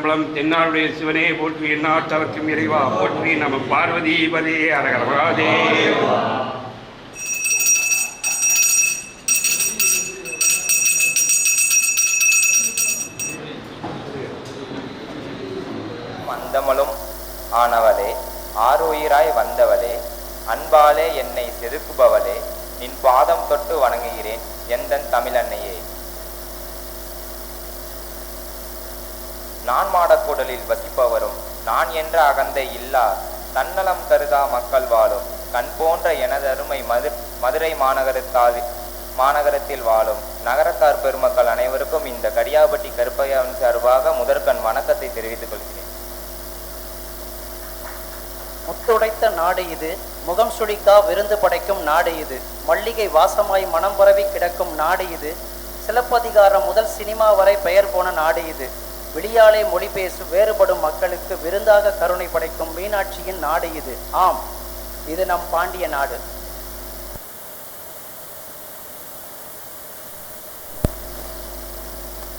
திருச்சிற்றம்பலம். தென்னாளுடைய சிவனே போற்றி, எந்நாட்டவர்க்கும் இறைவா போற்றி. நம பார்வதீபதே அரகர மகாதேவா. அந்தமலும் ஆனவளே, ஆறுயிராய் வந்தவளே, அன்பாலே என்னை செதுக்குபவளே, நின் பாதம் தொட்டு வணங்குகிறேன் எந்தன் தமிழன்னையே. நான் மாடக்கூடலில் வசிப்பவரும் நான் என்ற அகந்தை இல்லா தன்னலம் கருதா மக்கள் வாழும் கண் போன்ற எனதருமை மதுரை மாநகரத்தில் வாழும் நகரத்தார் பெருமக்கள் அனைவருக்கும் இந்த கடியாபட்டி கருப்பையாவின் சார்பாக முதற்கண் வணக்கத்தை தெரிவித்துக் கொள்கிறேன். முத்துடைத்த நாடு இது, முகம் சுளிக்கா விருந்து படைக்கும் நாடு இது, மல்லிகை வாசமாய் மனம் பரவி கிடக்கும் நாடு இது, சிலப்பதிகாரம் முதல் சினிமா வரை பெயர் போன நாடு இது, வெளியாலே மொழி பேசும் வேறுபடும் மக்களுக்கு விருந்தாக கருணை படைக்கும் மீனாட்சியின் நாடு இது. ஆம், இது நம் பாண்டிய நாடு.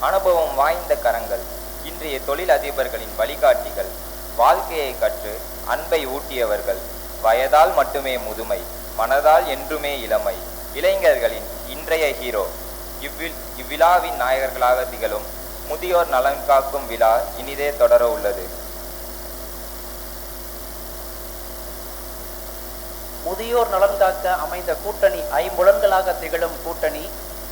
அனுபவம் வாய்ந்த கரங்கள், இன்றைய தொழில் அதிபர்களின் வழிகாட்டிகள், வாழ்க்கையை கற்று அன்பை ஊட்டியவர்கள், வயதால் மட்டுமே முதுமை, மனதால் என்றுமே இளமை, இளைஞர்களின் இன்றைய ஹீரோ, இவ்விழாவின் நாயகர்களாக திகழும் முதியோர் நலன் காக்கும் விழா இனிதே தொடர உள்ளது. முதியோர் நலன் காக்க அமைந்த கூட்டணி, ஐம்புலன்களாக திகழும் கூட்டணி,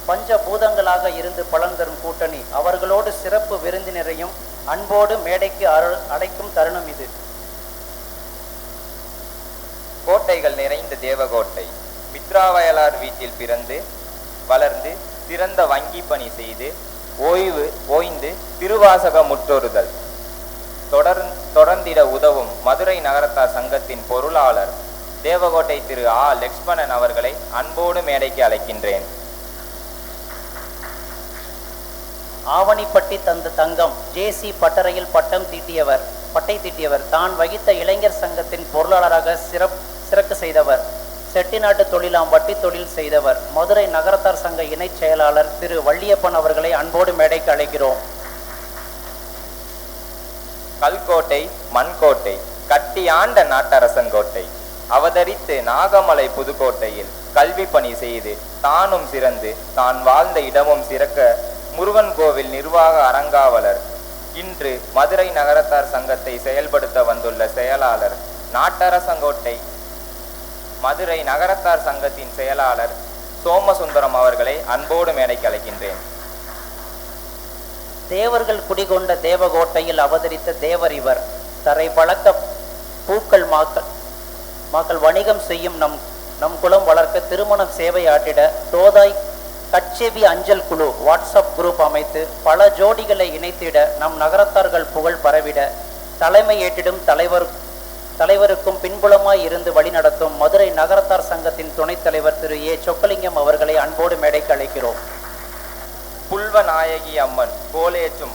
பஞ்ச பூதங்களாக இருந்து பலன் தரும் கூட்டணி, அவர்களோடு சிறப்பு விருந்தினரையும் அன்போடு மேடைக்கு அடைக்கும் தருணம் இது. கோட்டைகள் நிறைந்த தேவகோட்டை, மித்ராவயலார் வீட்டில் பிறந்து வளர்ந்து சிறந்த வங்கி பணி செய்து ஓய்ந்து திருவாசக முற்றொருதல் தொடர்ந்திட உதவும் மதுரை நகரத்தார் சங்கத்தின் பொருளாளர் தேவகோட்டை திரு ஆ. லக்ஷ்மணன் அவர்களை அன்போடு மேடைக்கு அழைக்கின்றேன். ஆவணிப்பட்டி தந்த தங்கம் ஜே.சி. பட்டறையில் பட்டை தீட்டியவர், தான் வகித்த இளைஞர் சங்கத்தின் பொருளாளராக சிறப்பு செய்தவர், செட்டிநாட்டு தொழிலாம் வட்டி தொழில் செய்தவர், மதுரை நகரத்தார் சங்க இணைச் செயலாளர் திரு வள்ளியப்பன் அவர்களை அன்போடு மேடைக்கு அழைக்கிறோம். கல்கோட்டை மண்கோட்டை கட்டி ஆண்ட நாட்டரசன் கோட்டை அவதரித்து நாகமலை புதுக்கோட்டையில் கல்வி பணி செய்து தானும் சிறந்து தான் வாழ்ந்த இடமும் சிறக்க முருகன் கோவில் நிர்வாக அரங்காவலர், இன்று மதுரை நகரத்தார் சங்கத்தை செயல்படுத்த வந்துள்ள செயலாளர், நாட்டரசங்கோட்டை மதுரை நகரத்தார் சங்கத்தின் செயலாளர் சோமசுந்தரம் அவர்களை அன்போடு மேடைக்கு அழைக்கின்றேன். தேவர்கள் குடிகொண்ட தேவகோட்டையில் அவதரித்த தேவர் இவர், தரை பழக்க பூக்கள் மாக்கள் வணிகம் செய்யும் நம் குலம் வளர்க்க திருமணம் சேவை ஆற்றிட தோதாய் கட்செவி அஞ்சல் குழு வாட்ஸ்அப் குரூப் அமைத்து பல ஜோடிகளை இணைத்திட நம் நகரத்தார்கள் புகழ் பரவிட தலைமை ஏற்றிடும் தலைவருக்கும் பின்புலமாய் இருந்து வழிநடத்தும் மதுரை நகரத்தார் சங்கத்தின் துணைத் தலைவர் திரு ஏ. சொக்கலிங்கம் அவர்களை அன்போடு மேடைக்கு அழைக்கிறோம். புல்வநாயகி அம்மன் கோலேற்றும்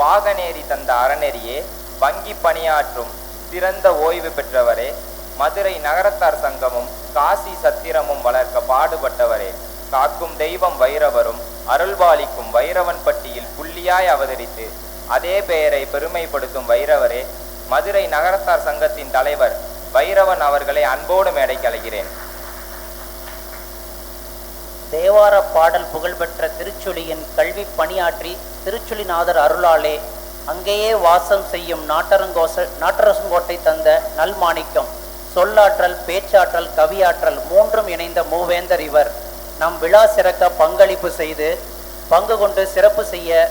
பாகநேரி தந்த அறநெறியே, வங்கி பணியாற்றும் சிறந்த ஓய்வு பெற்றவரே, மதுரை நகரத்தார் சங்கமும் காசி சத்திரமும் வளர்க்க பாடுபட்டவரே, காக்கும் தெய்வம் வைரவரும் அருள்பாலிக்கும் வைரவன் பட்டியில் புள்ளியாய் அவதரித்து அதே பெயரை பெருமைப்படுத்தும் வைரவரே, மதுரை நகரத்தார் சங்கத்தின் தலைவர் வைரவன் அவர்களை அன்போடு மேடைக்கு அழைக்கிறேன். தேவார பாடல் புகழ்பெற்ற திருச்சுழியின் கல்வி பணியாற்றி திருச்சுழிநாதர் அருளாலே அங்கேயே வாசம் செய்யும் நாட்டரசங்கோட்டை தந்த நல்மாணிக்கம், சொல்லாற்றல், பேச்சாற்றல், கவியாற்றல் மூன்றும் இணைந்த மூவேந்தர் இவர். நம் விழா சிறக்க பங்களிப்பு செய்து பங்கு கொண்டு சிறப்பு செய்ய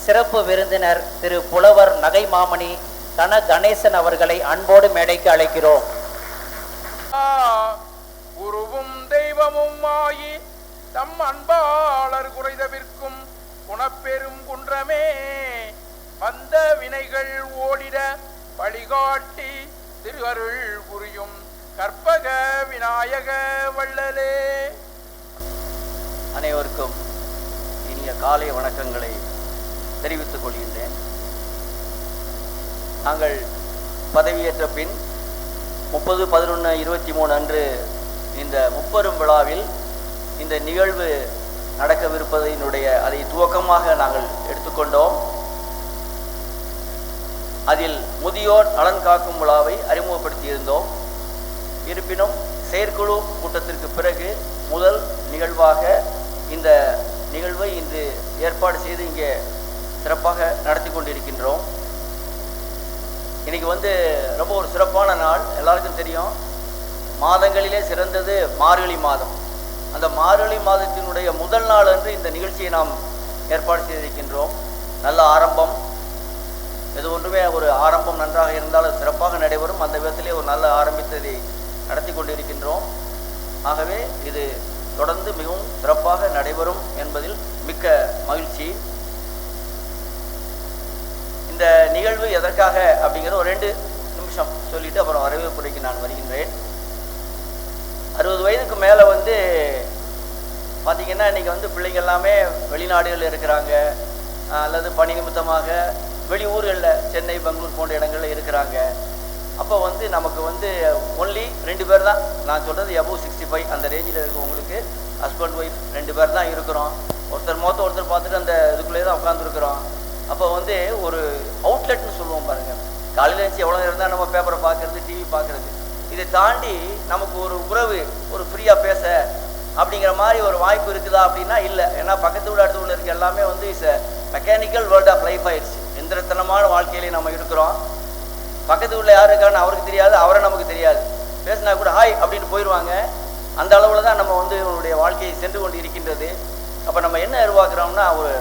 சிறப்பு விருந்தினர் திரு புலவர் நகை மாமணி கன கணேசன் அவர்களை அன்போடு மேடைக்கு அழைக்கிறோம். குருவும் தெய்வமும் ஆகி தம் அன்பாளர் குறைதவிற்கும் குணப்பெரும் குன்றமே, வந்த வினைகள் ஓடிட வழிகாட்டி திருவருள் புரியும் கற்பக விநாயக வள்ளலே. அனைவருக்கும் இனிய காலை வணக்கங்களை தெரிவித்துக் கொள்கின்றேன். நாங்கள் பதவியேற்ற பின் 30/11/23 அன்று இந்த முப்பெரும் விழாவில் இந்த நிகழ்வு நடக்கவிருப்பதனுடைய அதை துவக்கமாக நாங்கள் எடுத்துக்கொண்டோம். அதில் முதியோர் நலன் காக்கும் விழாவை அறிமுகப்படுத்தியிருந்தோம். இருப்பினும் செயற்குழு கூட்டத்திற்கு பிறகு முதல் நிகழ்வாக இந்த நிகழ்வை இன்று ஏற்பாடு செய்து இங்கே சிறப்பாக நடத்தி கொண்டிருக்கின்றோம். இன்னைக்கு ரொம்ப ஒரு சிறப்பான நாள். எல்லாருக்கும் தெரியும், மாதங்களிலே சிறந்தது மார்கழி மாதம். அந்த மார்கழி மாதத்தினுடைய முதல் நாள் அன்று இந்த நிகழ்ச்சியை நாம் ஏற்பாடு செய்திருக்கின்றோம். நல்ல ஆரம்பம், எது ஒன்றுமே ஒரு ஆரம்பம் நன்றாக இருந்தால் அது சிறப்பாக நடைபெறும். அந்த விதத்திலே ஒரு நல்ல ஆரம்பித்ததை நடத்தி கொண்டிருக்கின்றோம். ஆகவே இது தொடர்ந்து மிகவும் சிறப்பாக நடைபெறும் என்பதில் மிக்க மகிழ்ச்சி. இந்த நிகழ்வு எதற்காக அப்படிங்கிற ஒரு 2 நிமிஷம் சொல்லிட்டு அப்புறம் வரவேற்புரைக்கு நான் வருகின்றேன். 60 வயதுக்கு மேலே பார்த்தீங்கன்னா இன்றைக்கி பிள்ளைங்க எல்லாமே வெளிநாடுகளில் இருக்கிறாங்க, அல்லது பணி நிமித்தமாக வெளியூர்களில் சென்னை, பெங்களூர் போன்ற இடங்களில் இருக்கிறாங்க. அப்போ நமக்கு ஒன்லி 2 பேர் தான், நான் சொல்கிறது above 65 அந்த ரேஞ்சில் இருக்கவங்களுக்கு ஹஸ்பண்ட் ஒய்ஃப் 2 பேர் தான் இருக்கிறோம். ஒருத்தர் மொத்தம் ஒருத்தர் பார்த்துட்டு அந்த இதுக்குள்ளே தான் உட்காந்துருக்குறோம். அப்போ ஒரு அவுட்லெட்னு சொல்லுவோம் பாருங்கள். காலையில் எழுந்து எவ்வளோ இருந்தால் நம்ம பேப்பரை பார்க்குறது, டிவி பார்க்குறது, இதை தாண்டி நமக்கு ஒரு உறவு, ஒரு ஃப்ரீயாக பேச அப்படிங்கிற மாதிரி ஒரு வாய்ப்பு இருக்குதா அப்படின்னா இல்லை. ஏன்னா பக்கத்து வீடு அடுத்த வீடு இருக்க எல்லாமே is mechanical world of life ஆயிடுச்சு. எந்திரத்தனமான வாழ்க்கையிலே நம்ம இருக்கிறோம். பக்கத்து வீட்டில் யார் இருக்கான்னு அவருக்கு தெரியாது, அவரை நமக்கு தெரியாது. பேசினா கூட ஹாய் அப்படின்னு போயிடுவாங்க. அந்த அளவில் தான் நம்ம இவனுடைய வாழ்க்கையை சென்று கொண்டு இருக்கின்றது. அப்போ நம்ம என்ன எதிர்பார்க்குறோம்னா, ஒரு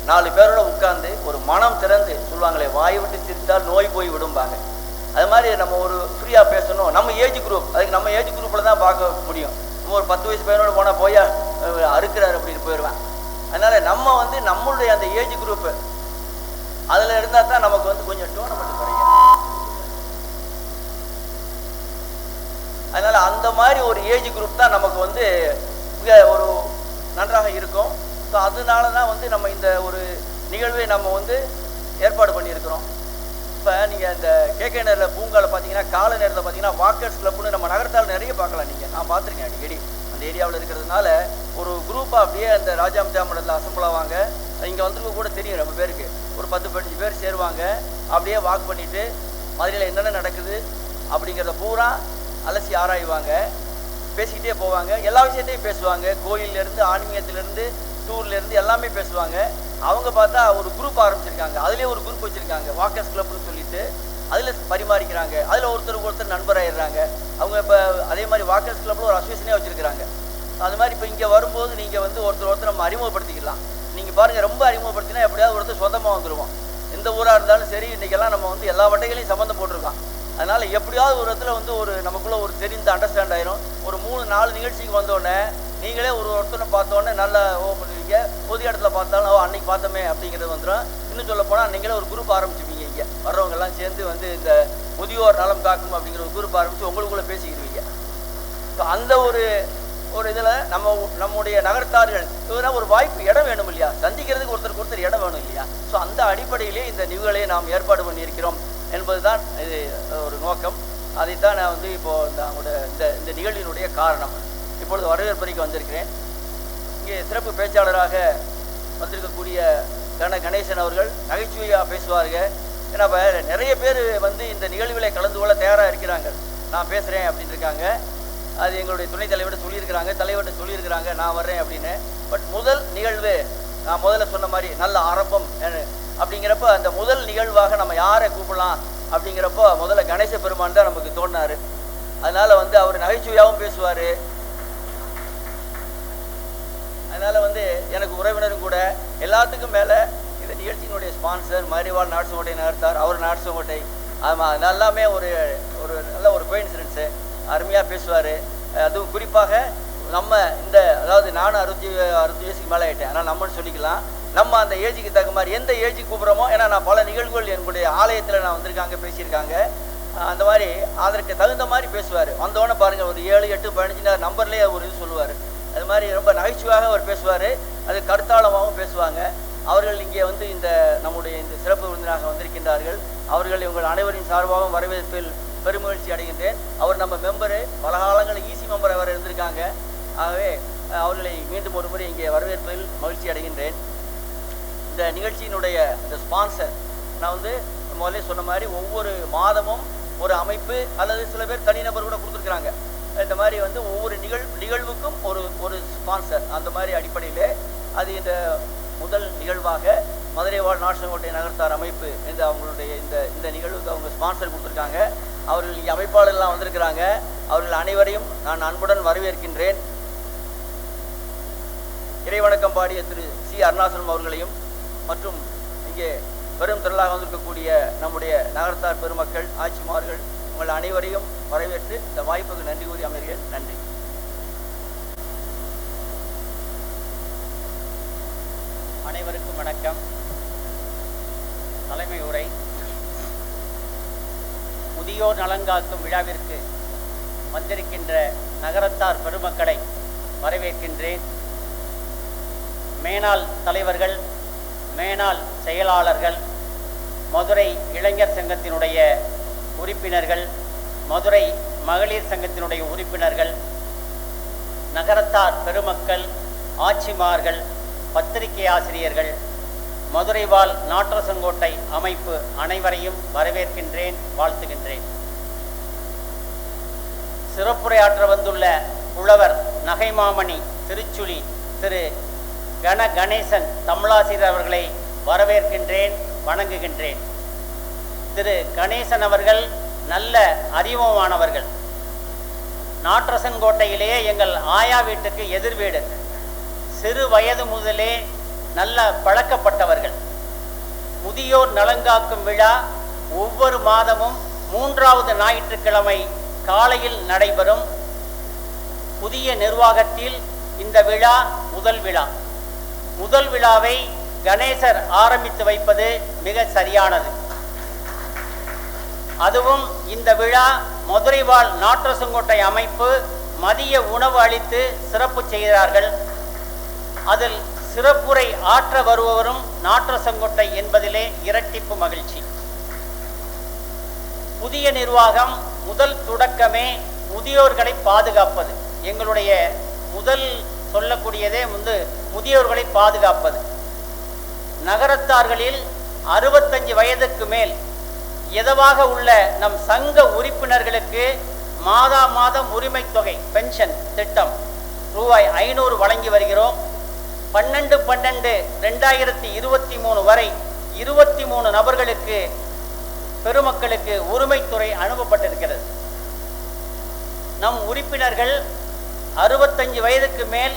4 பேரோட உட்கார்ந்து ஒரு மனம் திறந்து சொல்லுவாங்களே, வாய் விட்டு சிரித்தால் நோய் போய் விடும்பாங்க. அது மாதிரி நம்ம ஒரு ஃப்ரீயாக பேசணும். நம்ம ஏஜ் குரூப், அதுக்கு நம்ம ஏஜ் குரூப்பில் தான் பார்க்க முடியும். நம்ம ஒரு 10 வயசு பையனோட போனால் போயா அறுக்கிறாரு அப்படின்னு போயிடுவேன். அதனால் நம்ம நம்மளுடைய அந்த ஏஜ் குரூப்பு அதில் இருந்தால் தான் நமக்கு கொஞ்சம் டோர்னமெண்ட் குறையும். அதனால் அந்த மாதிரி ஒரு ஏஜ் குரூப் தான் நமக்கு மிக ஒரு நன்றாக இருக்கும். ஸோ அதனால தான் நம்ம இந்த ஒரு நிகழ்வை நம்ம ஏற்பாடு பண்ணியிருக்கிறோம். இப்போ நீங்கள் இந்த கேகே நேரில் பூங்காவில் பார்த்தீங்கன்னா, காலை நேரத்தில் பார்த்தீங்கன்னா வாக்கர்ஸ் கிளப்னு நம்ம நகரத்தால் நிறைய பார்க்கலாம். நான் பார்த்துருக்கேன் அடிக்கடி அந்த ஏரியாவில் இருக்கிறதுனால. ஒரு குரூப்பாக அப்படியே அந்த ராஜாம் மடத்தில் அசம்பிள் ஆவாங்க. இங்கே வந்துருக்க கூட தெரியும் நம்ம பேருக்கு, ஒரு 10-15 பேர் சேருவாங்க. அப்படியே வாக் பண்ணிவிட்டு மதுரையில் என்னென்ன நடக்குது அப்படிங்கிறத பூரா அலசி ஆராய்வாங்க, பேசிக்கிட்டே போவாங்க. எல்லா விஷயத்தையும் பேசுவாங்க. கோயிலேருந்து, ஆன்மீகத்திலேருந்து, டூர்லேருந்து எல்லாமே பேசுவாங்க. அவங்க பார்த்தா ஒரு குரூப் ஆரம்பிச்சிருக்காங்க. அதுலேயே ஒரு குரூப் வச்சுருக்காங்க, வாக்கர்ஸ் கிளப்னு சொல்லிட்டு. அதில் பரிமாறிக்கிறாங்க. அதில் ஒருத்தர் நண்பராகிடுறாங்க. அவங்க இப்போ அதே மாதிரி வாக்கர்ஸ் கிளப்பில் ஒரு அசோசியேஷனே வச்சுருக்கிறாங்க. அது மாதிரி இப்போ இங்கே வரும்போது நீங்கள் ஒருத்தர் நம்ம அறிமுகப்படுத்திக்கலாம். நீங்கள் பாருங்கள், ரொம்ப அறிமுகப்படுத்தினா எப்படியாவது ஒருத்தர் சொந்தமாக வந்துடுவோம். எந்த ஊராக இருந்தாலும் சரி, இன்றைக்கெல்லாம் நம்ம எல்லா வட்டைகளையும் சம்மந்தம் போட்டிருக்கோம். அதனால் எப்படியாவது ஒரு இடத்துல ஒரு நமக்குள்ளே ஒரு தெரிந்த அண்டர்ஸ்டாண்ட் ஆயிரும். ஒரு 3-4 நிகழ்ச்சிக்கு வந்தோடனே நீங்களே ஒருத்தனை பார்த்தோன்னே நல்லா பண்ணுவீங்க. பொது இடத்துல பார்த்தாலும் அன்னைக்கு பார்த்தோமே அப்படிங்கிறது வந்துடும். இன்னும் சொல்ல போனால் நீங்களே ஒரு குரூப் ஆரம்பிச்சுப்பீங்க. இங்கே வர்றவங்கெல்லாம் சேர்ந்து இந்த முதியோர் நலம் காக்கும் அப்படிங்கிற ஒரு குரூப் ஆரம்பித்து உங்களுக்குள்ளே பேசிக்கிடுவீங்க. ஸோ அந்த ஒரு இதில் நம்முடைய நகர்த்தார்கள் இதெல்லாம் ஒரு வாய்ப்பு, இடம் வேணும் இல்லையா, சந்திக்கிறதுக்கு ஒருத்தருக்கு இடம் வேணும் இல்லையா. ஸோ அந்த அடிப்படையிலே இந்த நிகழ்வை நாம் ஏற்பாடு பண்ணியிருக்கிறோம் என்பது தான் இது ஒரு நோக்கம். அதைத்தான் நான் இப்போது இந்த நிகழ்வினுடைய காரணம். இப்பொழுது வரவேற்பறைக்கு வந்திருக்கிறேன். இங்கே சிறப்பு பேச்சாளராக வந்திருக்கக்கூடிய கணேசன் அவர்கள் நகைச்சுவையாக பேசுவார்கள். ஏன்னா இப்போ நிறைய பேர் இந்த நிகழ்வில் கலந்து கொள்ள தயாராக இருக்கிறாங்க. நான் பேசுகிறேன் அப்படின்னு இருக்காங்க. அது எங்களுடைய துணைத் தலைவர்கிட்ட சொல்லியிருக்கிறாங்க, தலைவர்கிட்ட சொல்லியிருக்கிறாங்க நான் வர்றேன் அப்படின்னு. பட் முதல் நிகழ்வு நான் முதல்ல சொன்ன மாதிரி நல்ல ஆரம்பம் அப்படிங்கிறப்ப அந்த முதல் நிகழ்வாக நம்ம யாரை கூப்பிடலாம் அப்படிங்கிறப்போ முதல்ல கணேச பெருமான் தான் நமக்கு தோணினார். அதனால் அவர் நகைச்சுவையாகவும் பேசுவார். அதனால் எனக்கு உறவினரும் கூட. எல்லாத்துக்கும் மேலே இந்த நிகழ்ச்சியினுடைய ஸ்பான்சர் மதுரைவாழ் நாட்சங்கோட்டை நகர்த்தார், அவர் நாட்சங்கோட்டை. ஆமாம், எல்லாமே ஒரு நல்ல ஒரு கோயின்சிடென்ஸு. அருமையாக பேசுவார். அதுவும் குறிப்பாக நம்ம அதாவது நானும் 60 வயசுக்கு மேலே ஆகிட்டேன். ஆனால் நம்மன்னு சொல்லிக்கலாம். நம்ம அந்த ஏஜுக்கு தகுந்த மாதிரி எந்த ஏஜுக்கு கூப்பிட்றோமோ, ஏன்னா நான் பல நிகழ்வுகள் என்னுடைய ஆலயத்தில் நான் வந்திருக்காங்க, பேசியிருக்காங்க. அந்த மாதிரி அதற்கு தகுந்த மாதிரி பேசுவார். வந்தோடனே பாருங்கள், ஒரு 7, 8, 15 நம்பர்லேயே ஒரு இது சொல்லுவார். அது மாதிரி ரொம்ப நகைச்சுவாக அவர் பேசுவார். அது கருத்தாளமாகவும் பேசுவாங்க. அவர்கள் இங்கே இந்த நம்முடைய இந்த சிறப்பு விருந்தினராக வந்திருக்கின்றார்கள். அவர்கள் இவங்கள் அனைவரின் சார்பாகவும் வரவேற்பில் பெருமகிழ்ச்சி அடைகின்றேன். அவர் நம்ம மெம்பரு, பல காலங்களில் ஈசி மெம்பர் அவர் இருந்திருக்காங்க. ஆகவே அவர்களை மீண்டும் ஒரு முறை இங்கே வரவேற்பில் மகிழ்ச்சி அடைகின்றேன். இந்த நிகழ்ச்சியினுடைய இந்த ஸ்பான்சர் நான் முதல்ல சொன்ன மாதிரி ஒவ்வொரு மாதமும் ஒரு அமைப்பு அல்லது சில பேர் தனிநபர் கூட கொடுத்துருக்குறாங்க. இந்த மாதிரி வந்து ஒவ்வொரு நிகழ்வுக்கும் ஒரு ஸ்பான்சர், அந்த மாதிரி அடிப்படையில் அது இந்த முதல் நிகழ்வாக மதுரை வாழ் நாட்டரசங்கோட்டை நகரத்தார் அமைப்பு என்று அவங்களுடைய இந்த நிகழ்வுக்கு அவங்க ஸ்பான்சர் கொடுத்துருக்காங்க. அவர்கள் இங்கே அமைப்பாளர்கள்லாம் வந்திருக்கிறாங்க. அவர்கள் அனைவரையும் நான் அன்புடன் வரவேற்கின்றேன். இறைவணக்கம் பாடிய திரு சி அருணாசலம் அவர்களையும் மற்றும் இங்கே பெரும் திரளாக வந்திருக்கக்கூடிய நம்முடைய நகரத்தார் பெருமக்கள், ஆட்சிமார்கள், உங்கள் அனைவரையும் வரவேற்று இந்த வாய்ப்புக்கு நன்றி கூறி அமர்கிறேன். நன்றி. அனைவருக்கும் வணக்கம். தலைமை உரை. முதியோர் நலங்காக்கும் விழாவிற்கு வந்திருக்கின்ற நகரத்தார் பெருமக்களை வரவேற்கின்றேன். மேனாள் தலைவர்கள், மேனாள் செயலாளர்கள், மதுரை இளைஞர் சங்கத்தினுடைய உறுப்பினர்கள், மதுரை மகளிர் சங்கத்தினுடைய உறுப்பினர்கள், நகரத்தார் பெருமக்கள், ஆட்சிமார்கள், பத்திரிகை ஆசிரியர்கள், மதுரை வாழ் நாட்டரசங்கோட்டை அமைப்பு அனைவரையும் வரவேற்கின்றேன், வாழ்த்துகின்றேன். சிறப்புரையாற்ற வந்துள்ள புலவர் நகைமாமணி திருச்சுழி திரு கணேசன் தமிழாசிரியர் அவர்களை வரவேற்கின்றேன், வணங்குகின்றேன். திரு கணேசன் அவர்கள் நல்ல அறிமுகமானவர்கள். நாட்டரசன்கோட்டையிலேயே எங்கள் ஆயா வீட்டுக்கு எதிர் வீடு. சிறு வயது முதலே நல்ல பழக்கப்பட்டவர்கள். முதியோர் நலங்காக்கும் விழா ஒவ்வொரு மாதமும் 3வது ஞாயிற்றுக்கிழமை காலையில் நடைபெறும். புதிய நிர்வாகத்தில் இந்த விழா முதல் விழாவை கணேசர் ஆரம்பித்து வைப்பது மிக சரியானது. அதுவும் இந்த விழா மதுரை வாழ் நாட்டரசங்கோட்டை அமைப்பு மதிய உணவு அளித்து சிறப்பு செய்கிறார்கள். அதில் சிறப்புரை ஆற்ற வருபவரும் நாட்டரசங்கோட்டை என்பதிலே இரட்டிப்பு மகிழ்ச்சி. புதிய நிர்வாகம் முதல் தொடக்கமே முதியோர்களை பாதுகாப்பது. எங்களுடைய முதல் சொல்லக்கூடியதே முதியோர்களை பாதுகாப்பது. நகரத்தார்களில் 65 வயதுக்கு மேல் எதவாக உள்ள நம் சங்க உறுப்பினர்களுக்கு மாதம் உரிமை தொகை பென்ஷன் திட்டம் ரூபாய் 500 வழங்கி வருகிறோம். 12/12/2023 வரை 23 நபர்களுக்கு பெருமக்களுக்கு உரிமைத்துறை அனுப்பப்பட்டிருக்கிறது. நம் உறுப்பினர்கள் 65 வயதுக்கு மேல்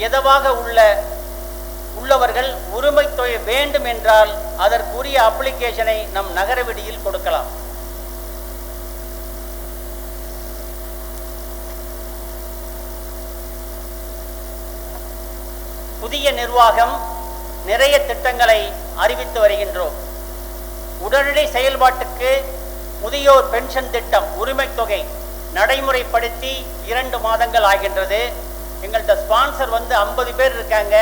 எதவாக உள்ளவர்கள் உரிமை தொகை வேண்டும் என்றால் அதற்குரிய அப்ளிகேஷனை நம் நகர விடுதியில் கொடுக்கலாம். புதிய நிர்வாகம் நிறைய திட்டங்களை அறிவித்து வருகின்றோம். உடனடி செயல்பாட்டுக்கு முதியோர் பென்ஷன் திட்டம் உரிமை தொகை நடைமுறைப்படுத்தி 2 மாதங்கள் ஆகின்றது. எங்கள்கிட்ட ஸ்பான்சர் 50 பேர் இருக்காங்க.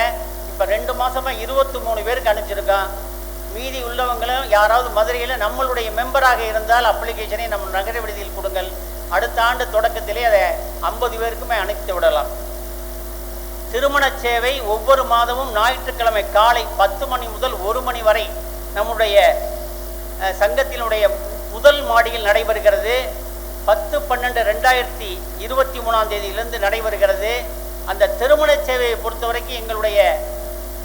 இப்போ 2 மாதமாக 23 பேருக்கு அனுப்பிச்சிருக்கோம். மீதி உள்ளவங்களும் யாராவது மதுரையில் நம்மளுடைய மெம்பராக இருந்தால் அப்ளிகேஷனை நம்ம நகர விடுதியில் கொடுங்கள். அடுத்த ஆண்டு தொடக்கத்திலே அதை 50 பேருக்குமே அனுப்பி விடலாம். திருமண சேவை ஒவ்வொரு மாதமும் ஞாயிற்றுக்கிழமை காலை 10 மணி முதல் 1 மணி வரை நம்முடைய சங்கத்தினுடைய முதல் மாடியில் நடைபெறுகிறது. 10/12/2023 நடைபெறுகிறது. அந்த திருமண சேவையை பொறுத்தவரைக்கும் எங்களுடைய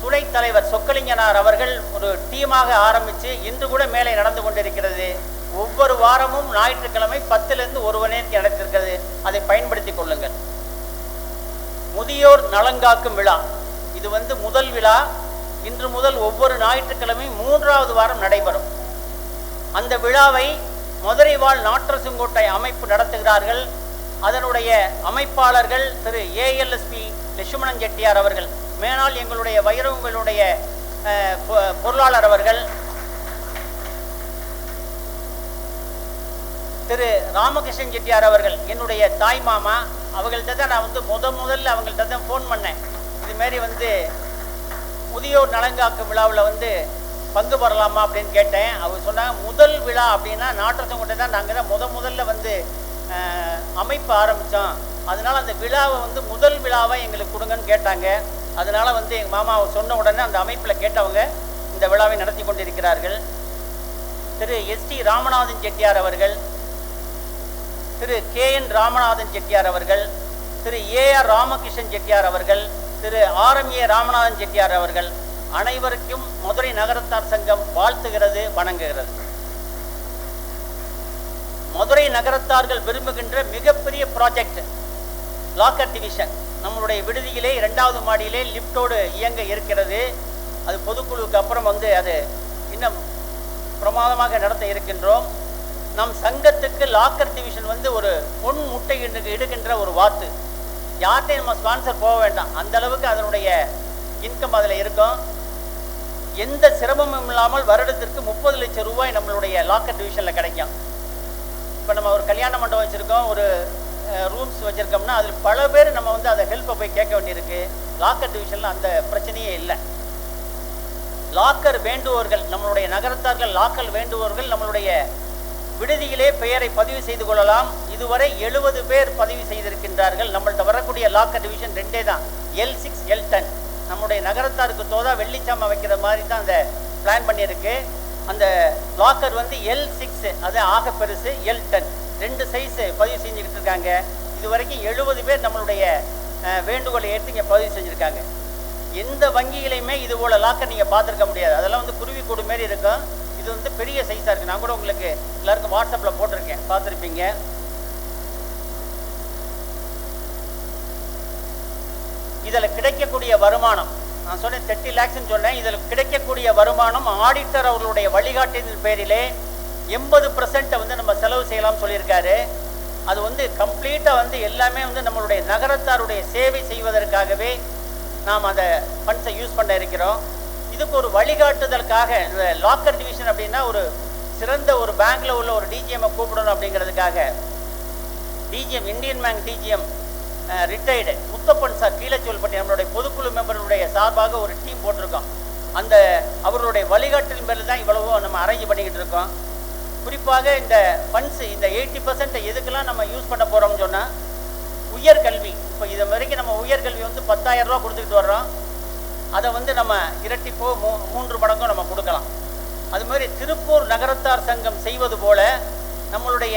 துணைத் தலைவர் சொக்கலிங்கனார் அவர்கள் ஒரு டீமாக ஆரம்பித்து இன்று கூட மேலே நடந்து கொண்டிருக்கிறது. ஒவ்வொரு வாரமும் ஞாயிற்றுக்கிழமை 10லிருந்து 1 மணி நேரத்துக்கு நடத்திருக்கிறது. அதை பயன்படுத்தி கொள்ளுங்கள். முதியோர் நலங்காக்கும் விழா இது முதல் விழா. இன்று முதல் ஒவ்வொரு ஞாயிற்றுக்கிழமையும் 3வது வாரம் நடைபெறும். அந்த விழாவை மதுரை வாழ் நாட்டரசங்கோட்டை அமைப்பு நடத்துகிறார்கள். அதனுடைய அமைப்பாளர்கள் திரு ALSP லட்சுமணன் செட்டியார் அவர்கள், மேனால் எங்களுடைய வைரவங்களுடைய பொருளாளர் அவர்கள், திரு ராமகிருஷ்ணன் செட்டியார் அவர்கள் என்னுடைய தாய் மாமா. அவங்கள்ட்ட தான் நான் முதல்ல அவங்கள்ட்ட தான் ஃபோன் பண்ணேன். இதுமாரி முதியோர் நலங்காக்கும் விழாவில் பங்கு பெறலாமா அப்படின்னு கேட்டேன். அவர் சொன்னாங்க முதல் விழா அப்படின்னா நாட்டரசங்கோட்டை தான் நாங்கள் தான் முதல்ல அமைப்பு ஆரம்பித்தோம். அதனால் அந்த விழாவை முதல் விழாவை எங்களுக்கு கொடுங்கன்னு கேட்டாங்க. அதனால் எங்கள் மாமா சொன்ன உடனே அந்த அமைப்பில் கேட்டவங்க இந்த விழாவை நடத்தி கொண்டிருக்கிறார்கள். திரு எஸ்டி ராமநாதன் செட்டியார் அவர்கள், திரு KN ராமநாதன் செட்டியார் அவர்கள், திரு AR ராமகிருஷ்ணன் செட்டியார் அவர்கள், திரு RMA ராமநாதன் செட்டியார் அவர்கள் அனைவருக்கும் மதுரை நகரத்தார் சங்கம் வாழ்த்துகிறது, வணங்குகிறது. மதுரை நகரத்தார்கள் விரும்புகின்ற மிகப்பெரிய ப்ராஜெக்ட் லாக்கர் டிவிஷன் நம்மளுடைய விடுதியிலே 2வது மாடியிலே லிஃப்டோடு இயங்க இருக்கிறது. அது பொதுக்குழுவுக்கு அப்புறம் அது இன்னும் பிரமாதமாக நடத்த இருக்கின்றோம். நம் சங்கத்துக்கு லாக்கர் டிவிஷன் ஒரு பொன் முட்டை இடுகின்ற ஒரு வாத்து. யார்கிட்டையும் நம்ம ஸ்பான்சர் போக வேண்டாம், அந்த அளவுக்கு அதனுடைய இன்கம் அதில் இருக்கும். எந்த சிரமமும் இல்லாமல் வருடத்திற்கு 30 லட்சம் ரூபாய் நம்மளுடைய லாக்கர் டிவிஷனில் கிடைக்கும். இப்போ நம்ம ஒரு கல்யாண மண்டபம் வச்சுருக்கோம், ஒரு ரூம்ஸ் வச்சுருக்கோம்னா அதில் பல பேர் நம்ம அதை ஹெல்ப்பை போய் கேட்க வேண்டியிருக்கு. லாக்கர் டிவிஷனில் அந்த பிரச்சனையே இல்லை. லாக்கர் வேண்டுவோர்கள், நம்மளுடைய நகரத்தார்கள் லாக்கர் வேண்டுவோர்கள் நம்மளுடைய விடுதியிலே பெயரை பதிவு செய்து கொள்ளலாம். இதுவரை 70 பேர் பதிவு செய்திருக்கின்றார்கள். நம்மள்கிட்ட வரக்கூடிய லாக்கர் டிவிஷன் 2 தான், L6 L10. நம்முடைய நகரத்தாருக்கு தோதா வெள்ளிச்சாம வைக்கிற மாதிரி தான் அந்த பிளான் பண்ணியிருக்கு. அந்த லாக்கர் L6, அது ஆக பெருசு, L10 2 சைஸ் பதிவு செஞ்சுக்கிட்டு இருக்காங்க. இது வரைக்கும் 70 பேர் நம்மளுடைய வேண்டுகோளை ஏற்று இங்கே பதிவு செஞ்சுருக்காங்க. எந்த வங்கியிலையுமே இது போல் லாக்கர் நீங்கள் பார்த்துருக்க முடியாது. அதெல்லாம் குருவி கூடு மாரி இருக்கும். இது பெரிய சைஸாக இருக்குது. நான் கூட உங்களுக்கு எல்லாருக்கும் வாட்ஸ்அப்பில் போட்டிருக்கேன், பார்த்துருப்பீங்க. இதில் கிடைக்கக்கூடிய வருமானம், நான் சொன்னேன் 30 lakhsன்னு சொன்னேன். இதில் கிடைக்கக்கூடிய வருமானம் ஆடிட்டர் அவர்களுடைய வழிகாட்டின் பேரிலே 80% நம்ம செலவு செய்யலாம்னு சொல்லியிருக்காரு. அது கம்ப்ளீட்டாக எல்லாமே நம்மளுடைய நகரத்தாருடைய சேவை செய்வதற்காகவே நாம் அந்த ஃபண்ட்ஸை யூஸ் பண்ண இருக்கிறோம். இதுக்கு ஒரு வழிகாட்டுதலுக்காக லாக்கர் டிவிஷன் அப்படின்னா ஒரு சிறந்த ஒரு பேங்க்கில் உள்ள ஒரு டிஜிஎம்மை கூப்பிடணும் அப்படிங்கிறதுக்காக DGM, Indian bank DGM retired Muthappan sir Keezhacholpatti நம்மளுடைய பொதுக்குழு மெம்பருடைய சார்பாக ஒரு டீம் போட்டிருக்கோம். அந்த அவர்களுடைய வழிகாட்டின் பேரில் தான் இவ்வளவோ நம்ம அரேஞ்ச் பண்ணிக்கிட்டு இருக்கோம். குறிப்பாக இந்த ஃபண்ட்ஸு இந்த 80% எதுக்கெல்லாம் நம்ம யூஸ் பண்ண போகிறோம்னு சொன்னால் உயர்கல்வி. இப்போ இது வரைக்கும் நம்ம உயர்கல்வி 10,000 ரூபா கொடுத்துக்கிட்டு வர்றோம். அதை நம்ம இரட்டிப்போ 3 மடங்கோ நம்ம கொடுக்கலாம். அதுமாதிரி திருப்பூர் நகரத்தார் சங்கம் செய்வது போல நம்மளுடைய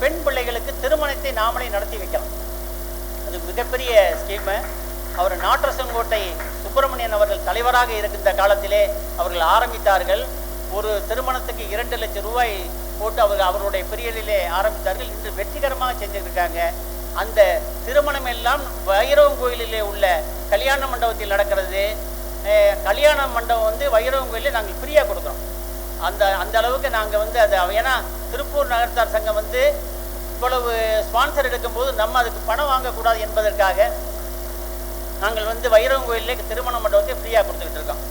பெண் பிள்ளைகளுக்கு திருமணத்தை நாமளே நடத்தி வைக்கலாம். அது மிகப்பெரிய ஸ்கீமு. அவர் நாட்டரசங்கோட்டை சுப்பிரமணியன் அவர்கள் தலைவராக இருக்கின்ற காலத்திலே அவர்கள் ஆரம்பித்தார்கள். ஒரு திருமணத்துக்கு 2 லட்சம் ரூபாய் போட்டு அவருடைய பிரியலிலே ஆரம்பித்தார்கள். இன்று வெற்றிகரமாக செஞ்சுருக்காங்க. அந்த திருமணம் எல்லாம் வைரவம் கோயிலிலே உள்ள கல்யாண மண்டபத்தில் நடக்கிறது. கல்யாண மண்டபம் வைரவம் கோயிலில் நாங்கள் ஃப்ரீயாக கொடுக்குறோம். அந்த அளவுக்கு நாங்கள் அதை ஏன்னா திருப்பூர் நகரத்தார் சங்கம் இவ்வளவு ஸ்பான்சர் எடுக்கும்போது நம்ம அதுக்கு பணம் வாங்கக்கூடாது என்பதற்காக நாங்கள் வைரவம் கோயிலே திருமண மண்டபத்தை ஃப்ரீயாக கொடுத்துக்கிட்டு இருக்கோம்.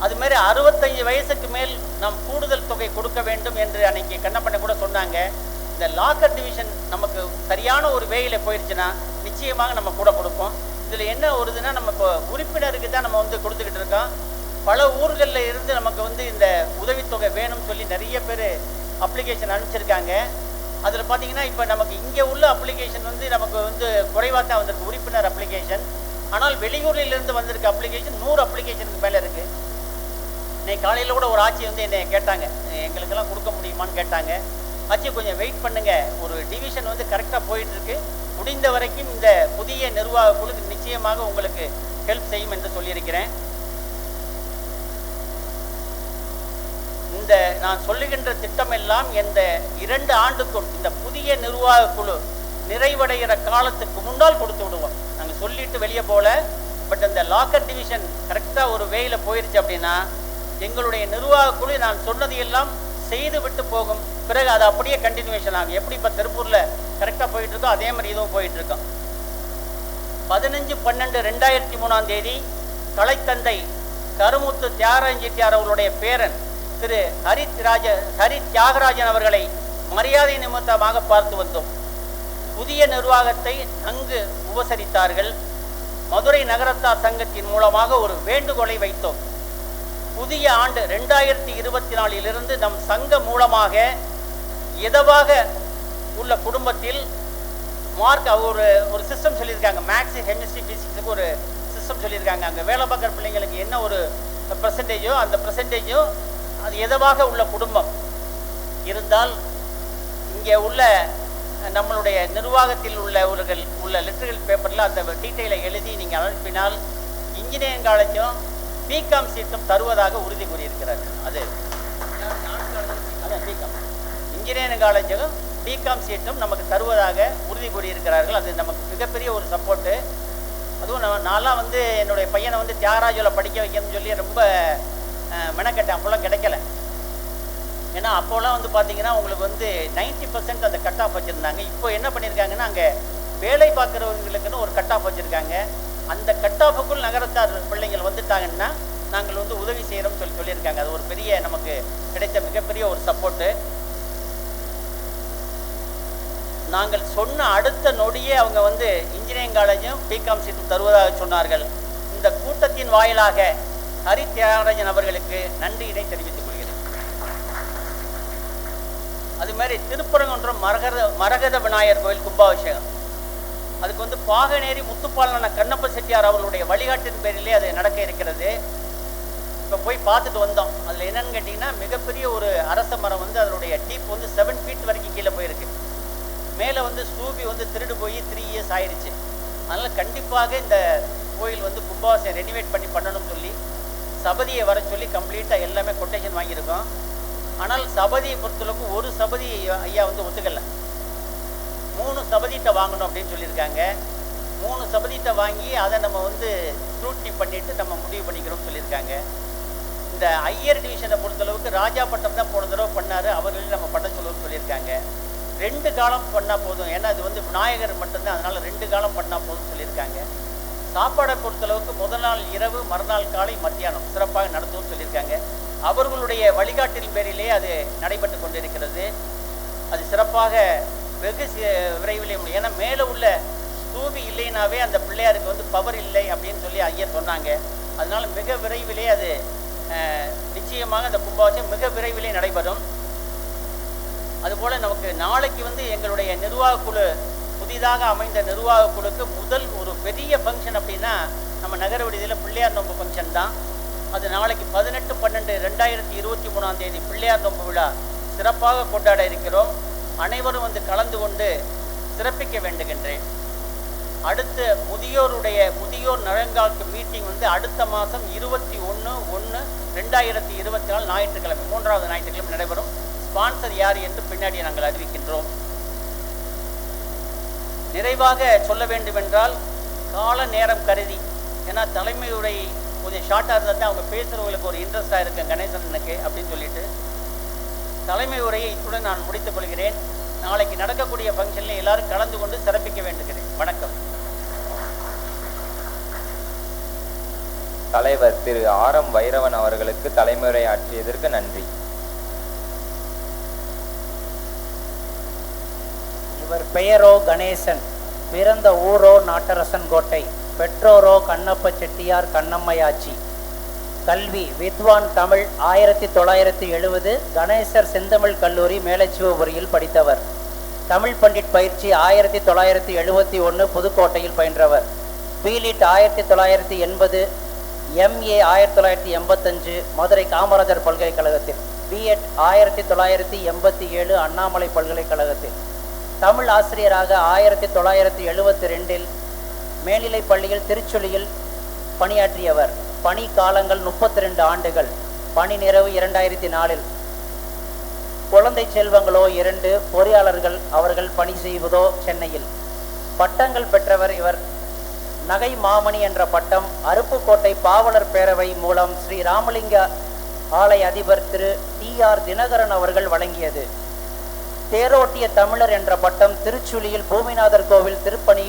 அதுமாரி 65 வயசுக்கு மேல் நாம் கூடுதல் தொகை கொடுக்க வேண்டும் என்று அன்னைக்கு கண்ணப்பண்ண கூட சொன்னாங்க. இந்த லாக்கர் டிவிஷன் நமக்கு சரியான ஒரு வேயில் போயிடுச்சுன்னா நிச்சயமாக நம்ம கூட கொடுப்போம். இதில் என்ன வருதுன்னா நம்ம இப்போ உறுப்பினருக்கு தான் நம்ம கொடுத்துக்கிட்டு இருக்கோம். பல ஊர்களில் இருந்து நமக்கு இந்த உதவித்தொகை வேணும்னு சொல்லி நிறைய பேர் அப்ளிகேஷன் அனுப்பிச்சிருக்காங்க. அதில் பார்த்தீங்கன்னா இப்போ நமக்கு இங்கே உள்ள அப்ளிகேஷன் நமக்கு குறைவாக தான் வந்திருக்கு உறுப்பினர் அப்ளிகேஷன். ஆனால் வெளியூரிலிருந்து வந்திருக்க அப்ளிகேஷன் 100 அப்ளிகேஷனுக்கு மேலே இருக்குது. இன்னைக்கு காலையில் கூட ஒரு ஆட்சி என்னை கேட்டாங்க, எங்களுக்கெல்லாம் கொடுக்க முடியுமான்னு கேட்டாங்க. ஆட்சி கொஞ்சம் வெயிட் பண்ணுங்கள், ஒரு டிவிஷன் கரெக்டாக போயிட்டுருக்கு, முடிந்த வரைக்கும் இந்த புதிய நிர்வாக குழு நிச்சயமாக உங்களுக்கு ஹெல்ப் செய்யும் என்று சொல்லியிருக்கிறேன். இந்த நான் சொல்லுகின்ற திட்டம் எல்லாம் இந்த 2 ஆண்டுக்குள் இந்த புதிய நிர்வாக குழு நிறைவடைகிற காலத்துக்கு முன்னால் கொடுத்து விடுவோம். நாங்கள் சொல்லிட்டு வெளியே போகல. பட் இந்த லாக்கர் டிவிஷன் கரெக்டாக ஒரு வேயில் போயிடுச்சு அப்படின்னா எங்களுடைய நிர்வாக குழு நான் சொன்னது எல்லாம் செய்து விட்டு போகும். பிறகு அது அப்படியே கண்டினியூவேஷன் ஆகும். எப்படி இப்போ திருப்பூரில் கரெக்டாக போயிட்டுருக்கோ அதே மாதிரி இதுவும் போயிட்டுருக்கோம். 15/12/2003 கலைத்தந்தை கருமுத்து தியாகராஜன் செட்டியார் அவர்களுடைய பேரன் திரு ஹரி தியாகராஜன் அவர்களை மரியாதை நிமித்தமாக பார்த்து வந்தோம். புதிய நிர்வாகத்தை அங்கு உபசரித்தார்கள். மதுரை நகரத்தார் சங்கத்தின் மூலமாக ஒரு வேண்டுகோளை வைத்தோம். புதிய ஆண்டு 2024 நம் சங்கம் மூலமாக எதவாக உள்ள குடும்பத்தில் மார்க் ஒரு சிஸ்டம் சொல்லியிருக்காங்க. மேக்ஸ், கெமிஸ்ட்ரி, ஃபிசிக்ஸுக்கு ஒரு சிஸ்டம் சொல்லியிருக்காங்க. அங்கே வேலை பார்க்குற பிள்ளைங்களுக்கு என்ன ஒரு பெர்சன்டேஜோ அந்த பெர்சன்டேஜும் அது எதுவாக உள்ள குடும்பம் இருந்தால் இங்கே உள்ள நம்மளுடைய நிர்வாகத்தில் உள்ளவர்கள் உள்ள லெட்டர்கள் பேப்பரில் அந்த டீட்டெயிலை எழுதி நீங்கள் அனுப்பினால் இன்ஜினியரிங் காலேஜும் பிகாம் சீட்டும் தருவதாக உறுதி கூறியிருக்கிறார்கள். அது பிகாம் இன்ஜினியரிங் காலேஜும் பிகாம் சீட்டும் நமக்கு தருவதாக உறுதி கூறியிருக்கிறார்கள். அது நமக்கு மிகப்பெரிய ஒரு சப்போர்ட்டு. அதுவும் நான்லாம் வந்து என்னுடைய பையனை வந்து தியாகராஜில் படிக்க வைக்கணும்னு சொல்லி ரொம்ப மெனக்கட்டேன். அப்போல்லாம் கிடைக்கல. ஏன்னா அப்போலாம் வந்து பார்த்தீங்கன்னா உங்களுக்கு வந்து 90% அந்த கட் ஆஃப் வச்சுருந்தாங்க. இப்போ என்ன பண்ணியிருக்காங்கன்னா அங்கே வேலை பார்க்குறவங்களுக்குன்னு ஒரு கட் ஆஃப் வச்சுருக்காங்க. அந்த கட் ஆஃபுக்குள் நகரத்தார் பிள்ளைங்கள் வந்துட்டாங்கன்னா நாங்கள் வந்து உதவி செய்கிறோம்னு சொல்லியிருக்காங்க. அது ஒரு பெரிய நமக்கு கிடைத்த மிகப்பெரிய ஒரு சப்போர்ட்டு. நாங்கள் சொன்ன அடுத்த நொடியே அவங்க வந்து இன்ஜினியரிங் காலேஜும் பிகாம் சீட்டும் தருவதாக சொன்னார்கள். இந்த கூட்டத்தின் வாயிலாக ஹரி தியாகராஜன் அவர்களுக்கு நன்றியினை தெரிவித்துக் கொள்கிறேன். அது மாதிரி திருப்பரங்குன்றம் மரகத விநாயகர் கோயில் கும்பாபிஷேகம், அதுக்கு வந்து பாகனேரி முத்துப்பாலன கண்ணப்ப செட்டியார் அவர்களுடைய வழிகாட்டின் பேரிலே அது நடக்க இருக்கிறது. இப்போ போய் பார்த்துட்டு வந்தோம். அதில் என்னன்னு கேட்டிங்கன்னா மிகப்பெரிய ஒரு அரச மரம் வந்து அதனுடைய டீப் வந்து 7 ஃபீட் வரைக்கும் கீழே போயிருக்கு. மேலே வந்து ஸ்தூபி வந்து திருடு போய் 3 இயர்ஸ் ஆயிடுச்சு. அதனால் கண்டிப்பாக இந்த கோயில் வந்து கும்பாபிஷேகம் ரெனிவேட் பண்ணணும்னு சொல்லி சபதியை வர சொல்லி கம்ப்ளீட்டாக எல்லாமே கொட்டேஷன் வாங்கியிருக்கோம். ஆனால் சபதியை பொறுத்தளவுக்கு ஒரு சபதி ஐயா வந்து ஒத்துக்கலை. 3 சபதிட்ட வாங்கணும் அப்படின்னு சொல்லியிருக்காங்க. 3 சபதிட்ட வாங்கி அதை நம்ம வந்து ஸ்க்ரூட்னி பண்ணிவிட்டு நம்ம முடிவு பண்ணிக்கிறோம்னு சொல்லியிருக்காங்க. இந்த ஐயர் டிவிஷனை பொறுத்தளவுக்கு ராஜாப்பட்டம் தான் போன தடவை பண்ணார், அவர்களையும் நம்ம பண்ண சொல்லுவோம்னு சொல்லியிருக்காங்க. 2 காலம் பண்ணால் போதும், ஏன்னா அது வந்து விநாயகர் மட்டும்தான், அதனால் 2 காலம் பண்ணால் போதும்னு சொல்லியிருக்காங்க. சாப்பாடை பொறுத்தளவுக்கு முதல் நாள் இரவு, மறுநாள் காலை, மத்தியானம் சிறப்பாக நடத்தும்னு சொல்லியிருக்காங்க. அவர்களுடைய வழிகாட்டின் பேரிலே அது நடைபெற்று கொண்டிருக்கிறது. அது சிறப்பாக வெகு விரைவிலே முடியும். ஏன்னா மேலே உள்ள ஸ்தூபி இல்லைனாவே அந்த பிள்ளையாருக்கு வந்து பவர் இல்லை அப்படின்னு சொல்லி ஐயர் சொன்னாங்க. அதனால மிக விரைவிலே அது நிச்சயமாக அந்த கும்பாபிஷேகம் மிக விரைவிலே நடைபெறும். அதுபோல் நமக்கு நாளைக்கு வந்து எங்களுடைய நிர்வாக குழு, புதிதாக அமைந்த நிர்வாக குழுக்கு முதல் ஒரு பெரிய ஃபங்க்ஷன் அப்படின்னா நம்ம நகர விடுதியில் பிள்ளையார் நோம்பு ஃபங்க்ஷன் தான். அது நாளைக்கு 18/12/2023 பிள்ளையார் நோம்பு விழா சிறப்பாக கொண்டாட இருக்கிறோம். அனைவரும் வந்து கலந்து கொண்டு சிறப்பிக்க வேண்டுகின்றேன். அடுத்து முதியோர் நலங்காக்கு மீட்டிங் வந்து அடுத்த மாதம் 21/1/2024 ஞாயிற்றுக்கிழமை, 3வது ஞாயிற்றுக்கிழமை நடைபெறும். ஸ்பான்சர் யார் என்று பின்னாடி நாங்கள் அறிவிக்கின்றோம். நிறைவாக சொல்ல வேண்டுமென்றால் கால நேரம் கருதி, ஏன்னா தலைமை உரை கொஞ்சம் ஷார்ட்டாக இருந்தால் தான் அவங்க பேசுகிறவங்களுக்கு ஒரு இன்ட்ரெஸ்டாக இருக்கும் கணேசனுக்கு அப்படின்னு சொல்லிட்டு தலைமை உரையை இத்துடன் நான் முடித்துக் கொள்கிறேன். நாளைக்கு நடக்கக்கூடிய ஃபங்க்ஷனில் எல்லாரும் கலந்து கொண்டு சிறப்பிக்க வேண்டுகிறேன். வணக்கம். தலைவர் திரு ஆரம் வைரவன் அவர்களுக்கு தலைமுறை ஆற்றியதற்கு நன்றி. இவர் பெயரோ கணேசன், பிறந்த ஊரோ நாட்டரசன் கோட்டை, பெற்றோரோ கண்ணப்ப செட்டியார் கண்ணம்மையாச்சி. கல்வி வித்வான் தமிழ் 1970 கணேசர் செந்தமிழ் கல்லூரி மேலச்சிவபுரியில் படித்தவர். தமிழ் பண்டிட் பயிற்சி 1971 புதுக்கோட்டையில் பயின்றவர். பிலிட் 1980, MA 1985 மதுரை காமராஜர் பல்கலைக்கழகத்தில், பிஎட் 1987 அண்ணாமலை பல்கலைக்கழகத்தில். தமிழ் ஆசிரியராக 1972 மேல்நிலை பள்ளியில் திருச்சுழியில் பணியாற்றியவர். பணி காலங்கள் 32 ஆண்டுகள். பணி நிறைவு 2004. குழந்தை செல்வங்களோ 2, பொறியாளர்கள் அவர்கள் பணி செய்வதோ சென்னையில். பட்டங்கள் பெற்றவர் இவர். நகை மாமணி என்ற பட்டம் அருப்புக்கோட்டை பாவலர் பேரவை மூலம் ஸ்ரீ ராமலிங்க ஆலய அதிபர் திரு TR தினகரன் அவர்கள் வழங்கியது. தேரோட்டிய தமிழர் என்ற பட்டம் திருச்சுழியில் பூமிநாதர் கோவில் திருப்பணி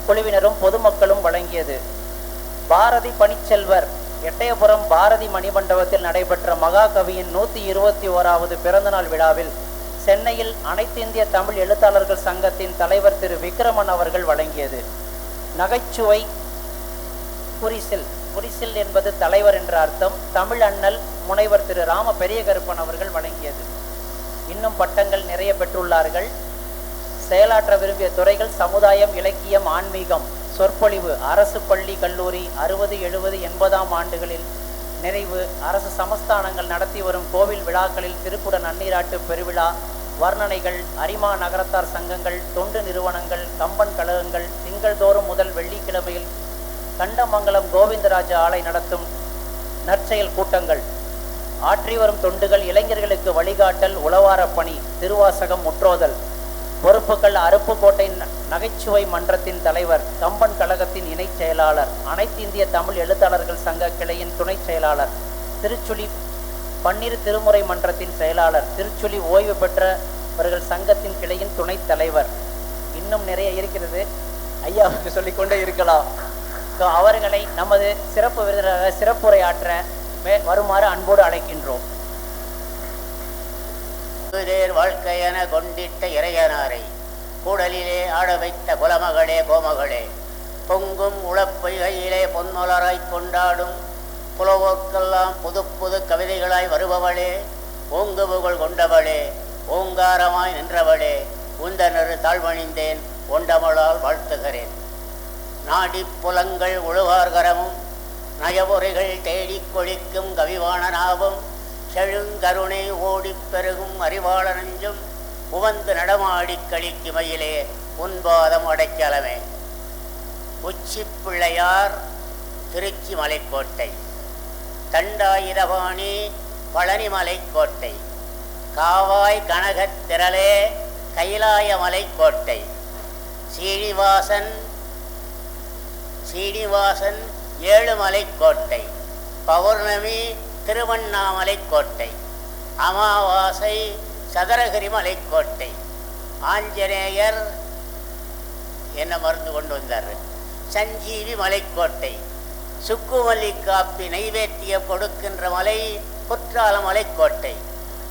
குழுவினரும் பொதுமக்களும் வழங்கியது. பாரதி பணிச்செல்வர் எட்டயபுரம் பாரதி மணிமண்டபத்தில் நடைபெற்ற மகாகவியின் 121வது பிறந்தநாள் விழாவில் சென்னையில் அனைத்து இந்திய தமிழ் எழுத்தாளர்கள் சங்கத்தின் தலைவர் திரு விக்ரமன் அவர்கள் வழங்கியது. நகைச்சுவை புரிசில் என்பது தலைவர் என்ற அர்த்தம். தமிழ் அண்ணல் முனைவர் திரு ராம பெரியகருப்பன் அவர்கள் வழங்கியது. இன்னும் பட்டங்கள் நிறைய பெற்றுள்ளார்கள். செயலாற்ற விரும்பிய துறைகள் சமுதாயம், இலக்கியம், ஆன்மீகம், சொற்பொழிவு, அரசு பள்ளி கல்லூரி 60, 70, 80ஆம் ஆண்டுகளில் நிறைவு அரசு சமஸ்தானங்கள் நடத்தி வரும் கோவில் விழாக்களில் திருக்குட நன்னீராட்டு பெருவிழா, வர்ணனைகள், அரிமா நகரத்தார் சங்கங்கள், தொண்டு நிறுவனங்கள், கம்பன் கழகங்கள், திங்கள்தோறும் முதல் வெள்ளிக்கிழமையில் கண்டமங்கலம் கோவிந்தராஜ ஆலை நடத்தும் நற்செயல் கூட்டங்கள், ஆற்றி வரும் தொண்டுகள், இளைஞர்களுக்கு வழிகாட்டல், உளவார பணி, திருவாசகம் முற்றோதல், பொறுப்புகள் அருப்புக்கோட்டை நகைச்சுவை மன்றத்தின் தலைவர், கம்பன் கழகத்தின் இணைச் செயலாளர், அனைத்து இந்திய தமிழ் எழுத்தாளர்கள் சங்க கிளையின் துணை செயலாளர், திருச்சுழி பன்னிரு திருமுறை மன்றத்தின் செயலாளர், திருச்சுழி ஓய்வு பெற்றவர்கள் சங்கத்தின் கிளையின் துணைத் தலைவர். இன்னும் நிறைய இருக்கிறது, ஐயாவுக்கு சொல்லிக்கொண்டே இருக்கலாம். அவர்களை நமது சிறப்பு விருந்தினராக சிறப்புரையாற்ற வருமாறு அன்போடு அழைக்கின்றோம். வாழ்க்கையென கொண்டிட்ட இறையனாரை கூடலிலே ஆட வைத்த குலமகளே கோமகளே, பொங்கும் உளப்பொய்கையிலே பொன்மலராய் கொண்டாடும் புலவோர்க்கெல்லாம் புது புது கவிதைகளாய் வருபவளே, ஓங்கு புகழ் கொண்டவளே, ஓங்காரமாய் நின்றவளே, உந்தனரு தாழ்வணிந்தேன் ஒண்டமளால் வாழ்த்துகிறேன். நாடி புலங்கள் உழுவார்கரமும் நயவுரைகள் தேடிக் கொழிக்கும் கவிவாணனாவும் செழுங்கருணை ஓடிப் பெருகும் அறிவாளனஞ்சும் உவந்து நடமாடி கழிக்குமையிலே உன்பாதம் அடைக்கலமே. உச்சி பிள்ளையார் திருச்சி மலைக்கோட்டை, தண்டாயுதபாணி பழனி மலைக்கோட்டை, காவாய் கனகத் திரளே கைலாய மலைக்கோட்டை, சீனிவாசன் ஏழுமலைக்கோட்டை, பௌர்ணமி திருவண்ணாமலைக்கோட்டை, அமாவாசை சதுரகிரி மலைக்கோட்டை, ஆஞ்சநேயர் என்ன மருந்து கொண்டு வந்தார், சஞ்சீவி மலைக்கோட்டை, சுக்குமல்லி காப்பி நைவேத்திய கொடுக்கின்ற மலை குற்றால மலைக்கோட்டை,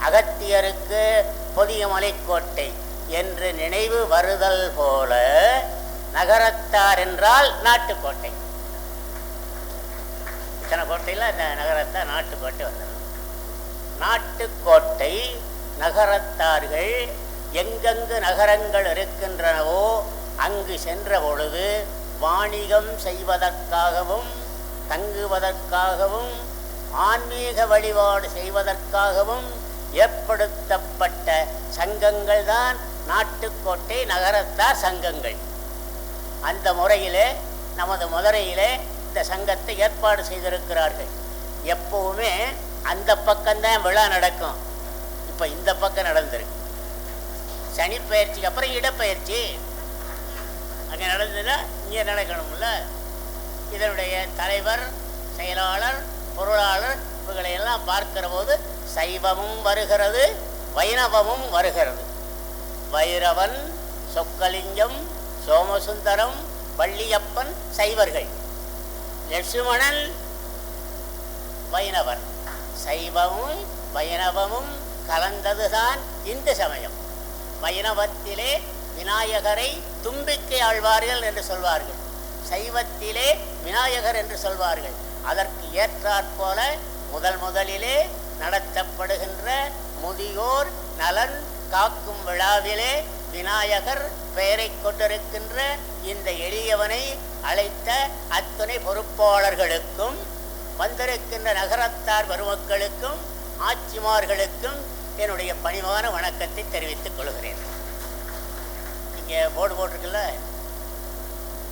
அகத்தியருக்கு பொதிய மலைக்கோட்டை என்று நினைவு வருதல் போல நகரத்தார் என்றால் நாட்டுக்கோட்டை. இத்தனை கோட்டையில் இந்த நகரத்தார் நாட்டுக்கோட்டை வந்தது. நாட்டுக்கோட்டை நகரத்தார்கள் எங்கெங்கு நகரங்கள் இருக்கின்றனவோ அங்கு சென்ற பொழுது வாணிகம் செய்வதற்காகவும் தங்குவதற்காகவும் ஆன்மீக வழிபாடு செய்வதற்காகவும் ஏற்படுத்தப்பட்ட சங்கங்கள் தான் நாட்டுக்கோட்டை நகரத்தார் சங்கங்கள். அந்த முறையிலே நமது மதுரையிலே இந்த சங்கத்தை ஏற்பாடு செய்திருக்கிறார்கள். எப்பவுமே அந்த பக்கம்தான் விழா நடக்கும். இப்போ இந்த பக்கம் நடந்திருக்கு. சனிப்பெயர்ச்சிக்கு அப்புறம் இடப்பெயர்ச்சி அங்கே நடந்ததுன்னா இங்கே நடக்கணும்ல. இதனுடைய தலைவர், செயலாளர், பொருளாளர் இவங்களையெல்லாம் பார்க்கிற போது சைவமும் வருகிறது, வைணவமும் வருகிறது. வைரவன், சொக்கலிங்கம், சோமசுந்தரம், வள்ளியப்பன் சைவர்கள், லட்சுமணன் வைணவன். சைவமும் வைணவமும் கலந்ததுதான் இந்து சமயம். வைணவத்திலே விநாயகரை தும்பிக்கை ஆழ்வார்கள் என்று சொல்வார்கள், சைவத்திலே விநாயகர் என்று சொல்வார்கள். அதற்கு ஏற்றாற்போல முதலிலே நடத்தப்படுகின்ற முதியோர் நலன் காக்கும் விழாவிலே விநாயகர் பெயரை கொண்டிருக்கின்ற இந்த எளியவனை அழைத்த அத்துணை பொறுப்பாளர்களுக்கும் வந்திருக்கின்ற நகரத்தார் பெருமக்களுக்கும் ஆட்சிமார்களுக்கும் என்னுடைய பணிவான வணக்கத்தை தெரிவித்துக் கொள்கிறேன். இங்கே போர்டு போட்டிருக்குல்ல,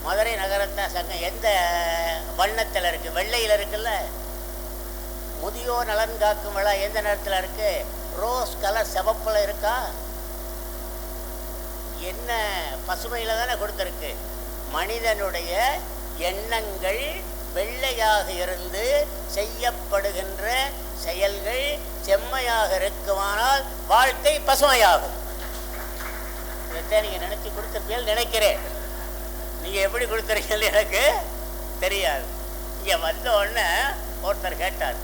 மதுரை நகரத்தார் சங்கம் எந்த வண்ணத்தில் இருக்குது? வெள்ளையில் இருக்குல்ல. முதியோர் நலன் காக்கும் விழா எந்த நேரத்தில் இருக்கு? ரோஸ் கலர் சிவப்பில் இருக்கா? என்ன பசுமையில் தானே கொடுத்துருக்கு. மனிதனுடைய எண்ணங்கள் வெள்ளையாக இருந்து செய்யப்படுகின்ற செயல்கள் செம்மையாக இருக்குமானால் வாழ்க்கை பசுமையாகும். இதைத்தான் நீங்கள் நினைச்சு கொடுத்துருப்பீர்கள் நினைக்கிறேன். நீங்கள் எப்படி கொடுத்துருக்கீங்கன்னு எனக்கு தெரியாது. இங்கே வந்த உடனே ஒருத்தர் கேட்டார்,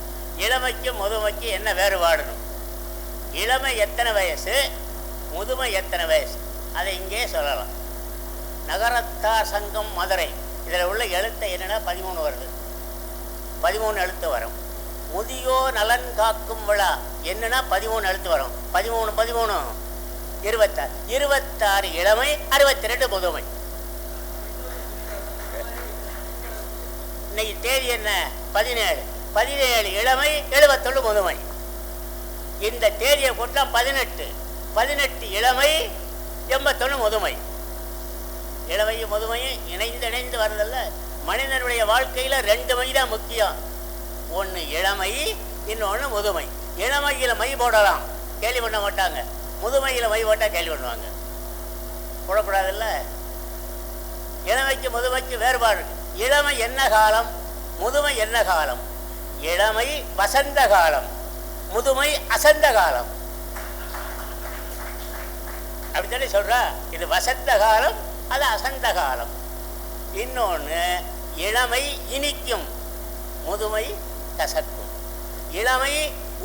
இளமைக்கும் முதுமைக்கும் என்ன வேறுபாடுன்னு. இளமை எத்தனை வயசு, முதுமை எத்தனை வயசு, அதை இங்கே சொல்லலாம். நகரத்தார் சங்கம் மதுரை, இதில் உள்ள எழுத்து என்னென்னா 13 வருது, 13 எழுத்து வரும். முதியோர் நலன் காக்கும் விழா என்னன்னா 13 எழுத்து வரும். 13 26, 26 இளமை, 62 முதுமை. இன்னைக்கு தேதி என்ன? 17. 17 இளமை, 71 முதுமை. இந்த தேதியை போட்டா 18 இளமை, 81 முதுமை. இளமையும் முதுமையும் இணைந்து வருதல்ல. மனிதனுடைய வாழ்க்கையில 2 மை தான் முக்கியம். ஒன்று இளமை, இன்னொன்று முதுமை. இளமையில் மை போடலாம், கேள்வி பண்ண மாட்டாங்க. முதுமையில் மை போட்டால் கேள்வி பண்ணுவாங்க. போடக்கூடாதுல்ல. இளமைக்கு முதுமைக்கு வேறுபாடு இருக்கு. இளமை என்ன காலம், முதுமை என்ன காலம்? இளமை வசந்த காலம், முதுமை அசந்த காலம். அப்படித்தானே சொல்றா? இது வசந்த காலம், அது அசந்த காலம். இன்னொன்று இளமை இனிக்கும், முதுமை கசக்கும். இளமை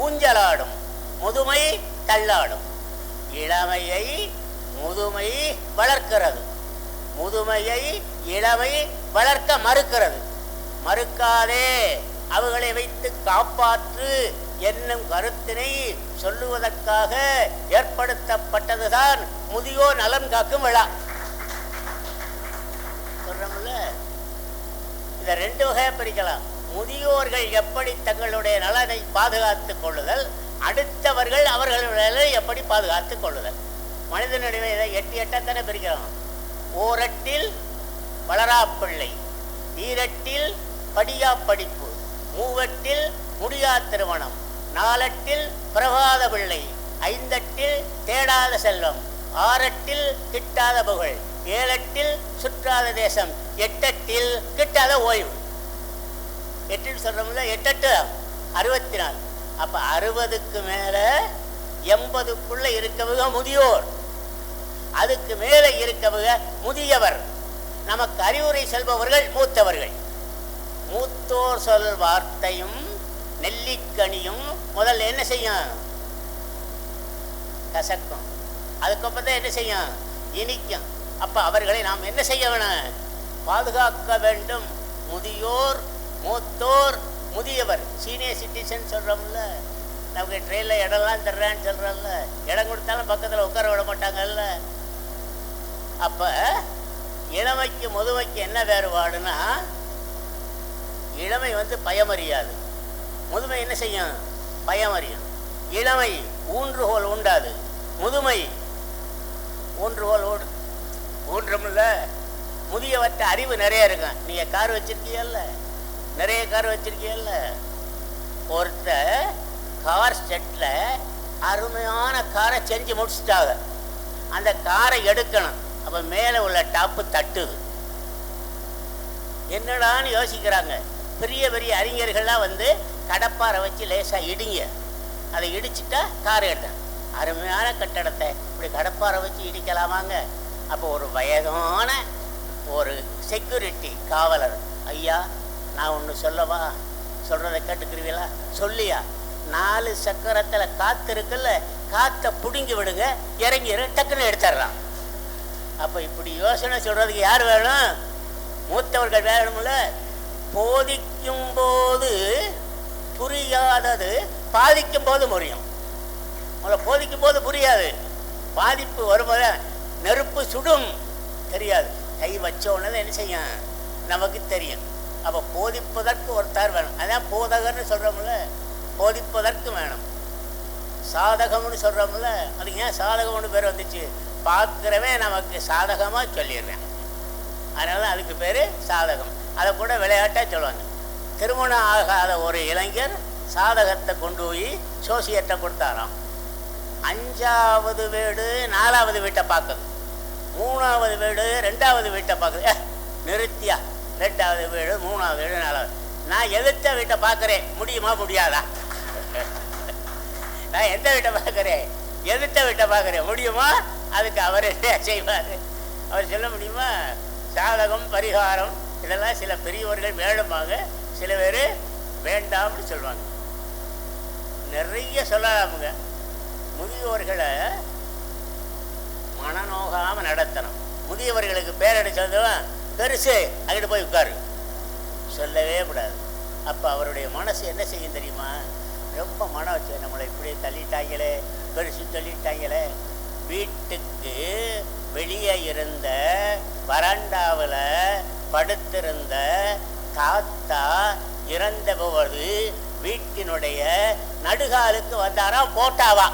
ஊஞ்சலாடும், முதுமை தள்ளாடும். இளமையை முதுமை வளர்க்கிறது, முதுமையை இளமை வளர்க்க மறுக்கிறது. மறுக்காதே, அவர்களை வைத்து காப்பாற்று என்னும் கருத்தினை சொல்லுவதற்காக ஏற்படுத்தப்பட்டதுதான் முதியோர் நலன் காக்கும் விழா. சொல்றோம்ல, இதை 2 வகையா பிரிக்கலாம். முதியோர்கள் எப்படி தங்களுடைய நலனை பாதுகாத்துக் கொள்ளுதல், அடுத்தவர்கள் அவர்களுடைய நலனை எப்படி பாதுகாத்துக் கொள்ளுதல். மனிதனுடைய இதை 8 தானே பிரிக்கலாம். ஓரட்டில் வளராப்பிள்ளை, ஈரட்டில் படியா படிப்பு, மூவட்டில் முடியா திருமணம், 4ட்டில் பிரபாத பிள்ளை, 5ட்டில் தேடாத செல்வம், 6ட்டில் கிட்டாத புகழ், 7ட்டில் சுற்றாத தேசம், 8ட்டில் கிட்டாத ஓய்வு. 8 சொல்றோம்ல, 8 64. அப்ப 60க்கு மேல 80க்குள்ள இருக்கவங்க முதியோர், அதுக்கு மேல இருக்கவங்க முதியவர். நமக்கு அறிவுரை சொல்பவர்கள் மூத்தவர்கள். மூத்தோர் சொல் வார்த்தையும் நெல்லிக்கனியும் முதல்ல என்ன செய்யும்? கசக்கும். அதுக்கப்புறம் தான் என்ன செய்யும்? இனிக்கும். அப்ப அவர்களை நாம் என்ன செய்ய வேணும்? பாதுகாக்க வேண்டும். முதியோர், மூத்தோர், முதியவர், சீனியர் சிட்டிசன் சொல்றோம்ல. நமக்கு ட்ரெயினில் இடம்லாம் தர்றேன்னு சொல்றோம்ல, இடம் கொடுத்தாலும் பக்கத்தில் உட்கார விட மாட்டாங்கல்ல. அப்ப இளமைக்கு முதுமைக்கு என்ன வேறுபாடுனா, இளமை பயமறியாது, முதுமை என்ன செய்யும்? பயமறியும். இளமை ஊன்றுகோல் உண்டாது, முதுமை ஊன்றுகோல் ஊன்றமில்ல. முதியவற்ற அறிவு நிறைய இருக்கும். நீங்க கார் வச்சிருக்கீங்கல்ல, நிறைய கார் வச்சிருக்கீங்கல்ல. ஒருத்தர் கார் செட்ல அருமையான காரை செஞ்சு முடிச்சுட்டாங்க. அந்த காரை எடுக்கணும். அப்ப மேல உள்ள டாப்பு தட்டுது. என்னடான்னு யோசிக்கிறாங்க. பெரிய பெரிய அறிஞர்கள்லாம் கடப்பாரை வச்சு லேசா இடிங்க, அதை இடிச்சுட்டா காரை எடுத்தேன். அருமையான கட்டடத்தை இப்படி கடப்பாரை வச்சு இடிக்கலாமாங்க? அப்போ ஒரு வயதான ஒரு செக்யூரிட்டி காவலர், ஐயா நான் ஒன்று சொல்லவா, சொல்றதை கேட்டுக்கிறீங்களா? சொல்லியா, 4 சக்கரத்தில் காற்று இருக்குல்ல, காற்றை பிடுங்கி விடுங்க, இறங்கிற டக்குன்னு எடுத்துடலாம். அப்போ இப்படி யோசனை சொல்றதுக்கு யார் வேணும்? மூத்தவர்கள் வேணும்ல. போதிக்கும் போது புரியாதது பாதிக்கும் போது புரியும். போதிக்கும் போது புரியாது, பாதிப்பு வரும்போது நெருப்பு சுடும் தெரியாது, கை வச்ச உடனே என்ன செய்யும் நமக்கு தெரியும். அப்போ போதிப்பதற்கு ஒருத்தர் வேணும். அதான் போதகர்னு சொல்கிறோம்ல, போதிப்பதற்கு வேணும். சாதகம்னு சொல்கிறோம்ல, அதுக்கு ஏன் சாதகம்னு பேர் வந்துச்சு? பார்க்குறவன் நமக்கு சாதகமாக சொல்லிடுறேன், அதனால தான் அதுக்கு பேர் சாதகம். அதை கூட விளையாட்டாக சொல்லுவாங்க. திருமணம் ஆகாத ஒரு இளைஞர் சாதகத்தை கொண்டு போய் சோசியத்தை கொடுத்தாராம். 5வது வீடு 4வது வீட்டை பார்க்குது, 3வது வீடு 2வது வீட்டை பார்க்குது. நிறுத்தியா, 2வது வீடு 3வது வீடு 4வது, நான் எதிர்த்த வீட்டை பார்க்குறேன், முடியுமா முடியாதா? நான் எந்த வீட்டை பார்க்குறேன்? எதிர்த்த வீட்டை பார்க்குறேன், முடியுமா? அதுக்கு அவர் என்ன செய்வார்? அவர் சொல்ல முடியுமா? சாதகம் பரிகாரம் இதெல்லாம் சில பெரியவர்கள் வேண்டுமாங்க, சில பேர் வேண்டாம்னு சொல்லுவாங்க. நிறைய சொல்லலாமுங்க. முதியோர்களை மனநோகாமல் நடத்தணும். முதியவர்களுக்கு பேரடி சொல்லுவேன், பெருசு அங்கிட்டு போய் உட்காரு சொல்லவே கூடாது. அப்போ அவருடைய மனசு என்ன செய்யும் தெரியுமா? ரொம்ப மனம் வச்சு, நம்மளை இப்படி தள்ளிட்டாங்களே, பெருசு தள்ளிட்டாங்களே. வீட்டுக்கு வெளியே இருந்த வராண்டாவில் படுத்திருந்த தாத்தா இறந்த போது வீட்டினுடைய நடுகாலுக்கு வந்தாராம் போட்டாவா.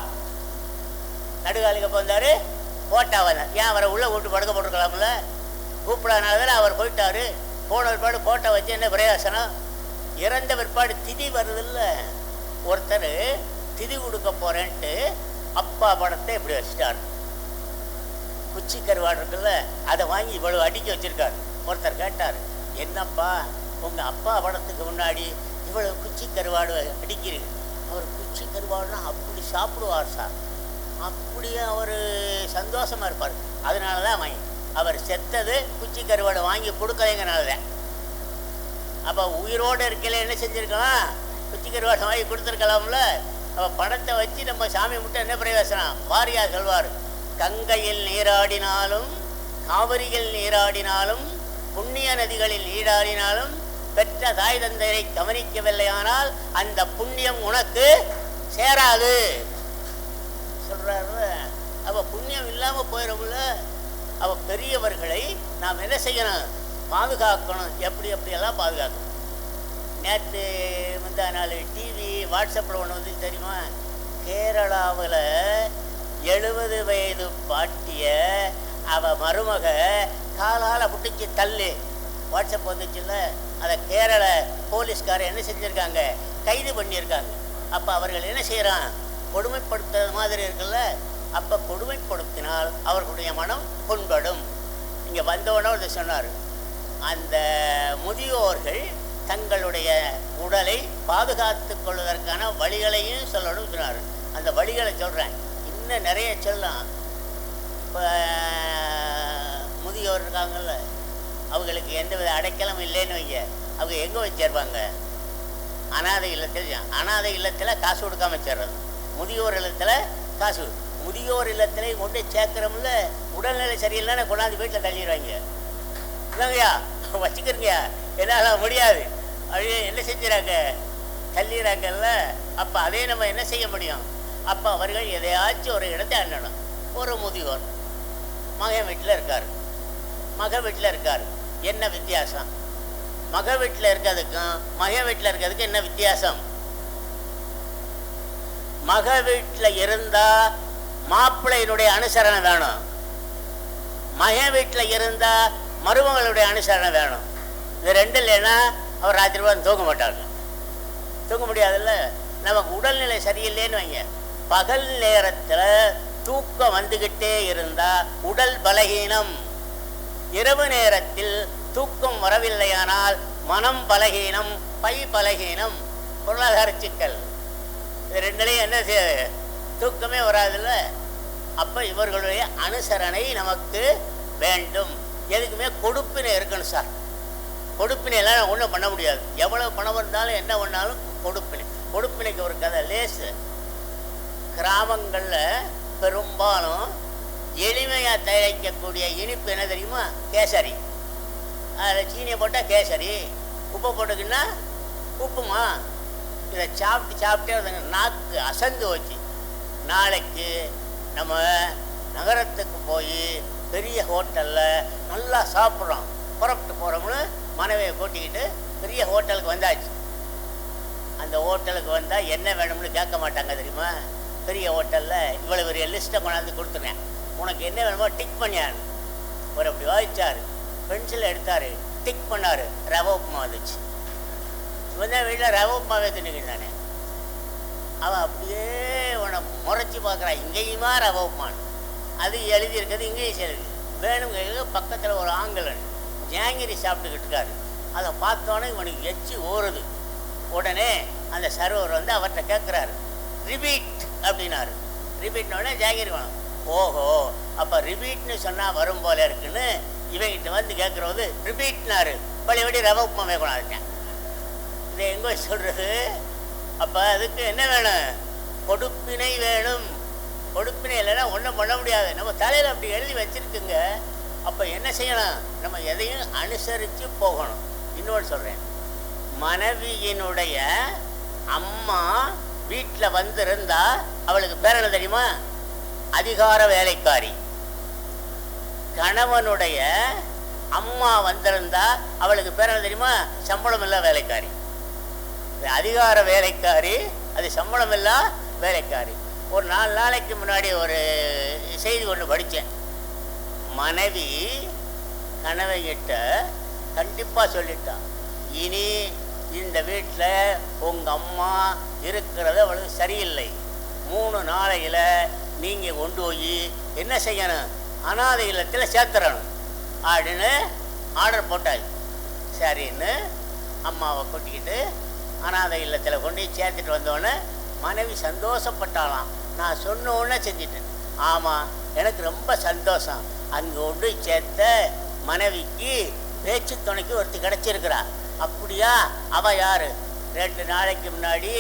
நடுகாலுக்கு எப்போ வந்தார்? போட்டாவா. ஏன் அவரை உள்ளே விட்டு படுக்க போட்டுருக்கலாம்ல? கூப்பிடாதனால அவர் போயிட்டாரு. போன பிற்பாடு போட்டோ வச்சு என்ன பிரயோசனம்? இறந்த பிற்பாடு திதி வருதில்ல. ஒருத்தர் திதி கொடுக்க போகிறேன்ட்டு அப்பா படத்தை இப்படி வச்சுட்டார். குச்சி கருவாடு இருக்குல்ல, அதை வாங்கி இவ்வளவு அடிக்க வச்சிருக்காரு. ஒருத்தர் கேட்டார், என்னப்பா உங்கள் அப்பா படத்துக்கு முன்னாடி இவ்வளவு குச்சி கருவாடு அடிக்கிறீங்க? அவர் குச்சி கருவாடுனா அப்படி சாப்பிடுவார் சார், அப்படியே அவர் சந்தோஷமாக இருப்பார். அதனால தான் வாங்கி அவர் செத்தது குச்சி கருவாடு வாங்கி கொடுக்கலைங்கனால தான். அப்போ உயிரோடு இருக்கல என்ன செஞ்சுருக்கலாம்? குச்சி கருவாடு வாங்கி கொடுத்துருக்கலாம்ல. அப்போ பணத்தை வச்சு நம்ம சாமி முட்டை என்ன பிரயோசனம்? வாரியார் சொல்வார், கங்கையில் நீராடினாலும் காவிரியில் நீராடினாலும் புண்ணிய நதிகளில் நீராடினாலும் பெற்ற தாய் தந்தையை கவனிக்கவில்லையானால் அந்த புண்ணியம் உனக்கு சேராது சொல்றாரு. அப்போ புண்ணியம் இல்லாமல் போயிடும்ல. அப்போ பெரியவர்களை நாம் என்ன செய்யணும்? பாதுகாக்கணும். எப்படியெல்லாம் பாதுகாக்கணும். நேற்று முந்தா நாள் டிவி வாட்ஸ்அப்பில் ஒன்று வந்து தெரியுமா? கேரளாவில் 70 வயது பாட்டிய அவள் மருமக காலால் பிடிச்சி தள்ளு வாட்ஸ்அப் வந்துச்சுல்ல. அதை கேரள போலீஸ்காரர் என்ன செஞ்சுருக்காங்க? கைது பண்ணியிருக்காங்க. அப்போ அவர்கள் என்ன செய்கிறான்? கொடுமைப்படுத்துறது மாதிரி இருக்குல்ல. அப்போ கொடுமைப்படுத்தினால் அவர்களுடைய மனம் புண்படும். இங்கே வந்தவொடனே ஒரு சொன்னார், அந்த முதியோர்கள் தங்களுடைய உடலை பாதுகாத்து கொள்வதற்கான வழிகளையும் சொல்லணும் சொன்னார். அந்த வழிகளை சொல்கிறேன், இன்னும் நிறைய சொல்லலாம். இப்போ முதியோர் இருக்காங்கல்ல, அவங்களுக்கு எந்தவித அடைக்கலம் இல்லைன்னு வைங்க, அவங்க எங்கே வச்சிருப்பாங்க? அனாதை இல்லத்தில். அனாதை இல்லத்தில் காசு கொடுக்காம வச்சிடுறது. முதியோர் இல்லத்தில் காசு. முதியோர் இல்லத்திலையும் கொண்டு சேர்க்குறோம்ல, உடல்நிலை சரியில்லைன்னா கொண்டாந்து வீட்டில் தள்ளிடுவாங்க. இல்லைங்கய்யா வச்சுக்கிறங்கய்யா, என்னால் முடியாது அப்படியே என்ன செஞ்சுறாங்க? தள்ளிடுறாங்கல்ல. அப்போ அதே நம்ம என்ன செய்ய முடியும்? அப்போ அவர்கள் எதையாச்சும் ஒரு இடத்தை அண்ணணும். ஒரு முதியோர் மகன் வீட்டில் இருக்கார், மக வீட்டில் இருக்கார். என்ன வித்தியாசம்? மக வீட்டில் இருக்கிறதுக்கும் மக வீட்டில் இருக்கிறதுக்கு என்ன வித்தியாசம்? மக வீட்டில் இருந்தால் மாப்பிள்ளையினுடைய அனுசரணை வேணும். மக வீட்டில் இருந்தால் மருமகளுடைய அனுசரணை வேணும். இது ரெண்டு இல்லைன்னா அவர் ராத்திரி ரூபாய் தூங்க மாட்டாங்க. தூங்க முடியாதுல்ல. நமக்கு உடல்நிலை சரியில்லைன்னு வைங்க, பகல் நேரத்தில் தூக்கம் வந்துக்கிட்டே இருந்தால் உடல் பலகீனம். இரவு நேரத்தில் தூக்கம் வரவில்லையானால் மனம் பலகீனம், பை பலகீனம், பொருளாதார சிக்கல். இது ரெண்டுலேயும் என்ன தூக்கமே வராதுல்ல. அப்போ இவர்களுடைய அனுசரணை நமக்கு வேண்டும். எதுக்குமே கொடுப்பினை இருக்கணும் சார். கொடுப்பினையெல்லாம் ஒன்றும் பண்ண முடியாது. எவ்வளோ பணம் இருந்தாலும் என்ன பண்ணாலும் கொடுப்பினை. கொடுப்பினைக்கு ஒரு கதை லேசு. கிராமங்களில் பெரும்பாலும் எளிமையாக தயாரிக்கக்கூடிய இனிப்பு என்ன தெரியுமா? கேசரி. அதில் சீனியை போட்டால் கேசரி, உப்பை போட்டுக்குன்னா உப்புமா. இதை சாப்பிட்டே நாக்கு அசந்து வச்சு. நாளைக்கு நம்ம நகரத்துக்கு போய் பெரிய ஹோட்டலில் நல்லா சாப்பிட்றோம், புறப்பட்டு போகிறோம்னு மனைவியை கூட்டிக்கிட்டு பெரிய ஹோட்டலுக்கு வந்தாச்சு. அந்த ஹோட்டலுக்கு வந்தால் என்ன வேணும்னு கேட்க மாட்டாங்க தெரியுமா? பெரிய ஹோட்டலில் இவ்வளோ பெரிய லிஸ்ட்டை கொண்டாந்து கொடுத்துருவேன், உனக்கு என்ன வேணுமோ டிக் பண்ணியாரு. ஒரு அப்படி வாய்ச்சார், பென்சில் எடுத்தார், டிக் பண்ணார், ரவை உப்புமா வந்துச்சு. இவன் தான் வீட்டில் ரவை உப்புமாவே தின்னுக்கிட்டானே. அவன் அப்படியே உன்னை முறைச்சி பார்க்குறான், இங்கேயுமா ரவை உப்புமான். அது எழுதியிருக்கிறது இங்கிலீஷ் எழுதி. வேணுங்க பக்கத்தில் ஒரு ஆங்கிலன் ஜாங்கிரி சாப்பிட்டுக்கிட்டு இருக்காரு. அதை பார்த்தோன்னே இவனுக்கு எச்சி ஓடுது. உடனே அந்த சர்வர் வந்து அவர்கிட்ட கேட்குறாரு, ரிபீட் அப்படின்னாரு. ரிபீட்னோடனே ஜாங்கிரி வேணும். ஓஹோ, அப்போ ரிபீட்னு சொன்னால் வரும் போல இருக்குன்னு இவங்கிட்ட வந்து கேட்குறது ரிபீட்னாரு. பழையபடி ரவை உப்புமாவே கொண்டாந்துட்டேன். இதை எங்கே சொல்கிறது? அப்போ அதுக்கு என்ன வேணும்? கொடுப்பினை வேணும். கொடுப்பினை இல்லைன்னா ஒன்றும் பண்ண முடியாது. நம்ம தலையில் அப்படி எழுதி வச்சுருக்குங்க. அப்போ என்ன செய்யணும்? நம்ம எதையும் அனுசரித்து போகணும். இன்னொன்று சொல்கிறேன், மனைவியினுடைய அம்மா வீட்டில் வந்திருந்தா அவளுக்கு பேர் என்ன தெரியுமா? அதிகார வேலைக்காரி. கணவனுடைய அம்மா வந்திருந்தா அவளுக்கு பேர் என்ன தெரியுமா? சம்பளம் இல்லை வேலைக்காரி. அதிகார வேலைக்காரி, அது சம்பளம் இல்லா வேலைக்காரி. ஒரு 4 நாளைக்கு முன்னாடி ஒரு செய்தி ஒன்று படித்தேன். மனைவி கணவன்கிட்ட கண்டிப்பாக சொல்லிட்டான், இனி இந்த வீட்டில் உங்கள் அம்மா இருக்கிறது அவளுக்கு சரியில்லை, 3 நாளையில் நீங்கள் கொண்டு போய் என்ன செய்யணும், அனாதை இல்லத்தில் சேர்த்துறணும் அப்படின்னு ஆர்டர் போட்டாச்சு. சரின்னு அம்மாவை கூட்டிக்கிட்டு அனாதை இல்லத்தில் கொண்டு போய் சேர்த்துட்டு வந்தோடனே மனைவி சந்தோஷப்பட்டாலாம். நான் சொன்ன உடனே செஞ்சிட்டேன். ஆமாம், எனக்கு ரொம்ப சந்தோஷம். அங்கே கொண்டு போய் சேர்த்த மனைவிக்கு பேச்சு துணைக்கு ஒருத்தி கிடச்சிருக்கிறா. அப்படியா? அவள் யார்? 2 நாளைக்கு முன்னாடி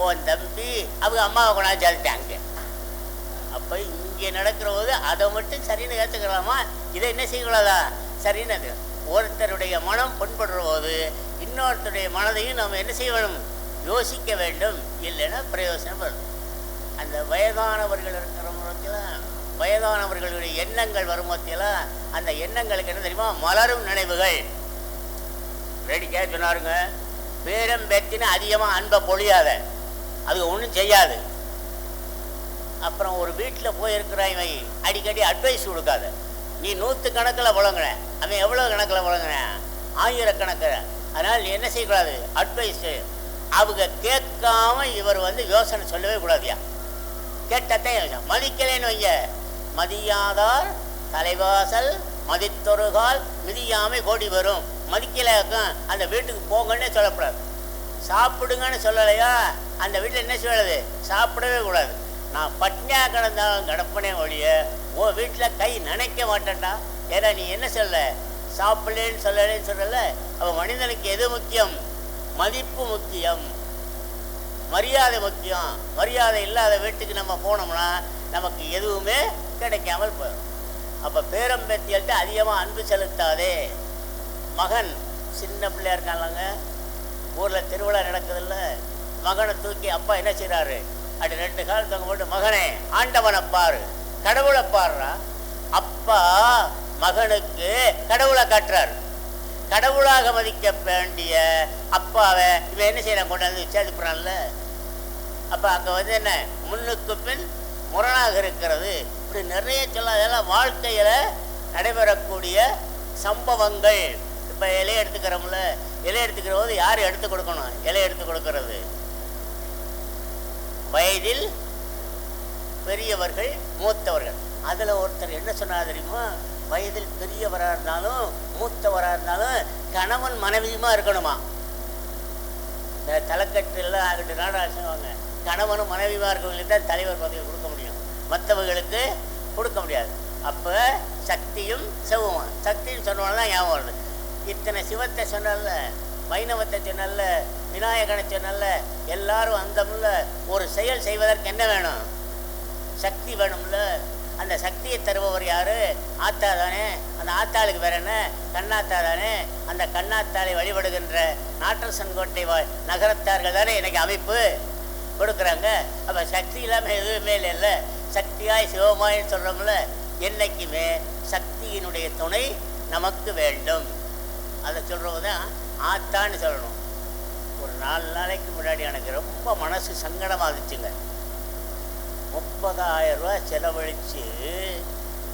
உன் தம்பி அவங்க அம்மாவை கொண்டாந்து சேர்த்துட்டாங்க. அப்போ இங்கே நடக்கிற போது அதை மட்டும் சரின்னு ஏற்றுக்கலாமா? இதை என்ன செய்யக்கூடாதா? சரின்னு அது ஒருத்தருடைய மனம் புண்படுற போது இன்னொருத்தருடைய மனதையும் நம்ம என்ன செய்ய வேணும்? யோசிக்க வேண்டும். இல்லைன்னா பிரயோசனம் வரும். அந்த வயதானவர்கள் இருக்கிற முறைக்கெல்லாம் வயதானவர்களுடைய எண்ணங்கள் வரும் மத்தியெல்லாம் அந்த எண்ணங்களுக்கு என்ன தெரியுமா? மலரும் நினைவுகள். வேடிக்கையாக சொன்னாருங்க, பேரம் பேத்தின்னு அதிகமாக அன்பை பொழியாத, அது ஒன்றும் செய்யாது. அப்புறம் ஒரு வீட்டில் போயிருக்கிறான் வை, அடிக்கடி அட்வைஸ் கொடுக்காத. நீ 100 கணக்கில் புழங்குற, அவன் எவ்வளோ கணக்கில் புழங்குறேன்? 1000கணக்கில். அதனால் நீ என்ன செய்யக்கூடாது? அட்வைஸு அவங்க கேட்காம இவர் யோசனை சொல்லவே கூடாதியா. கேட்டத்தான் யோசனை. மதிக்கலைன்னு வைங்க, மதியாதார் தலைவாசல் மதித்தொருகால் மிதியாமை கோடி வரும். மதிக்கலையாக்கும் அந்த வீட்டுக்கு போங்கன்னே சொல்லக்கூடாது. சாப்பிடுங்கன்னு சொல்லலையா, அந்த வீட்டில் என்ன சொல்லுது? சாப்பிடவே கூடாது. நான் பட்னியாக கிடந்தாலும் கிடப்பனே ஒழிய உன் வீட்டில் கை நினைக்க மாட்டேன்டா. ஏன்னா நீ என்ன சொல்ல? சாப்பிடலேன்னு சொல்லலேன்னு சொல்லல. அவன் மனிதனுக்கு எது முக்கியம்? மதிப்பு முக்கியம், மரியாதை முக்கியம். மரியாதை இல்லாத வீட்டுக்கு நம்ம போனோம்னா நமக்கு எதுவுமே கிடைக்காமல் போயிடும். அப்போ பேரம்பேத்தியல்கிட்ட அதிகமாக அன்பு செலுத்தாதே. மகன் சின்ன பிள்ளையா இருக்காங்க, ஊரில் திருவிழா நடக்குதில்ல, மகனை தூக்கி அப்பா என்ன செய்கிறாரு? அப்படி 2 கால் தொங்க போட்டு, மகனே ஆண்டவனை பாரு, கடவுளை பாடுறா. அப்பா மகனுக்கு கடவுளை காட்டுறாரு. கடவுளாக மதிக்க வேண்டிய அப்பாவை இவன் என்ன செய்யறான்? கொண்டாந்து சேர்த்துப்படுறான்ல. அப்போ அங்கே என்ன முன்னுக்கு பின் முரணாக இருக்கிறது. இப்படி நிறைய சொல்ல, அதெல்லாம் வாழ்க்கையில் நடைபெறக்கூடிய சம்பவங்கள். இப்போ இலையை எடுத்துக்கிறோம்ல, இலை எடுத்துக்கிற போது யார் எடுத்து கொடுக்கணும்? இலை எடுத்து கொடுக்கறது வயதில் பெரியவர்கள், மூத்தவர்கள். அதில் ஒருத்தர் என்ன சொன்னார் தெரியுமா? வயதில் பெரியவராக இருந்தாலும் மூத்தவராக இருந்தாலும் கணவன் மனைவியுமா இருக்கணுமா. இந்த தலைக்கட்டுலாம் ஆகிட்டு நாடாசுவாங்க, கணவனும் மனைவியுமா இருக்கவங்களுக்கு தான் தலைவர் பதவி கொடுக்க முடியும், மற்றவர்களுக்கு கொடுக்க முடியாது. அப்போ சக்தியும் செவ்வும். சக்தின்னு சொன்னோம்னா ஞாபகம் வருது. இத்தனை சிவத்தை சொன்னல, வைணவத்தை சொன்னல, விநாயகனை சொன்னல, எல்லாரும் அந்தமில்ல. ஒரு செயல் செய்வதற்கு என்ன வேணும்? சக்தி வேணும்ல. அந்த சக்தியை தருபவர் யாரு? ஆத்தா தானே. அந்த ஆத்தாளுக்கு வேற என்ன? கண்ணாத்தா தானே. அந்த கண்ணாத்தாளை வழிபடுகின்ற நாட்டரசன் கோட்டை நகரத்தார்கள் தானே எனக்கு அமைப்பு கொடுக்குறாங்க. அப்போ சக்தி இல்லாமல் எதுவுமே இல்லை. சக்தியாய் சிவமாயின்னு சொல்கிறோம்ல, என்றைக்குமே சக்தியினுடைய துணை நமக்கு வேண்டும். அதை சொல்கிறது தான் ஆத்தான்னு சொல்லணும். ஒரு 4 நாளைக்கு முன்னாடி எனக்கு ரொம்ப மனசு சங்கடமாக இருந்துச்சுங்க. 30,000 ரூபா செலவழித்து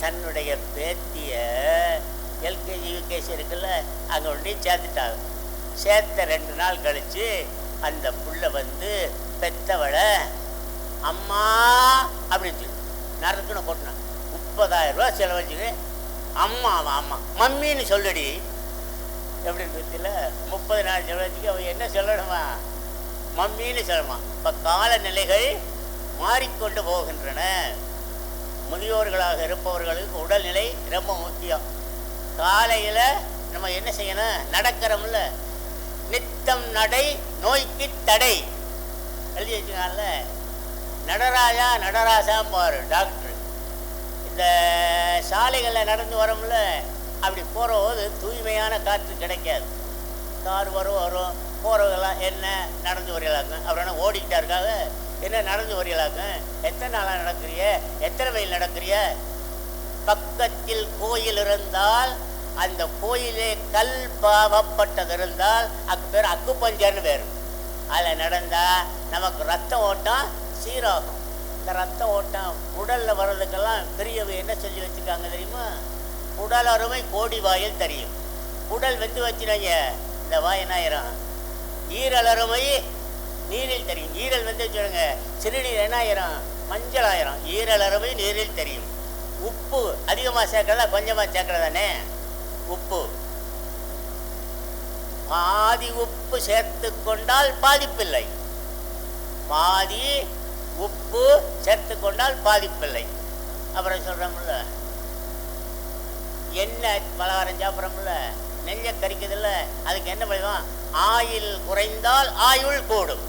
தன்னுடைய பேத்தியை எல்கேஜி யூகேஜி இருக்குல்ல, அங்கே ஒன்றி சேர்த்துட்டாங்க. சேர்த்த 2 நாள் கழித்து அந்த புள்ள பெத்தவளை அம்மா அப்படின்னு சொல்லி நறுக்குன்னு போட்டுனாங்க. 30,000 ரூபா செலவழிச்சுன்னு அம்மாவா? அம்மா மம்மின்னு சொல்லுடி எப்படின்னு தெரியல. 30 நாள் செலவழிச்சுக்கு அவன் என்ன சொல்லணுமா? மம்மின்னு சொல்லணுமா. இப்போ காலநிலைகள் மாறிக்கொண்டு போகின்றன. முதியோர்களாக இருப்பவர்களுக்கு உடல்நிலை ரொம்ப முக்கியம். காலையில் நம்ம என்ன செய்யணும்? நடக்கிறோம்ல, நித்தம் நடை நோய்க்கு தடை எழுதி வச்சுக்கான்ல. நடராஜா நடராஜாம் பாரு டாக்டர். இந்த சாலைகளில் நடந்து வரோம்ல, அப்படி போகிறபோது தூய்மையான காற்று கிடைக்காது. கார் வரும் போகிறவங்கெல்லாம் என்ன நடந்து வரலாங்க, அப்புறம் ஓடிக்கிட்டா இருக்காங்க. என்ன நடந்து வரலாங்க? எத்தனை நாளாக நடக்கிறிய? எத்தனை மைல் நடக்கிறிய? பக்கத்தில் கோயில் இருந்தால் அந்த கோயிலே கல் பாவப்பட்டது இருந்தால் அதுக்கு பேர் அக்குப்பஞ்சர்னு பேர். அதில் நடந்தால் நமக்கு ரத்த ஓட்டம் சீராகும். இந்த ரத்த ஓட்டம் உடலில் வர்றதுக்கெல்லாம் பெரியவங்க என்ன சொல்லி வச்சுருக்காங்க தெரியுமா? உடல் அருமை கோடி வாயில் தெரியும். உடல் வெந்து வச்சுனாங்க, இந்த வாய் என்ன ஆயிரும்? ஈரல் அருமை நீரில் தெரியும். ஈரல் வெந்து வச்சுடுங்க, சிறுநீர் என்ன ஆயிரும்? மஞ்சள் ஆயிரும். ஈரல் அருமை நீரில் தெரியும். உப்பு அதிகமாக சேர்க்கறதா கொஞ்சமாக சேர்க்கறதானே? உப்பு பாதி உப்பு சேர்த்து கொண்டால் பாதிப்பில்லை. பாதி உப்பு சேர்த்து கொண்டால் பாதிப்பில்லை. அப்புறம் சொல்கிறோம்ல, எண்ணெய் பலகாரம் சாப்பிட்றோம்ல, நெஞ்சை கறிக்குதில்ல, அதுக்கு என்ன பண்ணுவோம்? ஆயில் குறைந்தால் ஆயுள் கூடும்.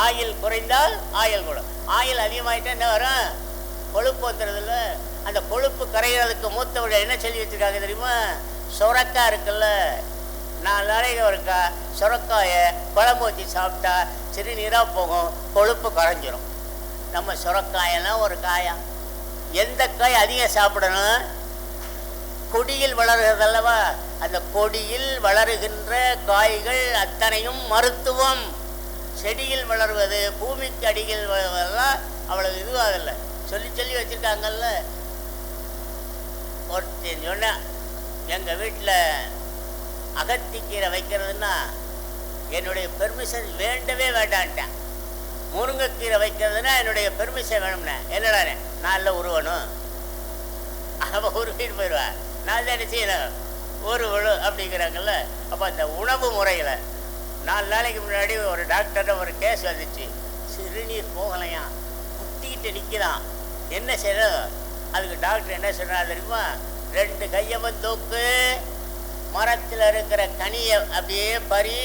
ஆயில் குறைந்தால் ஆயுள் கூடும். ஆயில் அதிகமாகிட்டா என்ன வரும்? கொழுப்பு வந்துடுறதில்ல. அந்த கொழுப்பு கரைகிறதுக்கு மூத்தவர்கள் என்ன சொல்லி வச்சுருக்காங்க தெரியுமா? சுரக்காய் இருக்குல்ல, 4 நாளைக்கு ஒருக்கா சுரக்காயை குழம்பு வச்சு சாப்பிட்டா சிறுநீராக போகும், கொழுப்பு கரைஞ்சிரும். நம்ம சுரக்காயெல்லாம் ஒரு காயா. எந்த காய் அதிகம் சாப்பிடணும்? கொடியில் வளர்கிறதல்லவா, அந்த கொடியில் வளருகின்ற காய்கள் அத்தனையும் மருத்துவம். செடியில் வளர்வது, பூமிக்கு அடியில் வளர்வதெல்லாம் அவ்வளவு இதுவாகல. சொல்லி வச்சுருக்காங்கல்ல. ஒருத்தன் சொன்னேன், எங்கள் வீட்டில் அகத்திக்கீரை வைக்கிறதுன்னா என்னுடைய பெர்மிஷன் வேண்டவே வேண்டான்ட்டேன். முருங்கைக்கீரை வைக்கிறதுனா என்னுடைய பெர்மிஷன் வேணும்னே. என்னடானே, நாளில் உருவணும். அவன் உருவிட்டு போயிடுவேன். நான் தான் என்ன செய்யணும்? ஒரு விழு அப்படிங்கிறாங்கல்ல. அப்போ அந்த உணவு முறையில் 4 நாளைக்கு முன்னாடி ஒரு டாக்டர்கிட்ட ஒரு கேஸ் வந்துச்சு. சிறுநீர் போகலையா, குட்டிக்கிட்டு நிற்கலாம், என்ன செய்யணும்? அதுக்கு டாக்டர் என்ன சொல்கிறார் தெரியுமா? 2 கையவன் தூக்கு, மரத்தில் இருக்கிற கனியை அப்படியே பறி,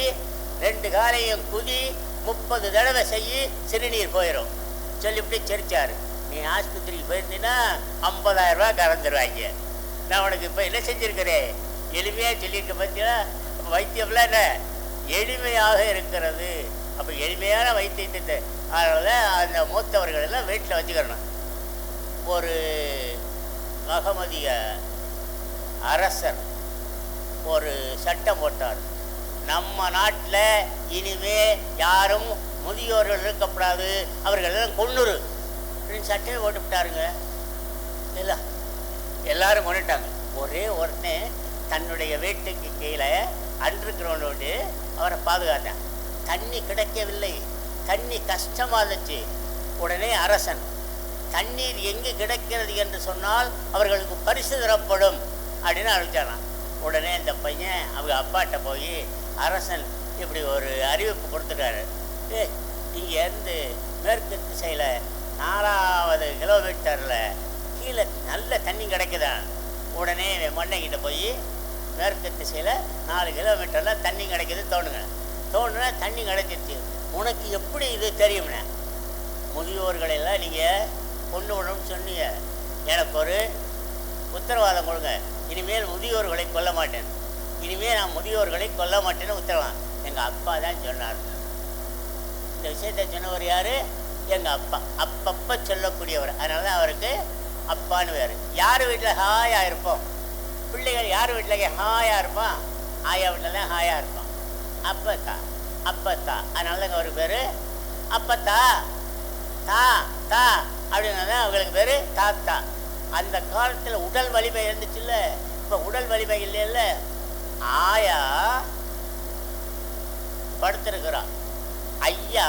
2 காலையும் குதி, 30 தடவை செய்யி, சிறுநீர் போயிடும் சொல்லிவிட்டு சிரிச்சார். நீ ஆஸ்பத்திரிக்கு போயிருந்தீங்கன்னா 50,000 ரூபா கறந்துடுவாங்க. நான் உனக்கு இப்போ என்ன செஞ்சுருக்கிறேன்? எளிமையாக சொல்லியிருக்க பார்த்தீங்களா? வைத்தியம்லாம் என்ன எளிமையாக இருக்கிறது. அப்போ எளிமையான வைத்தியத்தை அதனால் அந்த மூத்தவர்கள் எல்லாம் வீட்டில் வச்சுக்கிறணும். ஒரு மகமதிய அரசர் ஒரு சட்டம் போட்டார். நம்ம நாட்டில் இனிமே யாரும் முதியோர்கள் இருக்கக்கூடாது, அவர்கள் எல்லாம் கொன்னுரு அப்படின்னு சட்டமே போட்டு விட்டாருங்க. இல்லை, எல்லாரும் கொண்டுட்டாங்க. ஒரே ஒருத்தன் தன்னுடைய வீட்டுக்கு கீழே அன்றுக்கிறவனோடு அவரை பாதுகாத்தான். தண்ணி கிடைக்கவில்லை, தண்ணி கஷ்டமாக இருந்துச்சு. உடனே அரசன், தண்ணீர் எங்கு கிடைக்கிறது என்று சொன்னால் அவர்களுக்கு பரிசு தரப்படும் அப்படின்னு அறிவிச்சாரான். உடனே இந்த பையன் அவங்க அப்பாட்ட போய், அரசன் இப்படி ஒரு அறிவிப்பு கொடுத்துட்டாரு, இங்கேருந்து மேற்கு திசையில் 4வது கிலோமீட்டரில் கீழே நல்ல தண்ணி கிடைக்குதான். உடனே மண்ணைக்கிட்ட போய் மேற்கு திசையில் 4 கிலோமீட்டரில் தண்ணி கிடைக்குது தோணுனா தண்ணி கிடைச்சிருச்சு. உனக்கு எப்படி இது தெரியும்ண்ணே? முதியோர்களெல்லாம் நீங்கள் கொண்டு விடணும்னு சொன்னீங்க, எனக்கு ஒரு உத்தரவாதம் கொடுங்க, இனிமேல் முதியோர்களை கொல்ல மாட்டேன், இனிமேல் நான் முதியோர்களை கொல்ல மாட்டேன்னு உத்தரவாதம். எங்கள் அப்பா தான் சொன்னார். இந்த விஷயத்தை சொன்னவர் யார்? எங்கள் அப்பா. அப்பப்போ சொல்லக்கூடியவர், அதனால தான் அவருக்கு அப்பான்னு வேறு. யார் வீட்டில் ஹாயாக இருப்போம்? பிள்ளைகள் யார் வீட்டில் ஹாயாக இருப்பான்? ஆயா வீட்டில் தான் ஹாயாக இருப்பான். அப்பத்தா அதனால தாங்க அவருக்கு பேர் அப்பத்தா. தா தா அப்படின்னா தான் அவங்களுக்கு பேர் தாத்தா. அந்த காலத்தில் உடல் வலிமை இருந்துச்சுல்ல, இப்போ உடல் வலிமை இல்லைல்ல. ஆயா படுத்திருக்கிறான், ஐயா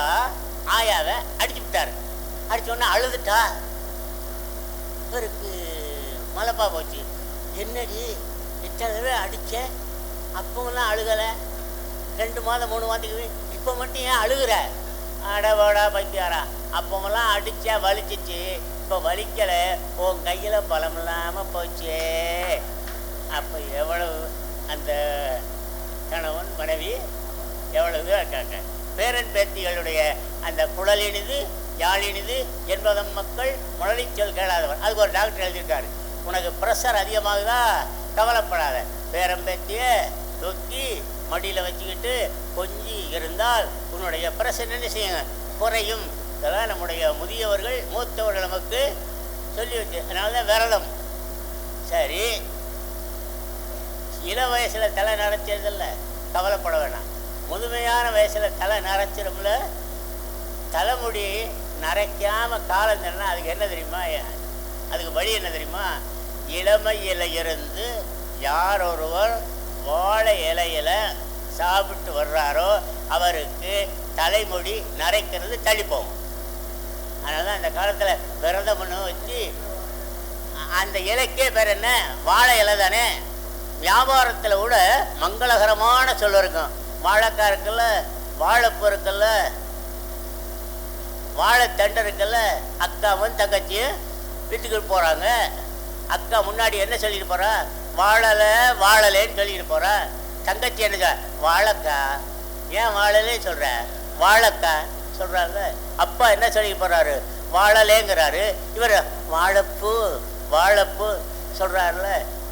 ஆயாவை அடிச்சு விட்டார். அடிச்சோடனே அழுதுட்டா. இவருக்கு மலைப்பா போச்சு. என்னடி எத்தனை தடவை அடித்தேன், அப்போலாம் அழுகலை, 2 மாதம் 3 மாதத்துக்கு இப்போ மட்டும் ஏன் அழுகுற? அடவாடா பைத்தியாரா, அப்போமெல்லாம் அடித்தா வலிச்சிச்சு, இப்போ வலிக்கலை, உன் கையில் பலம் இல்லாமல் போச்சே. அப்போ எவ்வளவு அந்த கணவன் மனைவி எவ்வளவு இருக்காங்க. பேரன் பேத்திகளுடைய அந்த குழலினிது யாழினிது என்பதன் மக்கள் முழலிச்சொல் கேளாதவர். அதுக்கு ஒரு டாக்டர் எழுதியிருக்காரு, உனக்கு ப்ரெஷர் அதிகமாகுதா, கவலைப்படாத, பேரம்பேத்தியை தூக்கி மடியில் வச்சுக்கிட்டு கொஞ்சி இருந்தால் உன்னுடைய ப்ரெஷர் என்ன செய்யுங்க, குறையும். இதெல்லாம் நம்முடைய முதியவர்கள் மூத்தவர்கள் நமக்கு சொல்லி வச்சு. அதனால தான் விரதம். சரி, இள வயசில் தலை நடச்சதில்ல, கவலைப்பட வேணாம். முதுமையான வயசில் தலை நரைச்சிரும்ல, தலைமுடி நரைக்காமல் காலம் தரனா அதுக்கு என்ன தெரியுமா? அதுக்கு வழி என்ன தெரியுமா? இளமையில இருந்து யார் ஒருவர் வாழை இலையில சாப்பிட்டு வர்றாரோ அவருக்கு தலைமுடி நரைக்கிறது தள்ளிப்போம். அதனால தான் அந்த காலத்தில் விரத பண்ண வச்சு அந்த இலைக்கே பேர் என்ன? வாழை இலை தானே. வியாபாரத்தில் கூட மங்களகரமான சொல்ல இருக்கும். வாழைக்காய் இருக்குல்ல, வாழைப்பூ இருக்குல்ல, வாழைத்தண்டு இருக்குல்ல, அக்காவும் தங்கச்சியும் வீட்டுக்கு போகிறாங்க. அக்கா முன்னாடி என்ன சொல்லிட்டு போகிறா? வாழலை வாழலைன்னு சொல்லிட்டு போகிறா. தங்கச்சி என்ன? வாழைக்கா. ஏன் வாழலே சொல்கிற? வாழைக்கா சொல்கிறாங்க. அப்பா என்ன சொல்லிட்டு போகிறாரு? வாழலேங்கிறாரு. இவர் வாழைப்பூ வாழைப்பூ சொல்கிறாருல.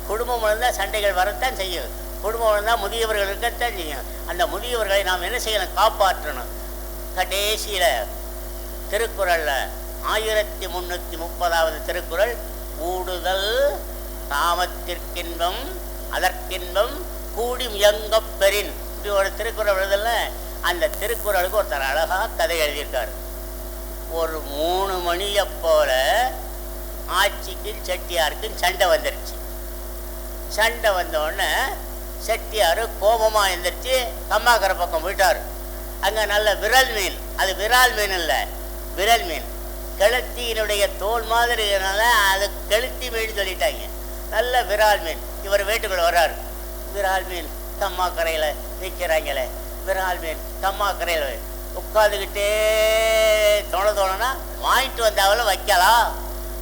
குடும்பம் வளர்ந்தால் சண்டைகள் வரத்தான் செய்யும். குடும்பம் வளர்ந்தால் முதியவர்கள் இருக்கத்தான் செய்யும். அந்த முதியவர்களை நாம் என்ன செய்யணும்? காப்பாற்றணும். கடைசியில் திருக்குறளில் 1330வது திருக்குறள், ஊடுதல் காமத்திற்கின்பம் அதற்கின்பம் கூடி முயங்கப் பெறின், இப்படி ஒரு திருக்குறள் எழுதல. அந்த திருக்குறளுக்கு ஒருத்தர் அழகாக கதை எழுதியிருக்கார். ஒரு 3 மணியை போல ஆட்சிக்கும் செட்டியாருக்கும் சண்டை வந்துருச்சு. சண்டை வந்தோடனே செட்டியார் கோபமாக எழுந்திரிச்சு கம்மாக்கரை பக்கம் போயிட்டார். அங்கே நல்ல விரல் மீன், அது விரால் மீன் இல்லை, விரல் மீன், கெளுத்தியினுடைய தோல் மாதிரி அது கெளுத்தி மீன் சொல்லிட்டாங்க. நல்ல விரால் மீன். இவர் வீட்டுக்குள்ளே வர்றார். விரால் மீன் கம்மாக்கரையில் விற்கிறாங்களே, விரால் மீன் கம்மாக்கரையில் உட்காந்துக்கிட்டே தோணுனா வாங்கிட்டு வந்தாலும் வைக்கலாம்,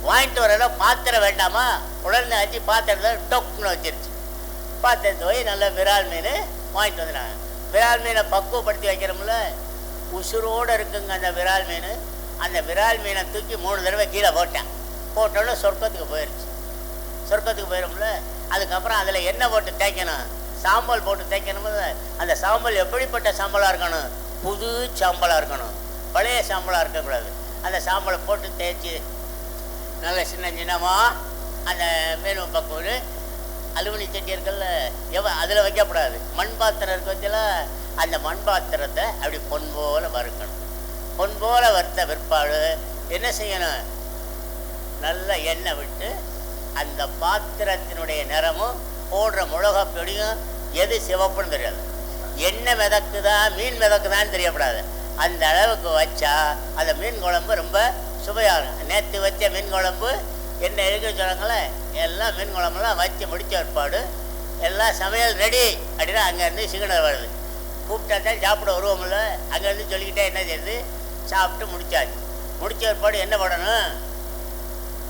வாங்கிட்டு வரல பாத்திரம் வேண்டாமா? உடனே ஆச்சு பாத்திரத்தில் டொக்குன்னு வச்சிருச்சு. பாத்திரத்தை போய் நல்ல விரால் மீன் வாங்கிட்டு வந்துட்டாங்க. விரால் மீனை பக்குவப்படுத்தி வைக்கிறோம்ல, உசுரோடு இருக்குங்க அந்த விரால் மீன். அந்த விரால் மீனை தூக்கி 3 தடவை கீழே போட்டேன். போட்டோன்னே சொர்க்கத்துக்கு போயிடுச்சு. சொர்க்கத்துக்கு போயிடும்ல. அதுக்கப்புறம் அதில் எண்ணெய் போட்டு தேய்க்கணும், சாம்பல் போட்டு தேய்க்கணும்ல. அந்த சாம்பல் எப்படிப்பட்ட சாம்பலாக இருக்கணும்? புது சாம்பலாக இருக்கணும், பழைய சாம்பலாக இருக்கக்கூடாது. அந்த சாம்பலை போட்டு தேய்ச்சி நல்ல சின்ன சின்னமாக அந்த மீன் பக்கம் அலுமினி சட்டி இருக்குல்ல, அதில் வைக்கக்கூடாது. மண் பாத்திரம் இருக்க வச்சுல, அந்த மண் பாத்திரத்தை அப்படி பொன் போல் வறுக்கணும். பொன் போல் வறுத்த பிற்பாடு என்ன செய்யணும்? நல்ல எண்ணெய் விட்டு அந்த பாத்திரத்தினுடைய நிறமும் போடுற மிளகா பொடியும் எது சிவப்புன்னு தெரியாது. எண்ணெய் மிதக்குதா மீன் மிதக்குதான்னு தெரியக்கூடாது. அந்த அளவுக்கு வச்சா அந்த மீன் குழம்பு ரொம்ப சுவையாகும். நேற்று வச்ச மீன் குழம்பு என்ன எழுக்க சொல்கிறாங்களே, எல்லாம் மீன் குழம்புலாம் வச்சு முடித்த ஏற்பாடு எல்லாம் சமையல் ரெடி அப்படின்னா அங்கேருந்து சிக்னல் வருது. கூப்பிட்டா தான் சாப்பிட வருவோம்ல, அங்கேருந்து சொல்லிக்கிட்டே என்ன செய்யுது? சாப்பிட்டு முடிச்சாச்சு. முடித்த ஏற்பாடு என்ன பண்ணணும்?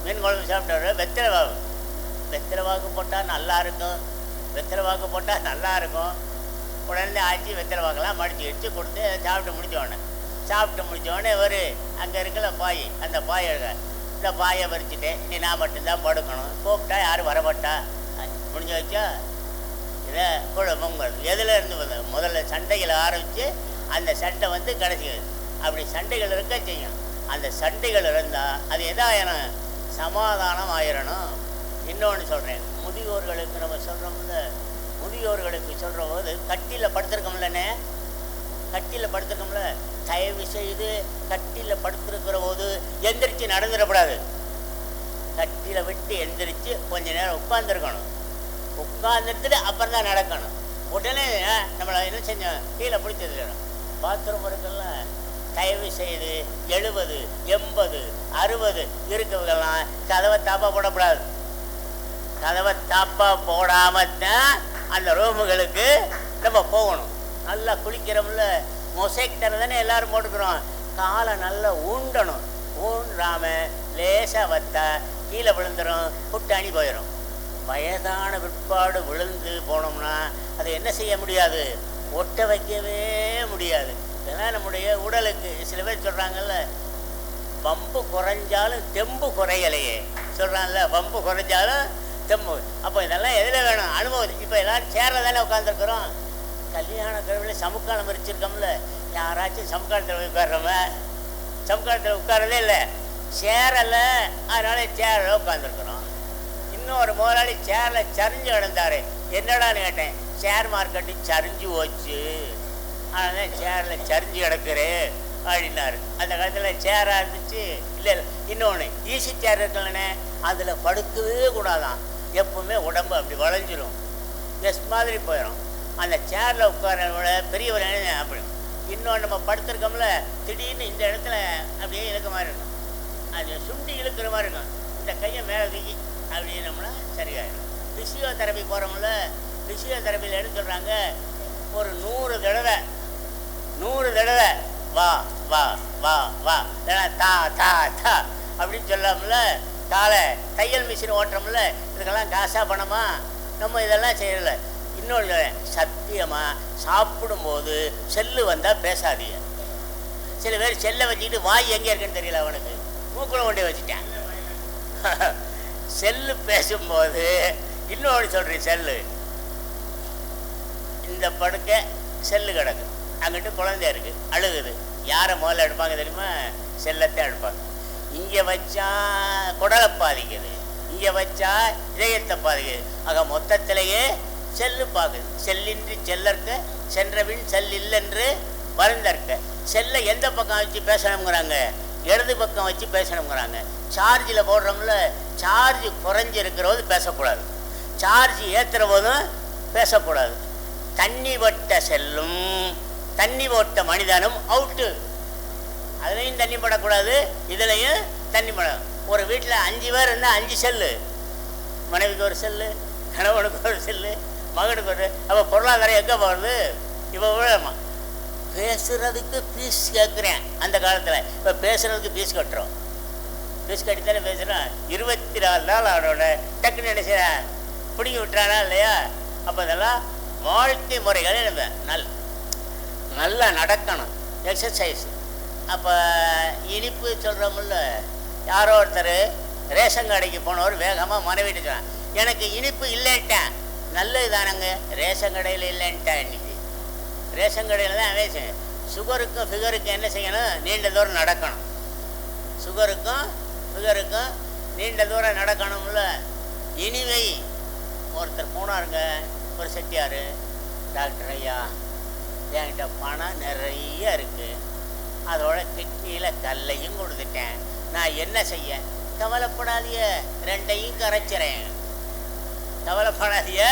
மீன் குழம்பு சாப்பிட்டு வெத்தலை வாக்கு, வெத்தலை வாக்கு போட்டால் நல்லாயிருக்கும், வெத்தலை வாக்கு போட்டால் நல்லாயிருக்கும். உடனே ஆச்சு வெத்தலை வாக்கெல்லாம் மடித்து வச்சு கொடுத்து சாப்பிட்டு முடித்தோடனே ஒரு அங்கே இருக்கல பாய், அந்த பாய் இந்த பாயை பறிச்சுட்டேன், இனி நான் மட்டும்தான் படுக்கணும். கூப்பிட்டா யாரும் வரமாட்டா. முடிஞ்சு வச்சா இதை குழம்பும் எதில் இருந்து வந்து முதல்ல சண்டைகளை ஆரம்பித்து அந்த சண்டை வந்து கடைசி அப்படி சண்டைகள் இருக்க செய்யும். அந்த சண்டைகள் இருந்தால் அது எதாயிரும்? சமாதானம் ஆயிரணும். இன்னொன்று சொல்கிறேன், முதியோர்களுக்கு நம்ம சொல்கிறோம்ல, முதியோர்களுக்கு சொல்கிற போது கட்டியில் படுத்திருக்கோம்லண்ணே, கட்டியில் படுத்திருக்கோம்ல, தயவு செய்து கட்டியில் படுத்திருக்கிற போது எந்திரிச்சு நடந்துடக்கூடாது. கட்டியில் விட்டு எந்திரிச்சு கொஞ்ச நேரம் உட்காந்துருக்கணும். உட்காந்துட்டு அப்புறம் தான் நடக்கணும். உடனே நம்மளை என்ன செஞ்சோம்? கீழே பிடிச்சது. பாத்ரூம் இருக்குல்ல, தயவு செய்து 70, 80, 60 இருக்கவங்கெல்லாம் கதவை தாப்பா போடக்கூடாது. கதவை தாப்பா போடாமல் தான் அந்த ரூமுகளுக்கு நம்ம போகணும். நல்லா குளிக்கிறோம்ல, மொசைக் தர தானே எல்லோரும் போட்டுக்கிறோம். காலை நல்லா ஊண்டணும். ஊன்றாம லேசாக வத்தா கீழே விழுந்துடும், புட்டாணி போயிடும். வயதான பிற்பாடு விழுந்து போனோம்னா அதை என்ன செய்ய முடியாது? ஒட்ட வைக்கவே முடியாது. இதெல்லாம் நம்முடைய உடலுக்கு சில பேர் சொல்கிறாங்கல்ல, வம்பு குறைஞ்சாலும் தெம்பு குறையலையே சொல்கிறாங்கல்ல, வம்பு குறைஞ்சாலும் தெம்பு. அப்போ இதெல்லாம் எதில் வேணும்? அனுபவம். இப்போ எல்லோரும் சேரில் தானே உட்காந்துருக்குறோம். கல்யாண கருவில் சமுக்காலம் வரிச்சிருக்கோம்ல, யாராச்சும் சமுக்காலத்தில் உட்கார்றோமே, சமுக்காலத்தில் உட்காரதே இல்லை, சேரலை, அதனால் சேரில் உட்காந்துருக்குறோம். இன்னொரு முதலாளி சேரில் சரிஞ்சு கிடந்தார். என்னடான்னு கேட்டேன். ஷேர் மார்க்கெட்டு சரிஞ்சு போச்சு. ஆனால் சேரில் சரிஞ்சு கிடக்குறேன் அப்படின்னாரு. அந்த காலத்தில் சேராக இருந்துச்சு. இல்லை இன்னொன்று ஈஸி சேர் இருக்கலண்ணே, அதில் படுக்கவே கூடாதான். எப்பவுமே உடம்பு அப்படி வளைஞ்சிரும், எஸ் மாதிரி போயிடும். அந்த சேரில் உட்கார பெரியவர் அப்படி. இன்னொன்று நம்ம படுத்திருக்கோம்ல, திடீர்னு இந்த இடத்துல அப்படியே இழுக்க மாதிரி இருக்கும், அது சுண்டி இழுக்கிற மாதிரி இருக்கும். இந்த கையை மேலே தூக்கி அப்படின்னோம்னா சரியாயிடும். பிசியோதெரப்பி போகிறோம்ல, பிசியோதெரப்பியில் எடுத்து சொல்கிறாங்க, ஒரு 100 தடவை வா வா வா வா இல்லைனா தா தா தா அப்படின்னு சொல்லாமல, காலை தையல் மிஷின் ஓட்டுறோம்ல, இதுக்கெல்லாம் காசாக பணமா நம்ம இதெல்லாம் செய்யலை. இன்னொன்று சத்தியமாக சாப்பிடும்போது செல்லு வந்தால் பேசாதீங்க. சில பேர் செல்லை வச்சுக்கிட்டு வாய் எங்கே இருக்குன்னு தெரியல, அவனுக்கு மூக்குள்ள கொண்டே வச்சுட்டேன். செல்லு பேசும்போது இன்னொன்று சொல்கிறேன், செல்லு இந்த படுக்கை செல்லு கிடக்கு, அங்கிட்டு குழந்தை இருக்குது அழுகுது, யாரை முதல்ல எடுப்பாங்க தெரியுமா? செல்லத்தை எடுப்பாங்க. இங்கே வச்சா குடலை பாதிக்குது, இங்கே வச்சா இதயத்தை பாதிக்குது. ஆக மொத்தத்திலேயே செல்லு பார்க்குது. செல்லின்றி செல்லற்க சென்றபின் செல்லில்லென்று வருந்தற்க. செல்லை எந்த பக்கம் வச்சு பேசணுங்கிறாங்க? இடது பக்கம் வச்சு பேசணுங்கிறாங்க. சார்ஜில் போடுறோம்ல, சார்ஜ் குறைஞ்சிருக்கிறபோது பேசக்கூடாது, சார்ஜ் ஏற்றுற போதும் பேசக்கூடாது. தண்ணி வட்ட செல்லும் தண்ணி போட்ட மனிதனும் அவுட்டு. அதுலேயும் தண்ணி படக்கூடாது, இதுலேயும் தண்ணி பட. ஒரு வீட்டில் 5 பேர் இருந்தால் 5 செல்லு, மனைவிக்கு ஒரு செல்லு, கணவனுக்கு ஒரு செல்லு, மகனுக்கு ஒரு. அப்போ பொருளாதாரம் எங்கே போகிறது? இப்போ விழமா பேசுகிறதுக்கு ஃபீஸ் கேட்குறேன். அந்த காலத்தில் இப்போ பேசுகிறதுக்கு ஃபீஸ் கட்டுறோம், ஃபீஸ் கட்டித்தானே பேசுகிறோம். 24 நாள் அவனோட டக்குன்னு என்ன செய்கிறேன், பிடிங்கி விட்டுறானா இல்லையா? அப்போ இதெல்லாம் வாழ்க்கை முறைகளை நம்ம நல்லா நடக்கணும், எக்ஸசைஸ். அப்போ இனிப்பு சொல்கிறோம்ல, யாரோ ஒருத்தர் ரேஷன் கடைக்கு போனவர் வேகமாக மனைவிட்டு சொன்னான், எனக்கு இனிப்பு இல்லைன்ட்டேன். நல்லது தானங்க, ரேஷன் கடையில் இல்லைன்ட்டேன். இன்னைக்கு ரேஷன் கடையில் தான் அவன் சுகருக்கும் ஃபிகருக்கும் என்ன செய்யணும்? நீண்ட தூரம் நடக்கணும். சுகருக்கும் ஃபிகருக்கும் நீண்ட தூரம் நடக்கணும்ல. இனிமை ஒருத்தர் போனாருங்க, ஒரு செட்டியார், டாக்டர் ஐயா என்கிட்ட பணம் நிறைய இருக்குது, அதோட கிட்னியில் கல்லையும் கொடுத்துட்டேன், நான் என்ன செய்ய? கவலைப்படாதிய, 2ஐயும் கரைச்சிறேன். கவலைப்படாதிய,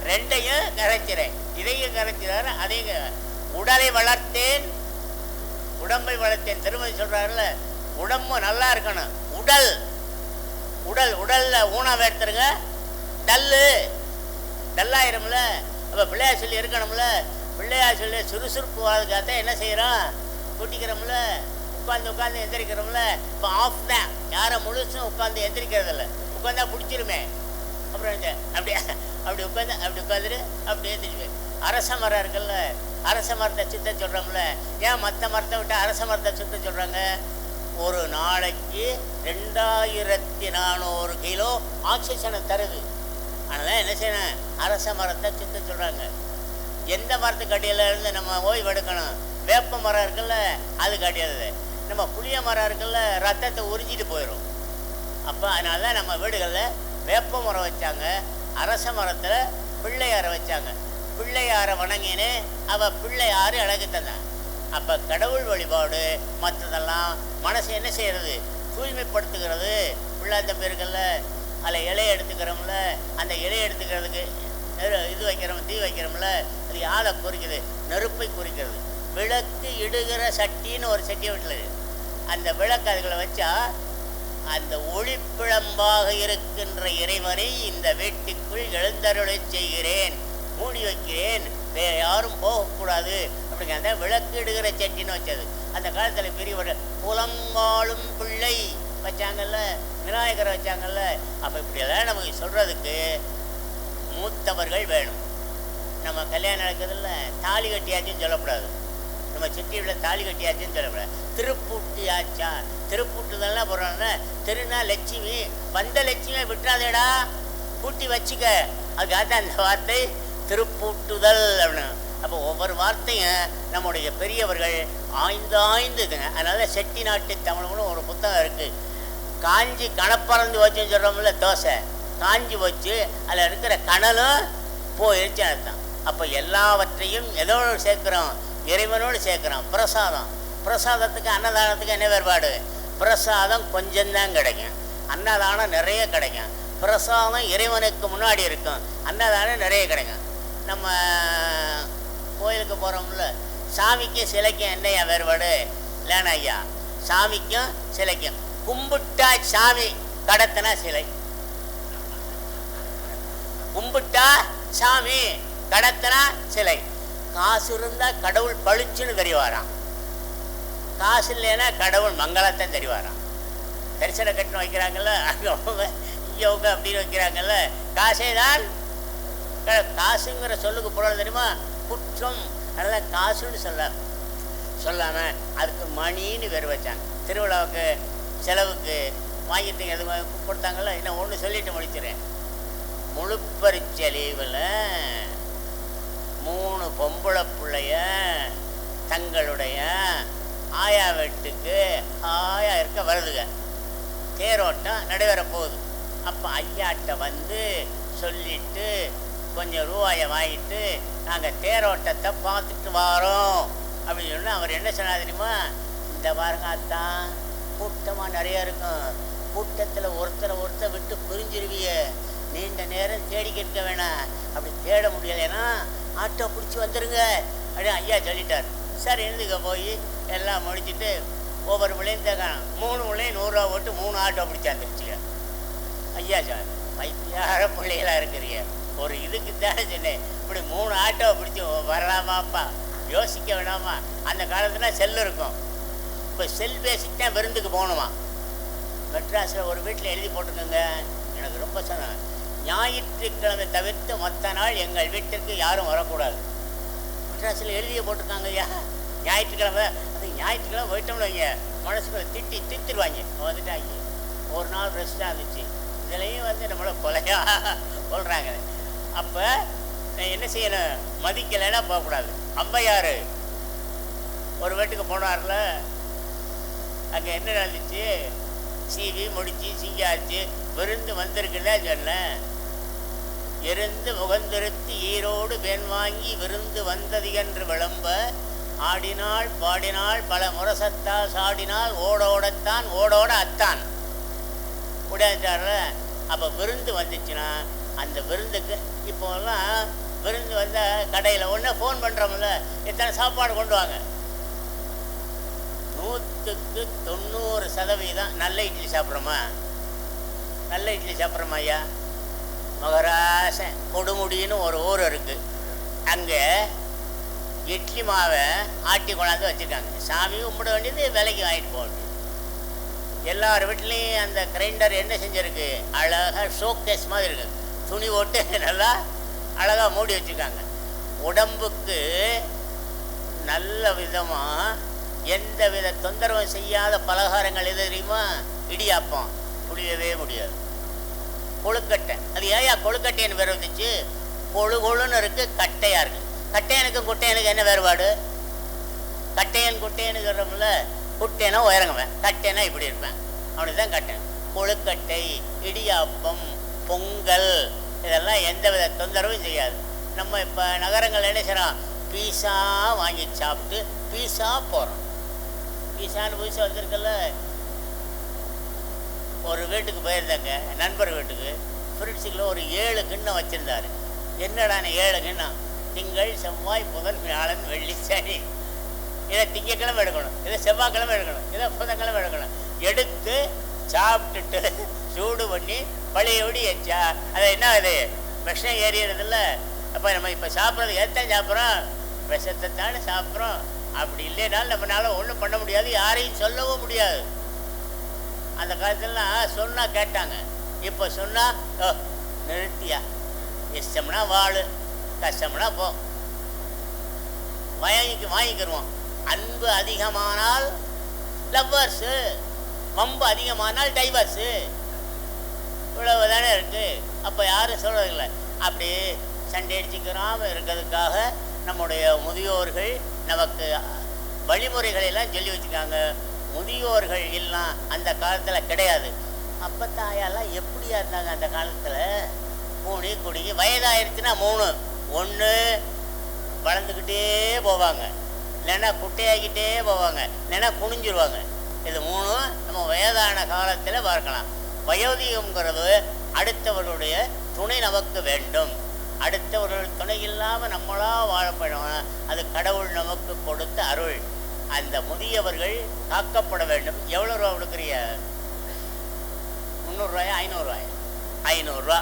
2ஐயும் கரைச்சிறேன். இதையும் கரைச்சிறாரு, அதையும். உடலை வளர்த்தேன், உடம்பை வளர்த்தேன். திருமதி சொல்கிறாருல, உடம்பு நல்லா இருக்கணும். உடல் உடல் உடலில் ஊனாக எடுத்துருங்க, டல்லாயிரும்ல. அப்போ பிள்ளையார் சொல்லி இருக்கணும்ல, பிள்ளையார் சொல்லி சுறுசுறுப்பு வாழ்க்காத்தான் என்ன செய்கிறோம்? கூட்டிக்கிறோம்ல, உட்காந்து எந்திரிக்கிறோம்ல. இப்போ ஆஃப் தான், யாரை முழுசும் உட்காந்து எந்திரிக்கிறதில்ல, உட்காந்தா பிடிச்சிருமே. அப்புறம் அப்படி உட்காந்துட்டு அப்படி எந்திரிச்சுவேன். அரச மரம் இருக்குல்ல, அரச மரத்தை சுத்த சொல்கிறோம்ல. ஏன் மற்ற மரத்தை விட்டு அரச மரத்தை சுத்த சொல்கிறாங்க? ஒரு நாளைக்கு 2400 கிலோ ஆக்சிஜனை தருது. அதனால் என்ன செய்யணும்? அரச மரத்தை சுத்த சொல்கிறாங்க. எந்த மரத்துக்கு அடியில் இருந்து நம்ம ஓய்வு எடுக்கணும்? வேப்ப மரம் இருக்குல்ல, அதுக்கு அடியாது. நம்ம புளிய மரம் இருக்குல்ல, ரத்தத்தை உறிஞ்சிட்டு போயிடும். அப்போ அதனால தான் நம்ம வீடுகளில் வேப்ப மரம் வச்சாங்க, அரச மரத்தில் பிள்ளையாரை வச்சாங்க. பிள்ளையாரை வணங்கினே அவள் பிள்ளையாறு அழகு தந்தான். அப்போ கடவுள் வழிபாடு மற்றதெல்லாம் மனசை என்ன செய்கிறது? தூய்மைப்படுத்துகிறது. பிள்ளாத்தம்பி இருக்குல்ல, அதில் இலையை எடுத்துக்கிறோம்ல, அந்த இலையை எடுத்துக்கிறதுக்கு இது வைக்கிறோம், தீ வைக்கிறோம்ல, அது யாரை குறிக்குது? நெருப்பை குறிக்கிறது. விளக்கு இடுகிற சட்டின்னு ஒரு சட்டி வீட்டில், அந்த விளக்கு அதுகளை வச்சா அந்த ஒளிப்பிழம்பாக இருக்கின்ற இறைவனை இந்த வீட்டுக்குள் எழுந்தருளை செய்கிறேன், மூடி வைக்கிறேன், வேறு யாரும் போகக்கூடாது அப்படிங்க. அந்த விளக்கு இடுகிற சட்டின்னு வச்சது. அந்த காலத்தில் பெரியவர் புலங்காலும் பிள்ளை வச்சாங்கல்ல, விநாயகரை வச்சாங்கல்ல. அப்போ இப்படியெல்லாம் நமக்கு சொல்கிறதுக்கு மூத்தவர்கள் வேணும். நம்ம கல்யாணம் நடக்குதுல்ல, தாலி கட்டியாச்சுன்னு சொல்லக்கூடாது. நம்ம சிட்டியில் தாலி கட்டியாச்சுன்னு சொல்லக்கூடாது. திருப்பூட்டியாச்சா, திருப்பூட்டுதெல்லாம் போடுறாங்கன்னா, திருநா லட்சுமி, வந்த லட்சுமியை விட்டுறாதேடா, கூட்டி வச்சுக்க. அதுக்காக அந்த வார்த்தை திருப்பூட்டுதல் அப்படின்னு. அப்போ ஒவ்வொரு வார்த்தையும் நம்முடைய பெரியவர்கள் ஆய்ந்தாய்ந்துதுங்க. அதனால் செட்டி நாட்டு தமிழ்னு ஒரு புத்தகம் இருக்குது. காஞ்சி கணப்பறந்து வச்சுன்னு சொல்கிறோம்ல, தோசை காஞ்சி வச்சு அதில் இருக்கிற கணலும் போயிடுச்சு அர்த்தம். அப்போ எல்லாவற்றையும் எதோடு சேர்க்குறோம்? இறைவனோடு சேர்க்குறான். பிரசாதம், பிரசாதத்துக்கு அன்னதானத்துக்கு என்ன வேறுபாடு? பிரசாதம் கொஞ்சம்தான் கிடைக்கும், அன்னதானம் நிறைய கிடைக்கும். பிரசாதம் இறைவனுக்கு முன்னாடி இருக்கும், அன்னதானம் நிறைய கிடைக்கும். நம்ம கோயிலுக்கு போகிறோம்ல, சாமிக்கும் சிலைக்கும் என்னையா வேறுபாடு? இல்லைண்ணா ஐயா, சாமிக்கும் சிலைக்கும் கும்பிட்டா சாமி, கடத்தினா சிலை. கும்பிட்டா சாமி, கடத்தினா சிலை. காசு இருந்தால் கடவுள் பளிச்சுன்னு தெரிவாராம், காசு இல்லைன்னா கடவுள் மங்களத்தை தெரிவாராம். தரிசன கட்டணம் வைக்கிறாங்கல்ல, அங்கே அவங்க இங்கே அவங்க அப்படின்னு வைக்கிறாங்கல்ல, காசே தான். காசுங்கிற சொல்லுக்கு பொருள் தெரியுமா? குற்றம். அதனால் காசுன்னு சொல்லாமல் அதுக்கு மணின்னு பேர் வச்சாங்க. திருவிழாவுக்கு செலவுக்கு வாங்கிட்டு எது கொடுத்தாங்கல்ல. இன்னும் ஒன்று சொல்லிட்டு முடிச்சிடறேன். முழுப்பரிச்செலவில் 3 பொம்பளை பிள்ளைய தங்களுடைய ஆயா வீட்டுக்கு ஆயா இருக்க வருதுங்க. தேரோட்டம் நடைபெற போகுது. அப்போ ஐயாட்ட வந்து சொல்லிட்டு கொஞ்சம் ரூபாயை வாங்கிட்டு நாங்கள் தேரோட்டத்தை பார்த்துட்டு வரோம் அப்படின்னு சொன்னால் அவர் என்ன சொன்னார் தெரியுமா? இந்த பாருங்க அத்தான், கூட்டமாக நிறையா இருக்கும், கூட்டத்தில் ஒருத்தரை விட்டு பிரிஞ்சிருவிய, நீண்ட நேரம் தேடிக்கிட்டு இருக்க வேணாம், அப்படி தேட முடியலைன்னா ஆட்டோ பிடிச்சி வந்துடுங்க அப்படின்னு ஐயா சொல்லிட்டார். சரி, எழுந்துக்க போய் எல்லாம் முடிச்சுட்டு ஒவ்வொரு பிள்ளையும் தேக்கான 3 பிள்ளையும் 100 ரூபா போட்டு 3 ஆட்டோ பிடிச்சாந்துருச்சுங்க. ஐயா சார், வைத்தியார பிள்ளைகளாக இருக்கிறீங்க, ஒரு இதுக்கு தானே சொன்னேன், இப்படி 3 ஆட்டோ பிடிச்சி வரலாமாப்பா, யோசிக்க வேணாமா? அந்த காலத்தில் செல் இருக்கும், இப்போ செல் பேசிட்டு தான் விருந்துக்கு போகணுமா? மெட்ராஸில் ஒரு வீட்டில் எழுதி போட்டுக்கோங்க, எனக்கு ரொம்ப சொன்னேன், ஞாயிற்றுக்கிழமை தவிர்த்து மற்ற நாள் எங்கள் வீட்டிற்கு யாரும் வரக்கூடாது. மெட்ராஸில் எழுதியே போட்டிருக்காங்க ஐயா. ஞாயிற்றுக்கிழமை, அது ஞாயிற்றுக்கிழமை போயிட்டோம்னு வைங்க, மனசுக்குள்ள திட்டுருவாங்க, வந்துட்டாங்க. ஒரு நாள் ரெஸ்ட்டாக இருந்துச்சு. இதுலேயும் வந்து நம்மளை கொலையாக சொல்கிறாங்க. அப்போ என்ன செய்யணும்? மதிக்கலைன்னா போகக்கூடாது. ஔவையார் ஒரு வீட்டுக்கு போனார்ல, அங்கே என்ன நடந்துச்சு? சீவி முடிச்சு சிங்காச்சு விருந்து வந்திருக்குன்னா சொன்னேன். எருந்து முகந்திருத்தி ஈரோடு பெண் வாங்கி விருந்து வந்தது என்று விளம்ப, ஆடினாள் பாடினாள் பல முரசத்தால் சாடினாள், ஓடோடத்தான் ஓடோட அத்தான் உடையாச்சார்ல. அப்போ விருந்து வந்துச்சுன்னா அந்த விருந்துக்கு இப்போலாம் விருந்து வந்த கடையில் ஒன்று ஃபோன் பண்ணுறோம்ல, எத்தனை சாப்பாடு கொண்டு வாங்க. 100க்கு 90% நல்ல இட்லி சாப்பிட்றோமா? நல்ல இட்லி சாப்பிட்றோமா ஐயா? மகராசன் கொடுமுடின்னு ஒரு ஊர் இருக்குது, அங்கே இட்லி மாவை ஆட்டி கொண்டாந்து வச்சுருக்காங்க. சாமி கும்பிட வேண்டியது, விலைக்கு வாங்கிட்டு போக வேண்டியது. எல்லார் வீட்லேயும் அந்த கிரைண்டர் என்ன செஞ்சுருக்கு? அழகாக ஷோகேஸ் மாதிரி இருக்குது, துணி போட்டு நல்லா அழகாக மூடி வச்சுருக்காங்க. உடம்புக்கு நல்ல விதமாக எந்த வித தொந்தரவும் செய்யாத பலகாரங்கள் எது தெரியுமா? இடியாப்பம். புளியவே முடியாது. கொழுக்கட்டை, அது ஏயா கொழுக்கட்டைன்னு வேறு வந்துச்சு? கொழு கொழுன்னு இருக்குது, கட்டையாக இருக்குது. கட்டையனுக்கும் குட்டையனுக்கு என்ன வேறுபாடு? கட்டையன் குட்டையனு சொல்கிறோம்ல, குட்டையனா உயரங்குவேன், கட்டையனா இப்படி இருப்பேன், அவனுக்கு தான் கட்டன். கொழுக்கட்டை, இடியாப்பம், பொங்கல் இதெல்லாம் எந்த வித தொந்தரவும் செய்யாது. நம்ம இப்போ நகரங்கள் என்ன செய்கிறோம்? பீஸா வாங்கி சாப்பிட்டு பீஸா போகிறோம். பீஸான்னு புதுசாக வந்திருக்கல. ஒரு வீட்டுக்கு போயிருந்தாங்க, நண்பர் வீட்டுக்கு, ஃப்ரிட்ஜுக்குள்ள ஒரு 7 கிண்ணம் வச்சுருந்தார். என்னடான 7 கிண்ணம்? திங்கள் செவ்வாய் புதன் வியாழன் வெள்ளி சனி. இதை திங்கக்கிழமை எடுக்கணும், இதை செவ்வாய்க்கிழமை எடுக்கணும், இதை புதன்கிழமை எடுக்கணும். எடுத்து சாப்பிட்டுட்டு சூடு பண்ணி பழையபடி எச்சா அதை என்ன அது விஷம் ஏறிடுறதில்ல. அப்போ நம்ம இப்போ சாப்பிட்றது எத்தான் சாப்பிட்றோம்? விஷத்தை தானே சாப்பிட்றோம். அப்படி இல்லைனாலும் நம்மளால ஒன்றும் பண்ண முடியாது, யாரையும் சொல்லவும் முடியாது. அந்த காலத்துலலாம் சொன்னால் கேட்டாங்க, இப்போ சொன்னால் நிறுத்தியா, இஷ்டம்னா வாழு, கஷ்டம்னா போ, வாங்கிக்கிடுவோம். அன்பு அதிகமானால் லவ்வர்ஸு, வம்பு அதிகமானால் டைவர்ஸு, இவ்வளவு தானே இருக்குது. அப்போ யாரும் சொல்கிறதில்லை. அப்படி சண்டை அடிச்சுக்கிறாமல் இருக்கிறதுக்காக நம்முடைய முதியோர்கள் நமக்கு வழிமுறைகளெல்லாம் சொல்லி வச்சுருக்காங்க. முதியோர்கள் எல்லாம் அந்த காலத்தில் கிடையாது. அப்போ தாயெல்லாம் எப்படியா இருந்தாங்க அந்த காலத்தில்? கூடி குடிக்கி வயதாயிருச்சுன்னா 3 ஒன்று வளர்ந்துக்கிட்டே போவாங்க, இல்லைன்னா குட்டையாக்கிட்டே போவாங்க, இல்லைன்னா குனிஞ்சிருவாங்க. இது மூணும் நம்ம வயதான காலத்தில் பார்க்கலாம். வயோதிகம்ங்கிறது அடுத்தவர்களுடைய துணை நமக்கு வேண்டும். அடுத்தவர்கள் துணை இல்லாமல் நம்மளாக வாழப்படணும். அது கடவுள் நமக்கு கொடுத்த அருள். அந்த முதியவர்கள் காக்கப்பட வேண்டும். எவ்வளோ ரூபா கொடுக்குறிய? 300 500 500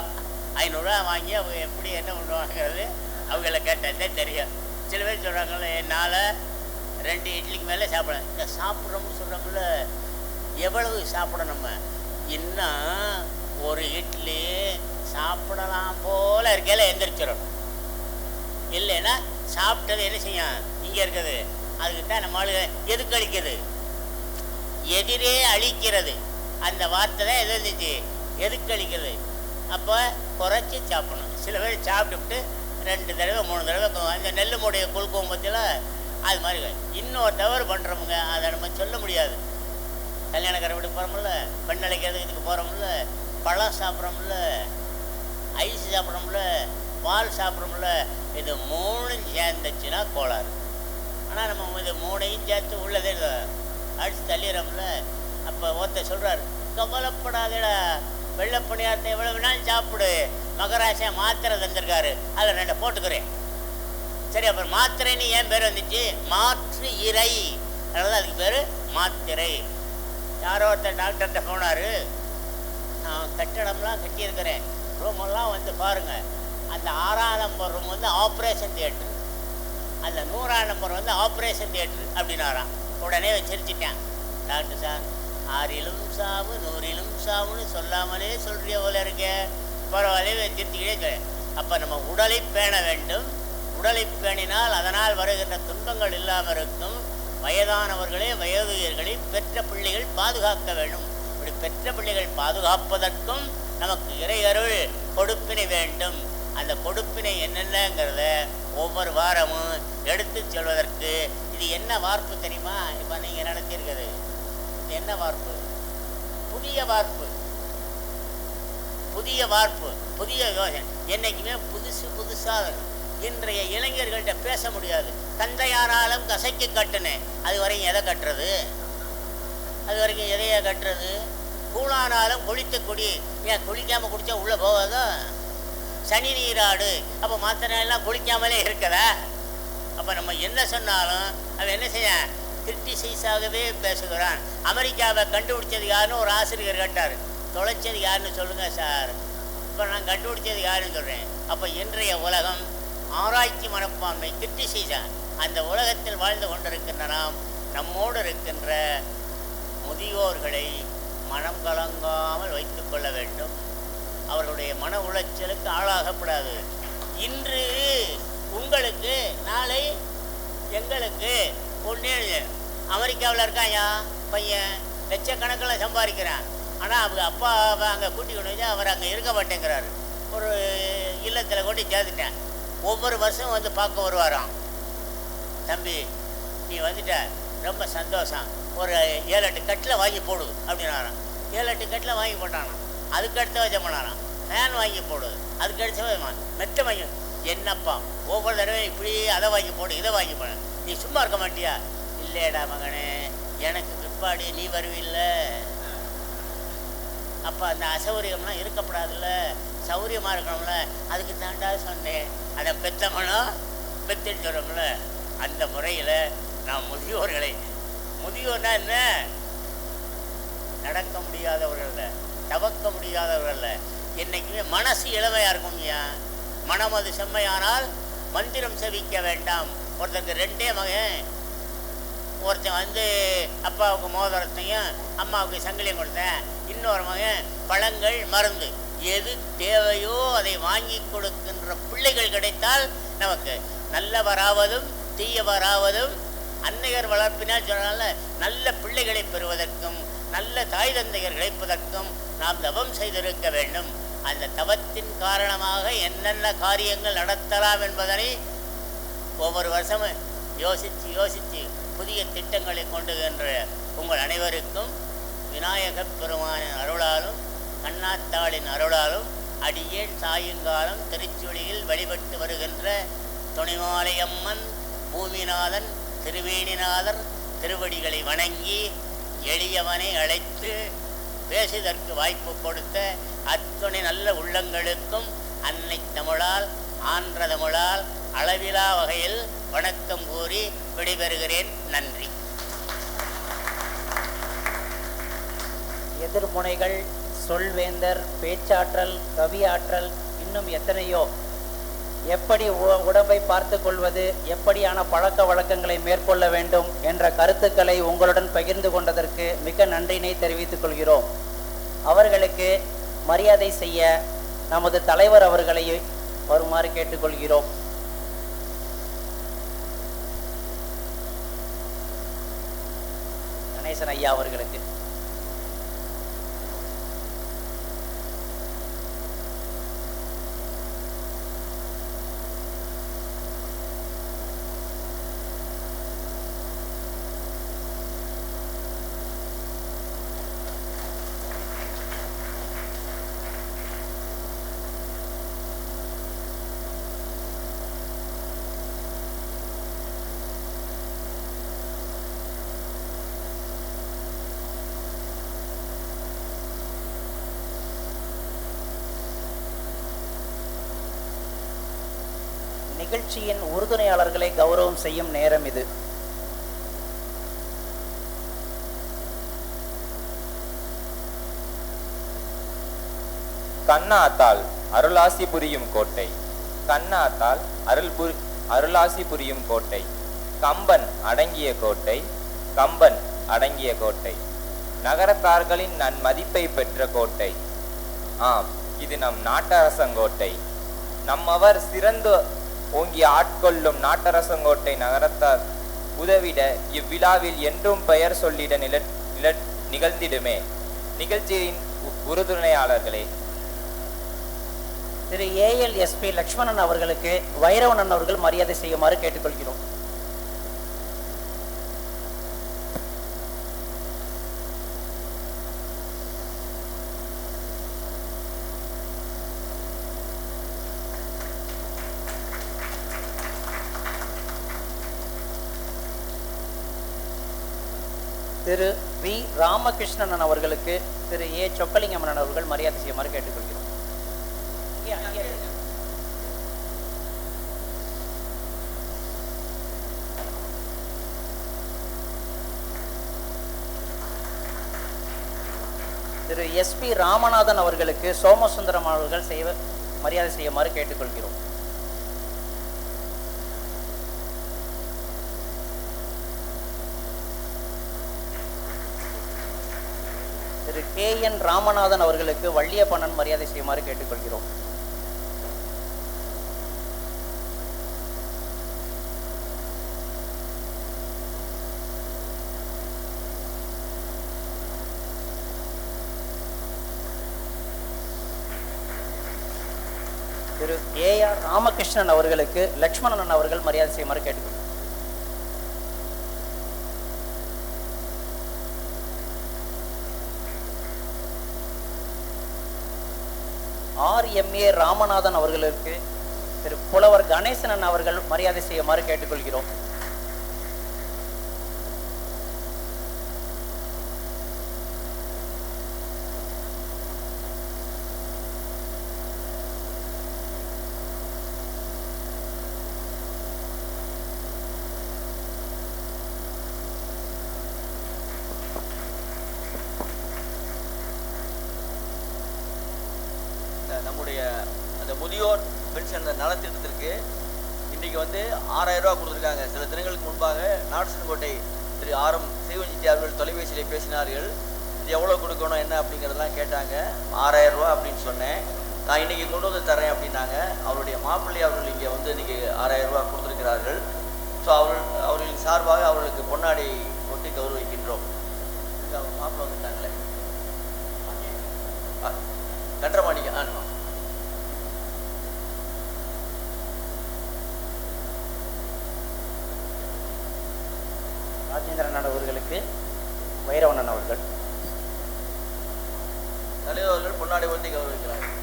500 வாங்கி அவங்க எப்படி என்ன பண்ணுவாங்கிறது அவங்கள கேட்டாலே தெரியும். சில பேர் சொல்கிறாங்கல்ல, என்னால் 2 இட்லிக்கு மேலே சாப்பிட. இந்த சாப்பிட்றோம்னு சொல்கிறோம்ல, எவ்வளவு சாப்பிடணும்? நம்ம இன்னும் ஒரு இட்லி சாப்பிடலாம் போல இருக்கையில் எந்திரிச்சிடணும். இல்லைன்னா சாப்பிட்டது என்ன செய்யும்? இங்கே இருக்குது. அதுக்கு தான் நம்மளுக்கு எதுக்கு அழிக்கிறது? எதிரே அழிக்கிறது. அந்த வார்த்தை தான் எது இருந்துச்சு? எதுக்கு அழிக்கிறது. அப்போ குறைச்சி சாப்பிடணும். சில பேர் சாப்பிட்டுவிட்டு 2 தடவை 3 தடவை அந்த நெல் மூடைய குழுக்கும் பற்றியில் அது மாதிரி இன்னொரு தவறு பண்ணுறோமுங்க. அதை நம்ம சொல்ல முடியாது. கல்யாணக்கார வீட்டுக்கு போகிறோம்ல, பெண் அழைக்கிறதுக்கு இதுக்கு போகிறோம்ல, பழம் சாப்பிட்றோம்ல, ஐஸ் சாப்பிட்றோம்ல, பால் சாப்பிட்றோம்ல, இது 3 சேர்ந்துச்சுன்னா கோளாறு. ஆனால் நம்ம இது 3ஐயும் சேர்த்து உள்ளதே அடித்து தள்ளிடுறோம்ல. அப்போ ஒருத்தர் சொல்கிறார், கவலைப்படாதடா, வெள்ளை பணியாரத்தை எவ்வளோ வேணாலும் சாப்பிடு, மகராசா மாத்திரை தந்திருக்காரு, அதில் 2 போட்டுக்கிறேன். சரி, அப்புறம் மாத்திரைன்னு ஏன் பேர் வந்துச்சு? மாற்று இறை. அதனால அதுக்கு பேர் மாத்திரை. யாரோ ஒருத்தர் டாக்டர்கிட்ட போனார், நான் கட்டடம்லாம் கட்டியிருக்கிறேன், ரூமெல்லாம் வந்து பாருங்கள், அந்த 6ஆம் நம்பர் ரூம் வந்து ஆப்ரேஷன் தியேட்ரு, அந்த 100ஆம் நம்பர் வந்து ஆப்ரேஷன் தியேட்ரு அப்படின்னாராம். உடனே வச்சிருச்சிட்டேன். டாக்டர் சார், 6லும் சாவு 100லும் சாவுன்னு சொல்லாமலே சொல்கிறிய போல இருக்கே, பரவாயில்ல வச்சிருத்திக்கிட்டே. அப்போ நம்ம உடலை பேண வேண்டும். உடலை பேணினால் அதனால் வருகின்ற துன்பங்கள் இல்லாமல் இருக்கும். வயதானவர்களே வயோதிகர்களை பெற்ற பிள்ளைகள் பாதுகாக்க வேண்டும். இப்படி பெற்ற பிள்ளைகள் பாதுகாப்பதற்கும் நமக்கு இறை அருள் கொடுப்பினை வேண்டும். அந்த கொடுப்பினை என்னென்னங்கிறத ஒவ்வொரு வாரமும் எடுத்து சொல்வதற்கு இது என்ன வார்ப்பு தெரியுமா? இப்போ நீங்கள் நடத்தியிருக்கிறது இது என்ன வார்ப்பு? புதிய வார்ப்பு, புதிய வார்ப்பு, புதிய யோசனை. என்றைக்குமே புதுசாக இன்றைய இளைஞர்கள்ட்ட பேச முடியாது. தந்தையானாலும் கசைக்கு கட்டுனேன், அது வரைக்கும் எதை கட்டுறது? அது வரைக்கும் எதையா கட்டுறது? கூழானாலும் குளித்து குடி, ஏன் குளிக்காமல் குடித்தா உள்ளே போகாதோ? சனி நீராடு, அப்போ மற்ற நாளெல்லாம் குளிக்காமலே இருக்கதா? அப்போ நம்ம என்ன சொன்னாலும் அவன் என்ன செய்ய? கிரிட்டிசைஸாகவே பேசுகிறான். அமெரிக்காவை கண்டுபிடிச்சது யாருன்னு ஒரு ஆசிரியர் கேட்டார். தொலைச்சது யாருன்னு சொல்லுங்கள் சார். இப்போ நான் கண்டுபிடிச்சது யாருன்னு சொல்கிறேன். அப்போ இன்றைய உலகம் ஆராய்ச்சி மனப்பான்மை, கிரிட்டிசைஸாக அந்த உலகத்தில் வாழ்ந்து கொண்டிருக்கின்ற நாம் நம்மோடு இருக்கின்ற முதியோர்களை மனம் கலங்காமல் வைத்து கொள்ள வேண்டும். அவர்களுடைய மன உளைச்சலுக்கு ஆளாகக்கூடாது. இன்று உங்களுக்கு, நாளை எங்களுக்கு. ஒன்றே அமெரிக்காவில் இருக்காயா பையன், லட்சக்கணக்கில் சம்பாதிக்கிறான். ஆனால் அவங்க அப்பாவை அங்கே கூட்டி கொண்டு வச்சு அவர் அங்கே இருக்க மாட்டேங்கிறாரு. ஒரு இல்லத்தில் கொண்டு சேர்த்துட்டேன். ஒவ்வொரு வருஷம் வந்து பார்க்க வருவாராம். தம்பி நீ வந்துட்ட, ரொம்ப சந்தோஷம், ஒரு 7-8 கட்டில் வாங்கி போடு அப்படின்னாராம். 7-8 கட்டில் வாங்கி போட்டானான். அதுக்கு அடுத்த வச்ச பண்ணாராம், ஃபேன் வாங்கி போடு. அதுக்கு அடுத்த மெத்த வாங்கி. என்னப்பா ஒவ்வொரு தடவை இப்படி அதை வாங்கி போடு, இதை வாங்கி போடு, நீ சும்மா இருக்க மாட்டியா? இல்லையடா மகனே, எனக்கு பிற்பாடு நீ வருவில்ல, அப்போ அந்த அசௌகரியம்லாம் இருக்கப்படாதுல்ல, சௌரியமாக இருக்கணும்ல, அதுக்கு தாண்டா சொன்னேன். அதை பெத்தமனும் பெத்துன்னு சொல்கிறோம்ல, அந்த முறையில் நாம் முதியோர்களை, முதியோர்னா என்ன? நடக்க முடியாதவர்கள், தவக்க முடியாதவர்கள். என்றைக்குமே மனசு இளமையாக இருக்கும். ஏன் மனம் அது செம்மையானால் மந்திரம் செவிக்க வேண்டாம். ஒருத்தருக்கு 2 மகன், ஒருத்தன் வந்து அப்பாவுக்கு மோதிரத்தையும் அம்மாவுக்கு சங்கிலியும் கொடுத்தேன், இன்னொரு மகன் பழங்கள் மருந்து, எது தேவையோ அதை வாங்கி கொடுக்கின்ற பிள்ளைகள் கிடைத்தால் நமக்கு நல்லவராவதும் தீயவராவதும் அன்னையர் வளர்ப்பினால் சொன்னால நல்ல பிள்ளைகளை பெறுவதற்கும் நல்ல தாய் தந்தையர் கிடைப்பதற்கும் நாம் தவம் செய்திருக்க வேண்டும். அந்த தவத்தின் காரணமாக என்னென்ன காரியங்கள் நடத்தலாம் என்பதனை ஒவ்வொரு வருஷமும் யோசித்து புதிய திட்டங்களை கொண்டுகின்ற உங்கள் அனைவருக்கும் விநாயகப் பெருமானின் அருளாலும் கண்ணாத்தாளின் அருளாலும் அடியேன் சாயுங்காலம் திருச்சொலியில் வழிபட்டு வருகின்ற துணைமாலையம்மன் பூமிநாதன் திருவேணிநாதர் திருவடிகளை வணங்கி எளியவனை அழைத்து பேசுவதற்கு வாய்ப்பு கொடுத்த அத்துணை நல்ல உள்ளங்களுக்கும் அன்னை தமிழால் ஆன்ற தமிழால் அளவிலா வகையில் வணக்கம் கூறி விடைபெறுகிறேன். நன்றி. எதிர்முனைகள், சொல்வேந்தர், பேச்சாற்றல், கவியாற்றல், இன்னும் எத்தனையோ, எப்படி உடம்பை பார்த்து கொள்வது, எப்படியான பழக்க வழக்கங்களை மேற்கொள்ள வேண்டும் என்ற கருத்துக்களை உங்களுடன் பகிர்ந்து கொண்டதற்கு மிக நன்றினை தெரிவித்துக் கொள்கிறோம். அவர்களுக்கு மரியாதை செய்ய நமது தலைவர் அவர்களை வருமாறு கேட்டுக்கொள்கிறோம். கணேசன் ஐயா அவர்களுக்கு. நிகழ்ச்சியின் உறுதுணையாளர்களை கௌரவம் செய்யும் நேரம் இது. கண்ணாத்தால் அருளாசி புரியும் கோட்டை, கண்ணாத்தால் அருளாசி புரியும் கோட்டை, கம்பன் அடங்கிய கோட்டை, கம்பன் அடங்கிய கோட்டை, நகரத்தார்களின் நன்மதிப்பை பெற்ற கோட்டை. ஆம், இது நம் நாட்டரசங்கோட்டை. நம்மவர் சிறந்து ஓங்கி ஆட்கொள்ளும் நாட்டரசங்கோட்டை நகரத்தார் உதவிட இவ்விழாவில் என்றும் பெயர் சொல்லிட நிகழ்ந்திடுமே. நிகழ்ச்சியின் உறுதுணையாளர்களே திரு ALSP லக்ஷ்மணன் அவர்களுக்கு வைரவணன் அவர்கள் மரியாதை செய்யுமாறு கேட்டுக்கொள்கிறோம். திரு V ராமகிருஷ்ணன் அவர்களுக்கு திரு A சொக்கலிங்கம்மன் அவர்கள் மரியாதை செய்யுமாறு கேட்டுக்கொள்கிறோம். திரு SP ராமநாதன் அவர்களுக்கு சோமசுந்தரம் அவர்கள் மரியாதை செய்யுமாறு கேட்டுக்கொள்கிறோம். திரு KN ராமநாதன் அவர்களுக்கு வள்ளியப்பண்ணன் மரியாதை செய்யுமாறு கேட்டுக்கொள்கிறோம். திரு AR ராமகிருஷ்ணன் அவர்களுக்கு லக்ஷ்மணன் அவர்கள் மரியாதை செய்யுமாறு கேட்டுக்கொள்கிறோம். RMA ராமநாதன் அவர்களுக்கு திரு புலவர் கணேசன் அவர்கள் மரியாதை செய்யுமாறு கேட்டுக்கொள்கிறோம். நம்முடைய அந்த முதியோர் பென்ஷன் நலத்திட்டத்திற்கு இன்றைக்கி வந்து 6000 ரூபா கொடுத்துருக்காங்க. சில தினங்களுக்கு முன்பாக நாட்சன்கோட்டை திரு RM சிவஞ்சித்தி அவர்கள் தொலைபேசியிலே பேசினார்கள். இது எவ்வளோ கொடுக்கணும் என்ன அப்படிங்கிறதெல்லாம் கேட்டாங்க. 6000 ரூபா அப்படின்னு சொன்னேன். நான் இன்றைக்கி கொண்டு வந்து தரேன் அப்படின்னாங்க. அவருடைய மாப்பிள்ளை அவர்கள் இங்கே வந்து இன்றைக்கி 6000 ரூபா கொடுத்துருக்கிறார்கள். ஸோ அவர்களின் சார்பாக அவர்களுக்கு பொன்னாடை கொட்டி கௌரவிக்கின்றோம். அவங்க மாப்பிள்ளை வந்துட்டாங்களே கன்றமாணிக்க ராஜேந்திரன் அவர்களுக்கு வைரவண்ணன் அவர்கள் தலைவர்கள் பொன்னாடை ஒட்டி கௌரவிக்கிறார்கள்.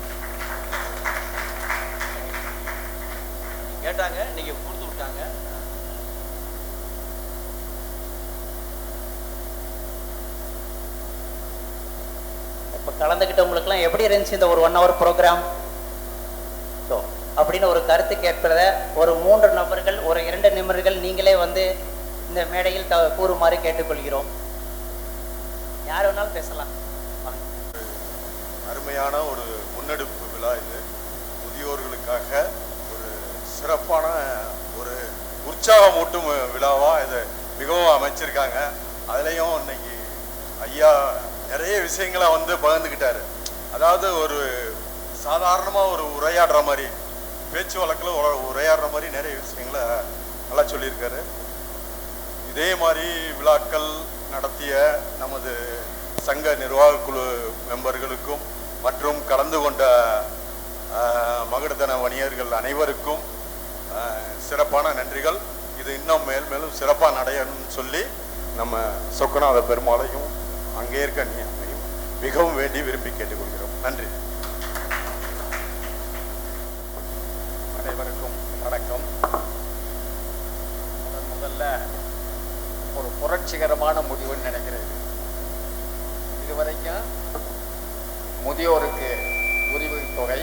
கேட்டாங்க, இன்னைக்கு கொடுத்து விட்டாங்க. கலந்துக்கிட்டவங்களுக்குலாம் எப்படி இருந்துச்சு இந்த ஒரு 1 hour ப்ரோக்ராம்? ஸோ அப்படின்னு ஒரு கருத்து கேட்கிறத ஒரு 3 நபர்கள் ஒரு 2 நிமிடங்கள் நீங்களே வந்து இந்த மேடையில் கூறுமாறு கேட்டுக்கொள்கிறோம். யார் வேணாலும் பேசலாம். அருமையான ஒரு முன்னெடுப்பு விழா இது. முதியோர்களுக்காக ஒரு சிறப்பான ஒரு உற்சாகமூட்டும் விழாவாக இதை மிகவும் அமைச்சிருக்காங்க. அதுலேயும் இன்னைக்கு ஐயா நிறைய விஷயங்களை வந்து பகிர்ந்துக்கிட்டாரு. அதாவது ஒரு சாதாரணமாக ஒரு உரையாடுற மாதிரி, பேச்சு வழக்கில் உரையாடுற மாதிரி நிறைய விஷயங்களை நல்லா சொல்லியிருக்காரு. இதே மாதிரி விழாக்கள் நடத்திய நமது சங்க நிர்வாக குழு மெம்பர்களுக்கும் மற்றும் கலந்து கொண்ட மகுடத்தன வணிகர்கள் அனைவருக்கும் சிறப்பான நன்றிகள். இது இன்னும் மேலும் சிறப்பாக நடையணும்னு சொல்லி நம்ம சொக்கநாத பெருமாளையும் அங்கே இருக்க நீமையும் மிகவும் வேண்டி விரும்பி கேட்டுக்கொள்கிறோம். நன்றி. அனைவருக்கும் வணக்கம். முதல்ல ஒரு புரட்சிகரமான முடிவுன்னு நினைக்கிறேன். இதுவரைக்கும் முதியோருக்கு உரிமைத் தொகை,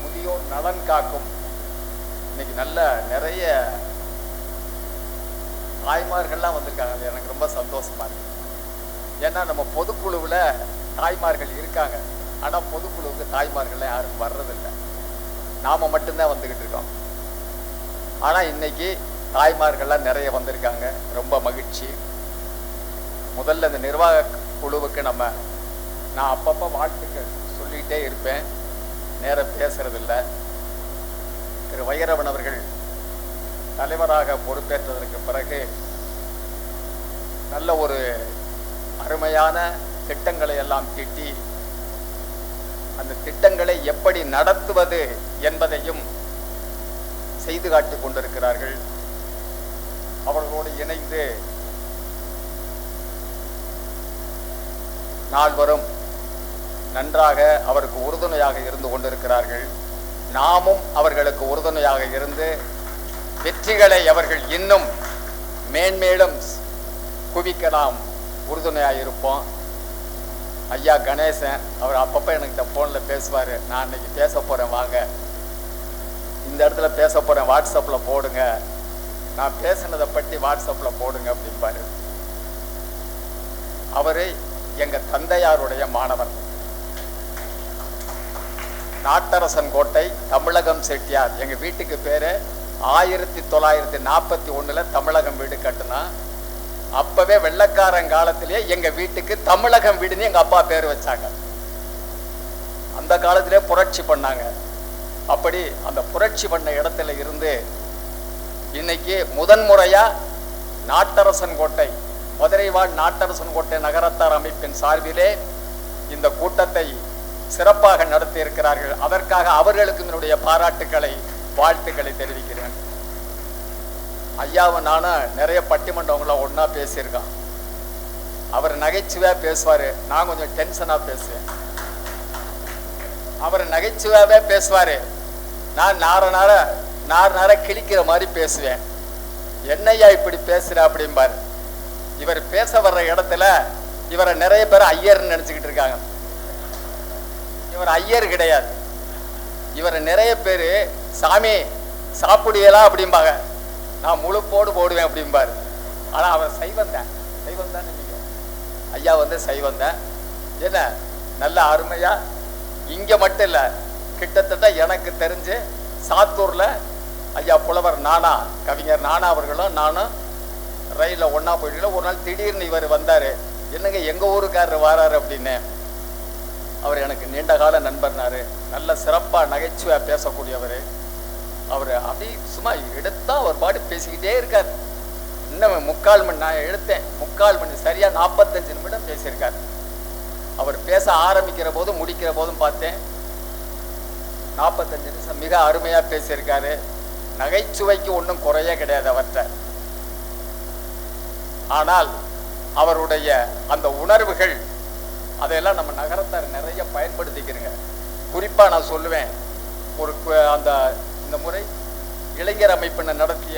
முதியோர் நலன் காக்கும், இன்னைக்கு நல்ல நிறைய தாய்மார்கள்லாம் வந்திருக்காங்க. அது எனக்கு ரொம்ப சந்தோஷமா இருக்கு. ஏன்னா நம்ம பொதுக்குழுவில் தாய்மார்கள் இருக்காங்க, ஆனால் பொதுக்குழுவுக்கு தாய்மார்கள்லாம் யாரும் வர்றதில்லை. நாம் மட்டும்தான் வந்துக்கிட்டு இருக்கோம். ஆனால் இன்னைக்கு தாய்மார்கள்லாம் நிறைய வந்திருக்காங்க. ரொம்ப மகிழ்ச்சி. முதல்ல இந்த நிர்வாக குழுவுக்கு நான் அப்பப்போ வாழ்த்துக்கள் சொல்லிகிட்டே இருப்பேன், நேரம் பேசுறதில்லை. திரு வைரவன் அவர்கள் தலைவராக பொறுப்பேற்றதற்கு பிறகு நல்ல ஒரு அருமையான திட்டங்களை எல்லாம் தீட்டி அந்த திட்டங்களை எப்படி நடத்துவது என்பதையும் செய்து காட்டி கொண்டிருக்கிறார்கள். அவர்களோடு இணைந்து நால்வரும் நன்றாக அவருக்கு உறுதுணையாக இருந்து கொண்டிருக்கிறார்கள். நாமும் அவர்களுக்கு உறுதுணையாக இருந்து வெற்றிகளை அவர்கள் இன்னும் மேன்மேலும் குவிக்கலாம் உறுதுணையாக இருப்போம். ஐயா கணேசன் அவர் அப்பப்போ எனக்கு இந்த ஃபோனில் பேசுவார். நான் இன்னைக்கு பேச போகிறேன், வாங்க இந்த இடத்துல பேச போகிறேன், வாட்ஸ்அப்பில் போடுங்க, நான் பேசினதை பற்றி வாட்ஸ்அப்பில் போடுங்க அப்படிம்பாரு. அவர் எங்கள் தந்தையாருடைய மாணவர். நாட்டரசன் கோட்டை தமிழகம் செட்டியார். எங்கள் வீட்டுக்கு பேர் 1941 தமிழகம் வீடு கட்டுனா. அப்பவே வெள்ளக்காரங்காலத்திலே எங்கள் வீட்டுக்கு தமிழகம் வீடுன்னு எங்கள் அப்பா பேர் வச்சாங்க. அந்த காலத்திலே புரட்சி பண்ணாங்க. அப்படி அந்த புரட்சி பண்ண இடத்துல இருந்து இன்னைக்கு முதன்முறையாக நாட்டரசன் கோட்டை, மதுரை வாழ் நாட்டரசன் கோட்டை நகரத்தார் அமைப்பின் சார்பிலே இந்த கூட்டத்தை சிறப்பாக நடத்தி இருக்கிறார்கள். அதற்காக அவர்களுக்கு என்னுடைய பாராட்டுக்களை, வாழ்த்துக்களை தெரிவிக்கிறேன். ஐயாவை நானும் நிறைய பட்டிமன்றவங்களாம் ஒன்றா பேசியிருக்கான். அவர் நகைச்சுவையாக பேசுவார், நான் கொஞ்சம் டென்ஷனாக பேசுவேன். அவர் நகைச்சுவையாகவே பேசுவார், நான் நார கிழிக்கிற மாதிரி பேசுவேன். என்னையா இப்படி பேசுகிற அப்படிம்பார். இவர் பேச வர்ற இடத்துல இவரை நிறைய பேர் ஐயர்னு நினச்சிக்கிட்டு இருக்காங்க. இவர் ஐயர் கிடையாது. இவரை நிறைய பேர் சாமி சாப்பிடுவீங்களா அப்படிம்பாங்க. நான் முழுப்போடு போடுவேன் அப்படிம்பார். ஆனால் அவர் சைவந்தான். சைவந்தான் நீங்கள் ஐயா வந்து சைவந்தான். என்ன நல்ல அருமையாக இங்கே மட்டும் இல்லை, கிட்டத்தட்ட எனக்கு தெரிஞ்சு சாத்தூரில் ஐயா புலவர் நானா, கவிஞர் நானா அவர்களும் நானும் ரயிலில் ஒன்றா போயிட்டு ஒரு நாள் திடீர்னு இவர் வந்தார். என்னங்க எங்கள் ஊருக்காரர் வராரு அப்படின்னு. அவர் எனக்கு நீண்ட கால நண்பர்னாரு. நல்ல சிறப்பாக நகைச்சுவையாக பேசக்கூடியவர். அவர் அப்படி சும்மா எடுத்தால் ஒரு பாட்டு பேசிக்கிட்டே இருக்கார். இன்னும் 3/4 மணி, நான் எடுத்தேன் 3/4 மணி, சரியாக 45 நிமிடம் பேசியிருக்கார். அவர் பேச ஆரம்பிக்கிற போதும் முடிக்கிற போதும் பார்த்தேன் 45 நிமிஷம் மிக அருமையாக பேசியிருக்காரு. நகைச்சுவைக்கு ஒன்றும் குறையே கிடையாது அவர்கிட்ட. ஆனால் அவருடைய அந்த உணர்வுகள் அதையெல்லாம் நம்ம நகரத்தார் நிறைய பயன்படுத்திக்கிறங்க. குறிப்பாக நான் சொல்லுவேன், ஒரு இந்த முறை இளைஞர் அமைப்பினை நடத்திய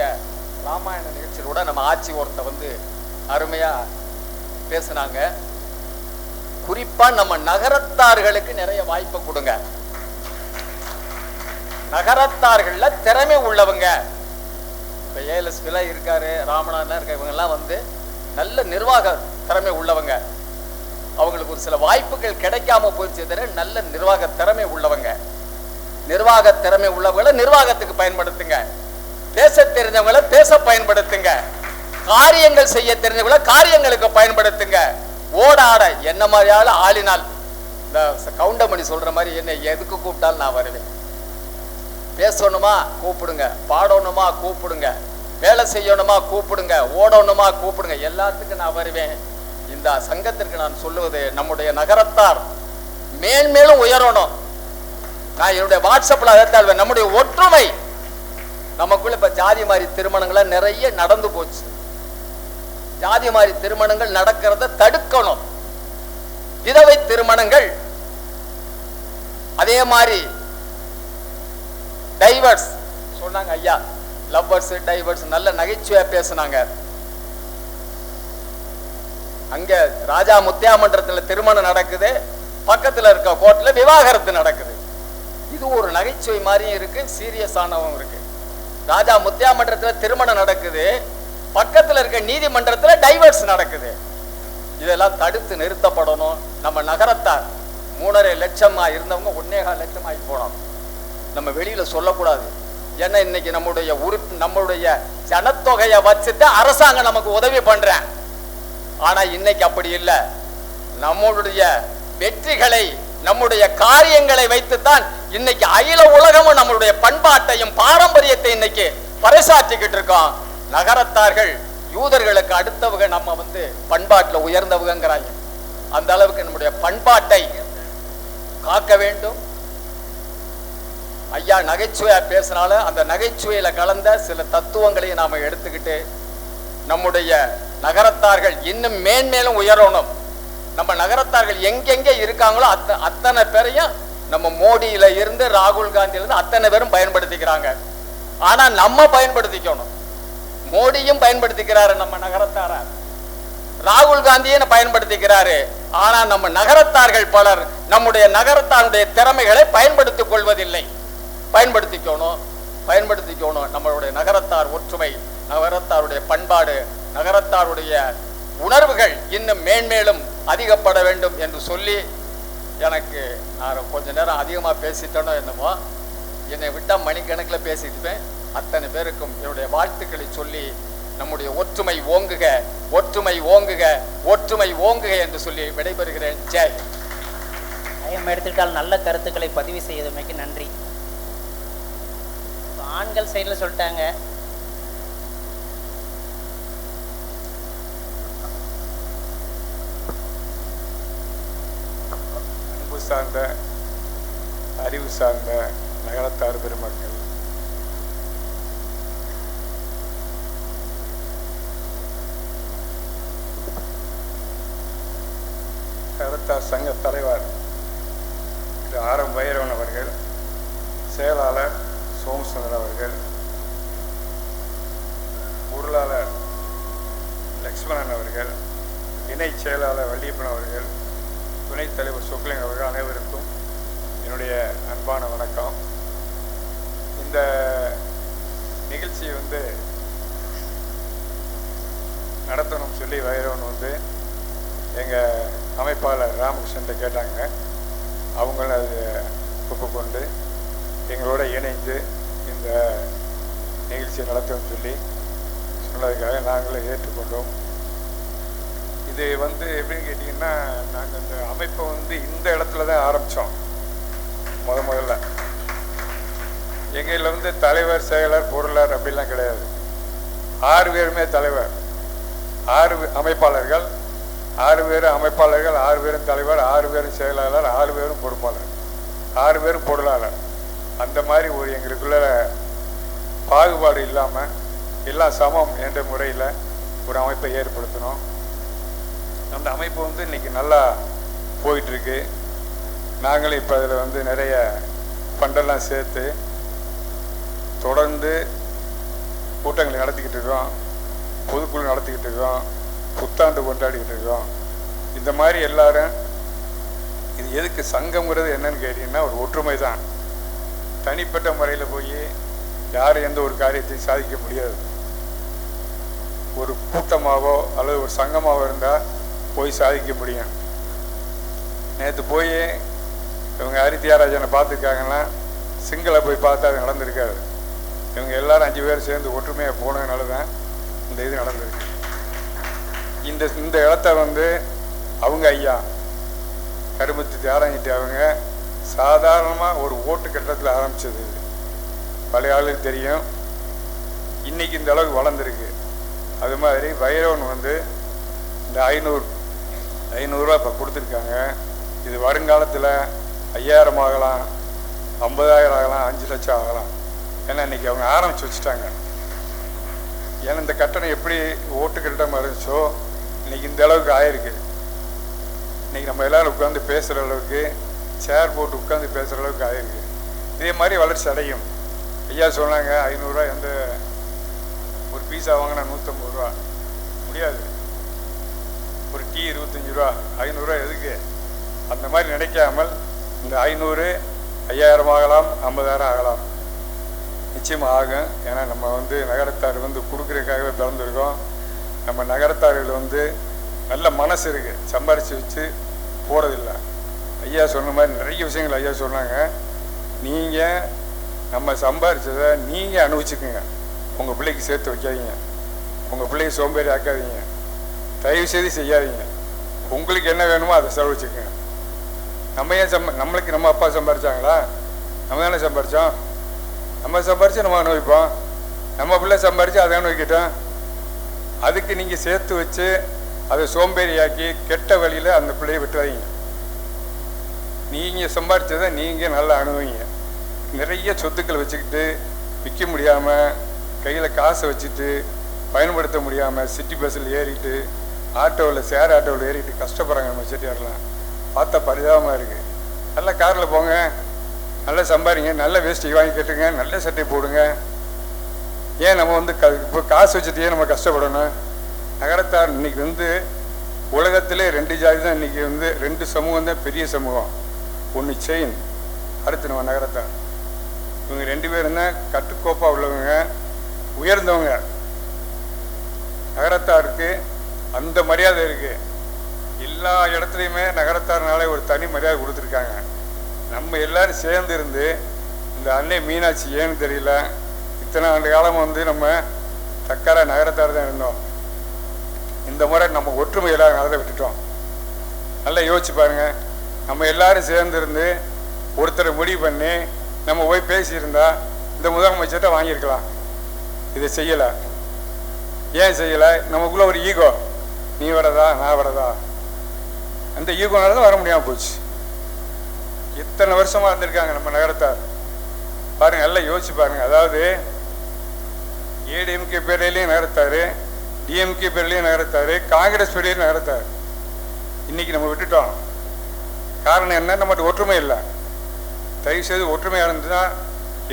ராமாயண நிகழ்ச்சியில் கூட நம்ம ஆட்சி ஒருத்த வந்து அருமையாக பேசினாங்க. குறிப்பா நம்ம நகரத்தார்களுக்கு நிறைய வாய்ப்பை கொடுங்க. நகரத்தார்கள்ல திறமை உள்ளவங்க, இப்ப ஏஎல்எஸ்பில இருக்காரு, ராமநாதன் இருக்க, இவங்க எல்லாம் வந்து நல்ல நிர்வாக திறமை உள்ளவங்க. அவங்களுக்கு ஒரு சில வாய்ப்புகள் கிடைக்காம போயிடுச்சு தவிர நல்ல நிர்வாக திறமை உள்ளவங்க. நிர்வாக திறமை உள்ளவங்களை நிர்வாகத்துக்கு பயன்படுத்துங்க. பேச தெரிஞ்சவங்களை பேச பயன்படுத்துங்க. காரியங்கள் செய்ய தெரிஞ்சவங்களை காரியங்களுக்கு பயன்படுத்துங்க. ஓட ஆட என்ன மாதிரியால ஆளினால் இந்த கவுண்டமணி சொல்ற மாதிரி என்னை எதுக்கு கூப்பிட்டாலும் நான் வருவேன். பேசணுமா கூப்பிடுங்க, பாடணுமா கூப்பிடுங்க, வேலை செய்யணுமா கூப்பிடுங்க, ஓடணுமா கூப்பிடுங்க, எல்லாத்துக்கும் நான் வருவேன். இந்த சங்கத்திற்கு நான் சொல்லுவது, நம்முடைய நகரத்தார் மேன்மேலும் உயரணும். நான் என்னுடைய வாட்ஸ்அப்ல அதை நம்முடைய ஒற்றுமை, நமக்குள்ள இப்ப ஜாதி மாதிரி திருமணங்கள நிறைய நடந்து போச்சு. ஜாதி மாதிரி திருமணங்கள் நடக்கிறத தடுக்கணும். விதவை திருமணங்கள், அதே மாதிரி டைவர்ஸ் சொன்னாங்க ஐயா, லவ்வர்ஸ் டைவர்ஸ் நல்ல நகைச்சுவையா பேசினாங்க. அங்க ராஜா முத்தியாமன்றத்துல திருமணம் நடக்குது, பக்கத்துல இருக்க கோர்ட்ல விவாகரத்து நடக்குது. இது ஒரு நகைச்சுவை மாதிரியும் இருக்கு, சீரியஸானவும் இருக்கு. ராஜா முத்தியாமன்றத்துல திருமணம் நடக்குது, பக்கத்துல இருக்க நீதிமன்றத்துல டைவர்ஸ் நடக்குது. இதெல்லாம் தடுத்து நிறுத்தப்படணும். நம்ம நகரத்தார் 3.5 லட்சமா இருந்தவங்க 1.25 லட்சம் ஆகி போனோம். நம்ம வெளியில சொல்லக்கூடாது. ஏன்னா இன்னைக்கு நம்முடைய ஜனத்தொகையை வச்சுட்டு அரசாங்கம் நமக்கு உதவி பண்றேன். ஆனா இன்னைக்கு அப்படி இல்லை. நம்முடைய வெற்றிகளை, நம்முடைய காரியங்களை வைத்துத்தான் இன்னைக்கு அகில உலகமும் நம்மளுடைய பண்பாட்டையும் பாரம்பரியத்தை இன்னைக்கு பறைசாற்றிக்கிட்டு இருக்கோம். நகரத்தார்கள் யூதர்களுக்கு அடுத்தவங்க, நம்ம வந்து பண்பாட்டில் உயர்ந்தவங்கிறாங்க. அந்த அளவுக்கு நம்முடைய பண்பாட்டை காக்க வேண்டும். ஐயா நகைச்சுவையா பேசினால அந்த நகைச்சுவையில கலந்த சில தத்துவங்களையும் நாம எடுத்துக்கிட்டு நம்முடைய நகரத்தார்கள் இன்னும் மேன்மேலும் உயரணும். நம்ம நகரத்தார்கள் எங்கெங்க இருக்காங்களோ அத்தனை பேரையும் நம்ம மோடியில இருந்து ராகுல் காந்தியில இருந்து அத்தனை பேரும் பயன்படுத்திக்கிறாங்க. ஆனா நம்ம பயன்படுத்திக்கணும். மோடியும் பயன்படுத்திக்கிறாரு நம்ம நகரத்தார, ராகுல் காந்தியும் பயன்படுத்திக்கிறாரு. ஆனா நம்ம நகரத்தார்கள் பலர் நம்முடைய நகரத்தாருடைய திறமைகளை பயன்படுத்திக் கொள்வதில்லை. பயன்படுத்திக்கணும். நம்மளுடைய நகரத்தார் ஒற்றுமை, நகரத்தாருடைய பண்பாடு, நகரத்தாருடைய உணர்வுகள் இன்னும் மேன்மேலும் அதிகப்பட வேண்டும் என்று சொல்லி, எனக்கு நான் கொஞ்ச நேரம் அதிகமாக பேசிட்டேனோ என்னமோ, என்னை விட்டால் மணிக்கணக்கில் பேசிட்டுப்பேன். அத்தனை பேருக்கும் என்னுடைய வாழ்த்துக்களை சொல்லி, நம்முடைய ஒற்றுமை ஓங்குக, ஒற்றுமை ஓங்குக, ஒற்றுமை ஓங்குக என்று சொல்லி விடைபெறுகிறேன். ஜெய். டைம் எடுத்துக்கிட்டால் நல்ல கருத்துக்களை பதிவு செய்தமைக்கு நன்றி. ஆண்கள் சைடில் சொல்லிட்டாங்க. அன்பு சார்ந்த, அறிவு சார்ந்த நகரத்தார் பெருமக்கள், நகரத்தார் சங்க தலைவர் திரு ஆர்.எம். வைரவன் அவர்கள், செயலாளர் சோமசுந்தர் அவர்கள், பொருளாளர் லக்ஷ்மணன் அவர்கள், இணை செயலாளர் வள்ளியப்பன் அவர்கள், துணைத் தலைவர் சொக்கலிங்க அவர்கள், அனைவருக்கும் என்னுடைய அன்பான வணக்கம். இந்த நிகழ்ச்சியை நடத்தணும்னு சொல்லி வைரவன் எங்கள் அமைப்பாளர் ராமகிருஷ்ணன்ட்ட கேட்டாங்க. அவங்களும் அது ஒப்புக்கொண்டு எங்களோட இணைந்து இந்த நிகழ்ச்சியை நடத்தணும்னு சொல்லி சொன்னதுக்காக நாங்களும் ஏற்றுக்கொண்டோம். இது எப்படின்னு கேட்டிங்கன்னா, நாங்கள் இந்த அமைப்பை இந்த இடத்துல தான் ஆரம்பித்தோம். முதல்ல எங்களில் தலைவர், செயலர், பொருளாளர் அப்படிலாம் கிடையாது. 6 பேருமே தலைவர், 6 அமைப்பாளர்கள், 6 பேரும் அமைப்பாளர்கள், 6 பேரும் தலைவர், 6 பேரும் செயலாளர், 6 பேரும் பொறுப்பாளர், 6 பேரும் பொருளாளர். அந்த மாதிரி ஒரு எங்களுக்குள்ள பாகுபாடு இல்லாமல் எல்லாம் சமம் என்ற முறையில் ஒரு அமைப்பை ஏற்படுத்தணும். அந்த அமைப்பு இன்னைக்கு நல்லா போயிட்டுருக்கு. நாங்களும் இப்போ அதில் நிறைய ஃபண்டெல்லாம் சேர்த்து தொடர்ந்து கூட்டங்களை நடத்திக்கிட்டு இருக்கோம், பொதுக்குழு நடத்திக்கிட்டு இருக்கோம், புத்தாண்டு கொண்டாடிக்கிட்டு இருக்கோம். இந்த மாதிரி எல்லாரும் இது எதுக்கு சங்கம்ங்கிறது என்னன்னு கேட்டிங்கன்னா ஒரு ஒற்றுமை தான். தனிப்பட்ட முறையில் போய் யாரும் எந்த ஒரு காரியத்தையும் சாதிக்க முடியாது. ஒரு கூட்டமாகவோ அல்லது ஒரு சங்கமாகவோ இருந்தால் போய் சாதிக்க முடியும். நேற்று போய் இவங்க ஹரித்யாராஜனை பார்த்துருக்காங்கன்னா சிங்களை போய் பார்த்தா அது நடந்திருக்காது. இவங்க எல்லாரும் 5 பேர் சேர்ந்து ஒற்றுமையாக போனதுனால தான் இந்த இது நடந்திருக்கு. இந்த இடத்த வந்து அவங்க ஐயா கருமத்து தியாரங்கிட்டு அவங்க சாதாரணமாக ஒரு ஓட்டு கட்டத்தில் ஆரம்பித்தது. பழைய ஆளுக்கு தெரியும். இன்றைக்கி இந்த அளவுக்கு வளர்ந்துருக்கு. அது மாதிரி வைரவன் வந்து இந்த 500 இப்போ கொடுத்துருக்காங்க. இது வருங்காலத்தில் 5000 ஆகலாம், 50,000 ஆகலாம், 5 லட்சம் ஆகலாம். ஏன்னா இன்றைக்கி அவங்க ஆரம்பித்து வச்சுட்டாங்க. ஏன்னா இந்த கட்டணம் எப்படி ஓட்டு கட்டணம் இருந்துச்சோ இன்றைக்கி இந்த அளவுக்கு ஆயிருக்கு. இன்றைக்கி நம்ம எல்லோரும் உட்காந்து பேசுகிற அளவுக்கு, சேர் போட்டு உட்காந்து பேசுகிற அளவுக்கு ஆயிருக்கு. இதே மாதிரி வளர்ச்சி அடையும். ஐயா சொன்னாங்க 500 எந்த ஒரு பீஸா வாங்கினா 150 ரூபா முடியாது. ஒரு டீ 25 ரூபா, 500 எதுக்கு? அந்த மாதிரி நினைக்காமல் இந்த 500 5000 ஆகலாம், 50,000 ஆகலாம். நிச்சயமாக ஆகும். ஏன்னா நம்ம வந்து நகரத்தார் வந்து கொடுக்குறதுக்காகவே பிறந்திருக்கோம். நம்ம நகரத்தார்கள் வந்து நல்ல மனசு இருக்குது, சம்பாரித்து வச்சு போகிறதில்ல. ஐயா சொன்ன மாதிரி நிறைய விஷயங்கள் ஐயா சொன்னாங்க. நீங்கள் நம்ம சம்பாரித்ததை நீங்கள் அனுபவிச்சுக்குங்க. உங்கள் பிள்ளைக்கு சேர்த்து வைக்காதீங்க. உங்கள் பிள்ளைக்கு சோம்பேறி ஆக்காதீங்க. தயவுசெய்து செய்யாதீங்க. உங்களுக்கு என்ன வேணுமோ அதை செலவழிச்சுக்குங்க. நம்ம ஏன் நம்மளுக்கு நம்ம அப்பா சம்பாரிச்சாங்களா? நம்ம தானே சம்பாரித்தோம். நம்ம சம்பாரித்து நம்ம அனுபவிப்போம். நம்ம பிள்ளை சம்பாரித்து அதை அனுபவிக்கிட்டோம். அதுக்கு நீங்கள் சேர்த்து வச்சு அதை சோம்பேறியாக்கி கெட்ட வழியில் அந்த பிள்ளையை விட்டுறாதீங்க. நீங்கள் சம்பாரித்ததை நீங்கள் நல்லா அனுபவிங்க. நிறைய சொத்துக்கள் வச்சுக்கிட்டு விற்க முடியாமல், கையில் காசை வச்சுட்டு பயன்படுத்த முடியாமல் சிட்டி பஸ்ஸில் ஏறிட்டு ஆட்டோவில் ஷேர் ஆட்டோவில் ஏறிட்டு கஷ்டப்படுறாங்க நம்ம செட்டியாரெலாம். பார்த்தா பரிதாபமாக இருக்குது. நல்ல காரில் போங்க, நல்லா சம்பாதிங்க, நல்ல வேஷ்டி வாங்கி கட்டுங்க, நல்ல சட்டை போடுங்க. ஏன் நம்ம வந்து இப்போ காசு வச்சுட்டு ஏன் நம்ம கஷ்டப்படணும்? நகரத்தார் இன்றைக்கி வந்து உலகத்திலே 2 ஜாதி தான் இன்றைக்கி வந்து 2 சமூகம் தான் பெரிய சமூகம். ஒன்று செயின், அடுத்து நம்ம நகரத்தார். இவங்க 2 பேரும் தான் கட்டுக்கோப்பாக உள்ளவங்க, உயர்ந்தவங்க. நகரத்தாருக்கு அந்த மரியாதை இருக்குது. எல்லா இடத்துலையுமே நகரத்தார்னாலே ஒரு தனி மரியாதை கொடுத்துருக்காங்க. நம்ம எல்லோரும் சேர்ந்து இருந்து இந்த அன்னை மீனாட்சி ஏன்னு தெரியல, இத்தனை ஆண்டு காலம் வந்து நம்ம தக்கார நகரத்தார் தான் இருந்தோம். இந்த முறை நம்ம ஒற்றுமை எல்லாரும் நல்லா விட்டுட்டோம். நல்லா யோசிச்சு பாருங்கள். நம்ம எல்லோரும் சேர்ந்து இருந்து ஒருத்தரை முடிவு பண்ணி நம்ம போய் பேசியிருந்தா இந்த முதலமைச்சர்கிட்ட வாங்கியிருக்கலாம். இதை செய்யலை. ஏன் செய்யலை? நமக்குள்ளே ஒரு ஈகோ. நீ வரதா, நான் வரதா, அந்த ஈகோனால தான் வர முடியாமல் போச்சு. எத்தனை வருஷமாக இருந்திருக்காங்க நம்ம நகரத்தார் பாருங்கள். நல்லா யோசிச்சு பாருங்கள். அதாவது ஏடிஎம்கே பேர்லேயும் நகரத்தார், டிஎம்கே பேர்லேயும் நகரத்தார், காங்கிரஸ் பேர்லேயும் நகரத்தார். இன்றைக்கி நம்ம விட்டுட்டோம். காரணம் என்ன? நம்மகிட்ட ஒற்றுமை இல்லை. தயவுசெய்து ஒற்றுமையாக இருந்துச்சுன்னா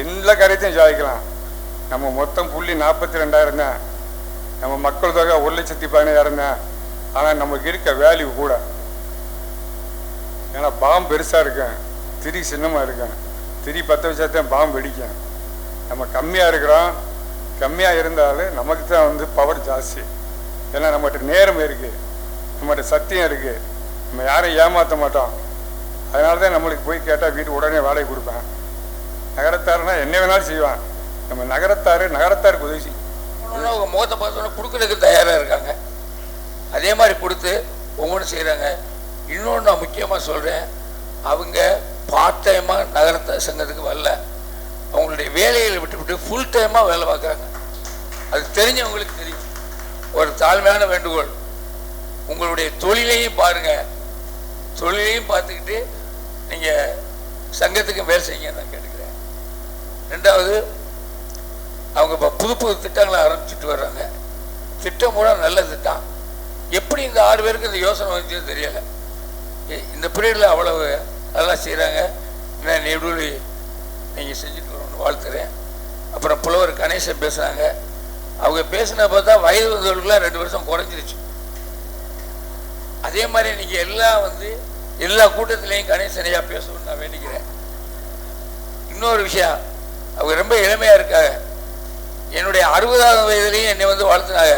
எல்லா காரியத்தையும் சாதிக்கலாம். நம்ம மொத்தம் புள்ளி 42,000 தான். நம்ம மக்கள் தொகை 1,15,000 தான். ஆனால் நமக்கு இருக்க வேல்யூ கூட. ஏன்னா பாம்பு பெருசாக இருக்கும், திரி சின்னமாக இருக்கும். திரி 10 வச்சாதான் பாம்பு வெடிக்கும். நம்ம கம்மியாக இருக்கிறோம். கம்மியாக இருந்தாலும் நமக்கு தான் வந்து பவர் ஜாஸ்தி. ஏன்னா நம்மகிட்ட நேரம் இருக்குது, நம்மகிட்ட சத்தியம் இருக்குது. நம்ம யாரையும் ஏமாற்ற மாட்டோம். அதனால தான் நம்மளுக்கு போய் கேட்டால் வீட்டு உடனே வாடகை கொடுப்பேன். நகரத்தாருன்னா என்ன வேணாலும் செய்வான். நம்ம நகரத்தாருக்கு உதவி அவங்க முகத்தை பார்த்தோன்னா கொடுக்கறதுக்கு தயாராக இருக்காங்க. அதே மாதிரி கொடுத்து ஒவ்வொன்றும் செய்கிறாங்க. இன்னொன்று நான் முக்கியமாக சொல்கிறேன், அவங்க பார்ட் டைமாக நகரத்தார் சங்கத்துக்கு வரல. அவங்களுடைய வேலைகளை விட்டு ஃபுல் டைமாக வேலை பார்க்குறாங்க. அது தெரிஞ்சவங்களுக்கு தெரியும். ஒரு தாழ்மையான வேண்டுகோள், உங்களுடைய தொழிலையும் பாருங்கள். தொழிலையும் பார்த்துக்கிட்டு நீங்கள் சங்கத்துக்கு வேலை செய்யுங்க நான் கேட்டுக்கிறேன். ரெண்டாவது, அவங்க இப்போ புது திட்டங்களை ஆரம்பிச்சுட்டு வர்றாங்க. திட்டம் கூட நல்ல திட்டம். எப்படி இந்த 6 பேருக்கு இந்த யோசனை வந்துச்சுன்னு தெரியலை. இந்த பீரியடில் அவ்வளவு நல்லா செய்கிறாங்க. நான் நெடுவலி நீங்கள் செஞ்சுட்டு வரணும்னு வாழ்த்துறேன். அப்புறம் புலவர் கணேசன் பேசுகிறாங்க. அவங்க பேசின பார்த்தா வயது வந்தவர்களுக்குலாம் 2 வருஷம் குறைஞ்சிருச்சு. அதே மாதிரி நீங்கள் எல்லாம் வந்து எல்லா கூட்டத்திலையும் கணேசனையா பேசணும்னு நான் வேண்டிக்கிறேன். இன்னொரு விஷயம், அவங்க ரொம்ப இளமையாக இருக்காங்க. என்னுடைய 60வது வயதுலையும் என்னை வந்து வாழ்த்துனாங்க.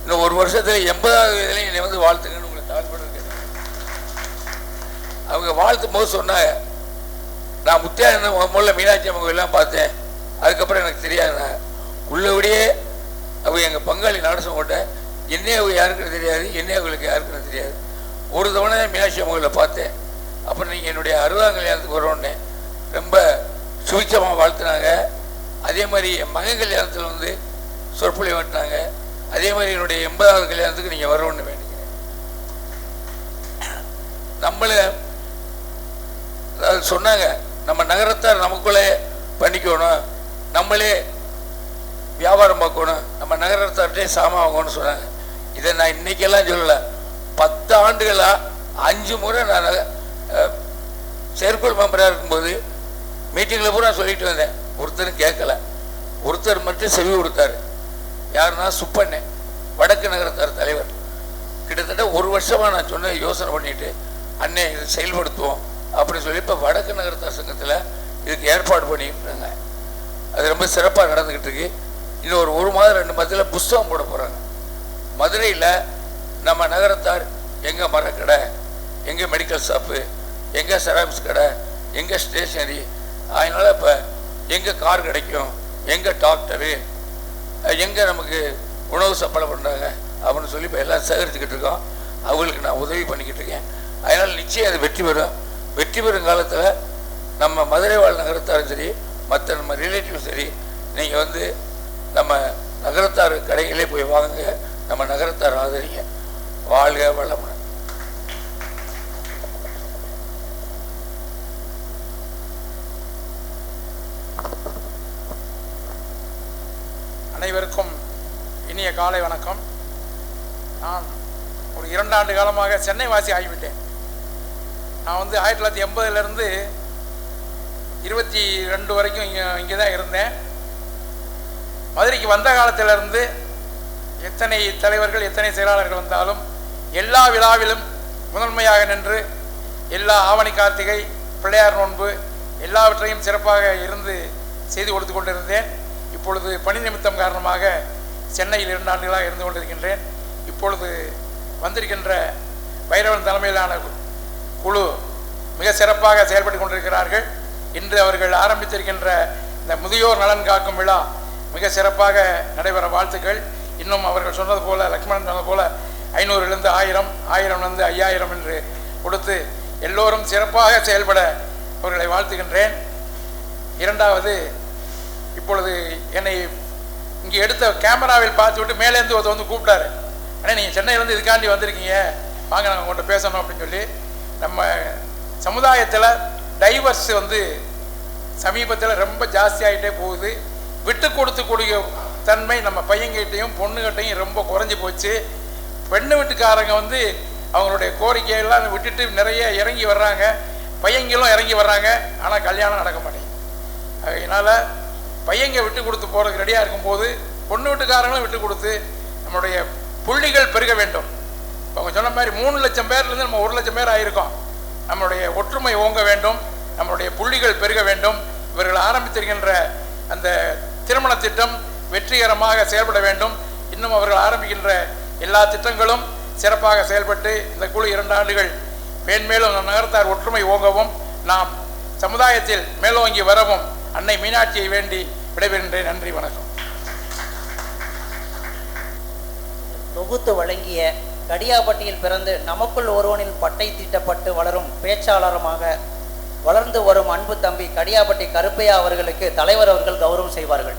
இன்னும் ஒரு வருஷத்தில் 80வது வயதுலையும் என்னை வந்து வாழ்த்துங்கன்னு உங்களை தாழ்பட இருக்கேன். அவங்க வாழ்த்தும் போது சொன்னாங்க, நான் முத்தியானந்த முதல்ல மீனாட்சி அம்மா எல்லாம் பார்த்தேன், அதுக்கப்புறம் எனக்கு தெரியாது. உள்ளபடியே அவங்க எங்கள் பங்காளி நாடசங்கோட்ட என்னையே அவங்க யாருக்குன்னு தெரியாது, என்னையே அவங்களுக்கு யாருக்குன்னு தெரியாது. ஒரு தவணை மீனாட்சி அம்மாவில் பார்த்தேன். அப்புறம் நீங்கள் என்னுடைய 60ஆம் கல்யாணத்துக்கு வரோன்னே ரொம்ப சுவிச்சமாக வாழ்த்துனாங்க. அதே மாதிரி என் மகன் கல்யாணத்தில் வந்து சொற்பொழி வாட்டினாங்க. அதே மாதிரி என்னுடைய 80வது கல்யாணத்துக்கு நீங்கள் வரணும்னு வேண்டிக்கிறேன். நம்மளை சொன்னாங்க, நம்ம நகரத்தார் நமக்குள்ளே பண்ணிக்கணும், நம்மளே வியாபாரம் பார்க்கணும், நம்ம நகரத்தார்ட்டே சாமான் வாங்கணும்னு சொன்னாங்க. இதை நான் இன்னைக்கெல்லாம் சொல்லலை, 10 ஆண்டுகளாக 5 முறை நான் செயற்குழு மெம்பராக இருக்கும்போது மீட்டிங்கில் பூரா சொல்லிட்டு வந்தேன். ஒருத்தரும் கேட்கல. ஒருத்தர் மட்டும் செவி கொடுத்தாரு. யாருன்னா சுப்பண்ணே, வடக்கு நகரத்தார் தலைவர். கிட்டத்தட்ட 1 வருஷமாக நான் சொன்ன யோசனை பண்ணிட்டு அண்ணே இதை செயல்படுத்துவோம் அப்படின்னு சொல்லி இப்போ வடக்கு நகரத்தார் சங்கத்தில் இதுக்கு ஏற்பாடு பண்ணிக்கிட்டாங்க. அது ரொம்ப சிறப்பாக நடந்துக்கிட்டு இருக்கு. இன்னும் ஒரு 1 மாதம் 2 மாதத்தில் புஸ்தகம் போட போகிறாங்க. மதுரையில் நம்ம நகரத்தார் எங்கே மரக்கடை, எங்கே மெடிக்கல் ஷாப்பு, எங்கே செராமிக்ஸ் கடை, எங்கே ஸ்டேஷனரி, அதனால் இப்போ எங்கே கார் கிடைக்கும், எங்கே டாக்டரு, எங்கே நமக்கு உணவு சப்ளை பண்ணுறாங்க அப்படின்னு சொல்லி இப்போ எல்லாம் சேகரிச்சுக்கிட்டு இருக்கோம். அவங்களுக்கு நான் உதவி பண்ணிக்கிட்டு இருக்கேன். அதனால் நிச்சயம் அது வெற்றி பெறும். வெற்றி பெறும் காலத்தில் நம்ம மதுரை வாழ் நகரத்தாரும் சரி, மற்ற நம்ம ரிலேட்டிவ் சரி, நீங்கள் வந்து நம்ம நகரத்தார் கடைகளே போய் வாங்க, நம்ம நகரத்தார் ஆதரிங்க. வாழ்க வளமுடன். அனைவருக்கும் இனிய காலை வணக்கம். நான் ஒரு 2 ஆண்டு காலமாக சென்னை வாசி ஆகிவிட்டேன். நான் வந்து 1980லேருந்து 22 வரைக்கும் இங்கே தான் இருந்தேன். மதுரைக்கு வந்த காலத்திலிருந்து எத்தனை தலைவர்கள் எத்தனை செயலாளர்கள் வந்தாலும் எல்லா விழாவிலும் முதன்மையாக நின்று எல்லா ஆவணி கார்த்திகை பிள்ளையார் நோன்பு எல்லாவற்றையும் சிறப்பாக இருந்து செய்து கொடுத்து கொண்டிருந்தேன். இப்பொழுது பணி நிமித்தம் காரணமாக சென்னையில் 2 ஆண்டுகளாக இருந்து கொண்டிருக்கின்றேன். இப்பொழுது வந்திருக்கின்ற பைரவன் தலைமையிலான குழு மிக சிறப்பாக செயல்பட்டு கொண்டிருக்கிறார்கள். இன்று அவர்கள் ஆரம்பித்திருக்கின்ற இந்த முதியோர் நலன் காக்கும் விழா மிக சிறப்பாக நடைபெற வாழ்த்துக்கள். இன்னும் அவர்கள் சொன்னது போல, லக்ஷ்மணன் சொன்னது போல 500லேருந்து 1000, 1000லேருந்து 5000 என்று கொடுத்து எல்லோரும் சிறப்பாக செயல்பட அவர்களை வாழ்த்துகின்றேன். இரண்டாவது, இப்பொழுது என்னை இங்கே எடுத்த கேமராவில் பார்த்து விட்டு மேலேருந்து ஒருத்தர் வந்து கூப்பிட்டாரு, ஆனால் நீங்கள் சென்னையிலேருந்து இதுக்காண்டி வந்திருக்கீங்க, வாங்க நாங்கள் உங்கள்கிட்ட பேசணும் அப்படின்னு சொல்லி. நம்ம சமுதாயத்தில் டைவர்ஸ் வந்து சமீபத்தில் ரொம்ப ஜாஸ்தியாகிட்டே போகுது. விட்டு கொடுத்துக்கூடிய தன்மை நம்ம பையன்கிட்டையும் பொண்ணுகிட்டையும் ரொம்ப குறைஞ்சி போச்சு. பெண்ணு வீட்டுக்காரங்க வந்து அவங்களுடைய கோரிக்கையெல்லாம் விட்டுட்டு நிறைய இறங்கி வர்றாங்க, பையங்களும் இறங்கி வர்றாங்க, ஆனால் கல்யாணம் நடக்க மாட்டேங்குது. அதனால் பையங்க விட்டு கொடுத்து போகிறதுக்கு ரெடியாக இருக்கும்போது பொண்ணு வீட்டுக்காரங்களும் விட்டு கொடுத்து நம்மளுடைய புள்ளிகள் பெருக வேண்டும். அவங்க சொன்ன மாதிரி 3 லட்சம் பேர்லேருந்து நம்ம 1 லட்சம் பேர் ஆகியிருக்கோம். நம்மளுடைய ஒற்றுமை ஓங்க வேண்டும், நம்மளுடைய புள்ளிகள் பெருக வேண்டும். இவர்கள் ஆரம்பித்திருக்கின்ற அந்த திருமண திட்டம் வெற்றிகரமாக செயல்பட வேண்டும். இன்னும் அவர்கள் ஆரம்பிக்கின்ற எல்லா திட்டங்களும் சிறப்பாக செயல்பட்டு இந்த குழு 2 ஆண்டுகள் மேன்மேலும் நம் நகரத்தார் ஒற்றுமை ஓங்கவும் நாம் சமுதாயத்தில் மேலோங்கி வரவும் அன்னை மீனாட்சியை வேண்டி விடைபெறுகின்றேன். நன்றி, வணக்கம். தொகுத்து வழங்கிய கடியாப்பட்டியில் பிறந்து நமக்குள் ஒருவனின் பட்டை தீட்டப்பட்டு வளரும் பேச்சாளருமாக வளர்ந்து வரும் அன்பு தம்பி கடியாப்பட்டி கருப்பையா அவர்களுக்கு தலைவர் அவர்கள் கௌரவம் செய்வார்கள்.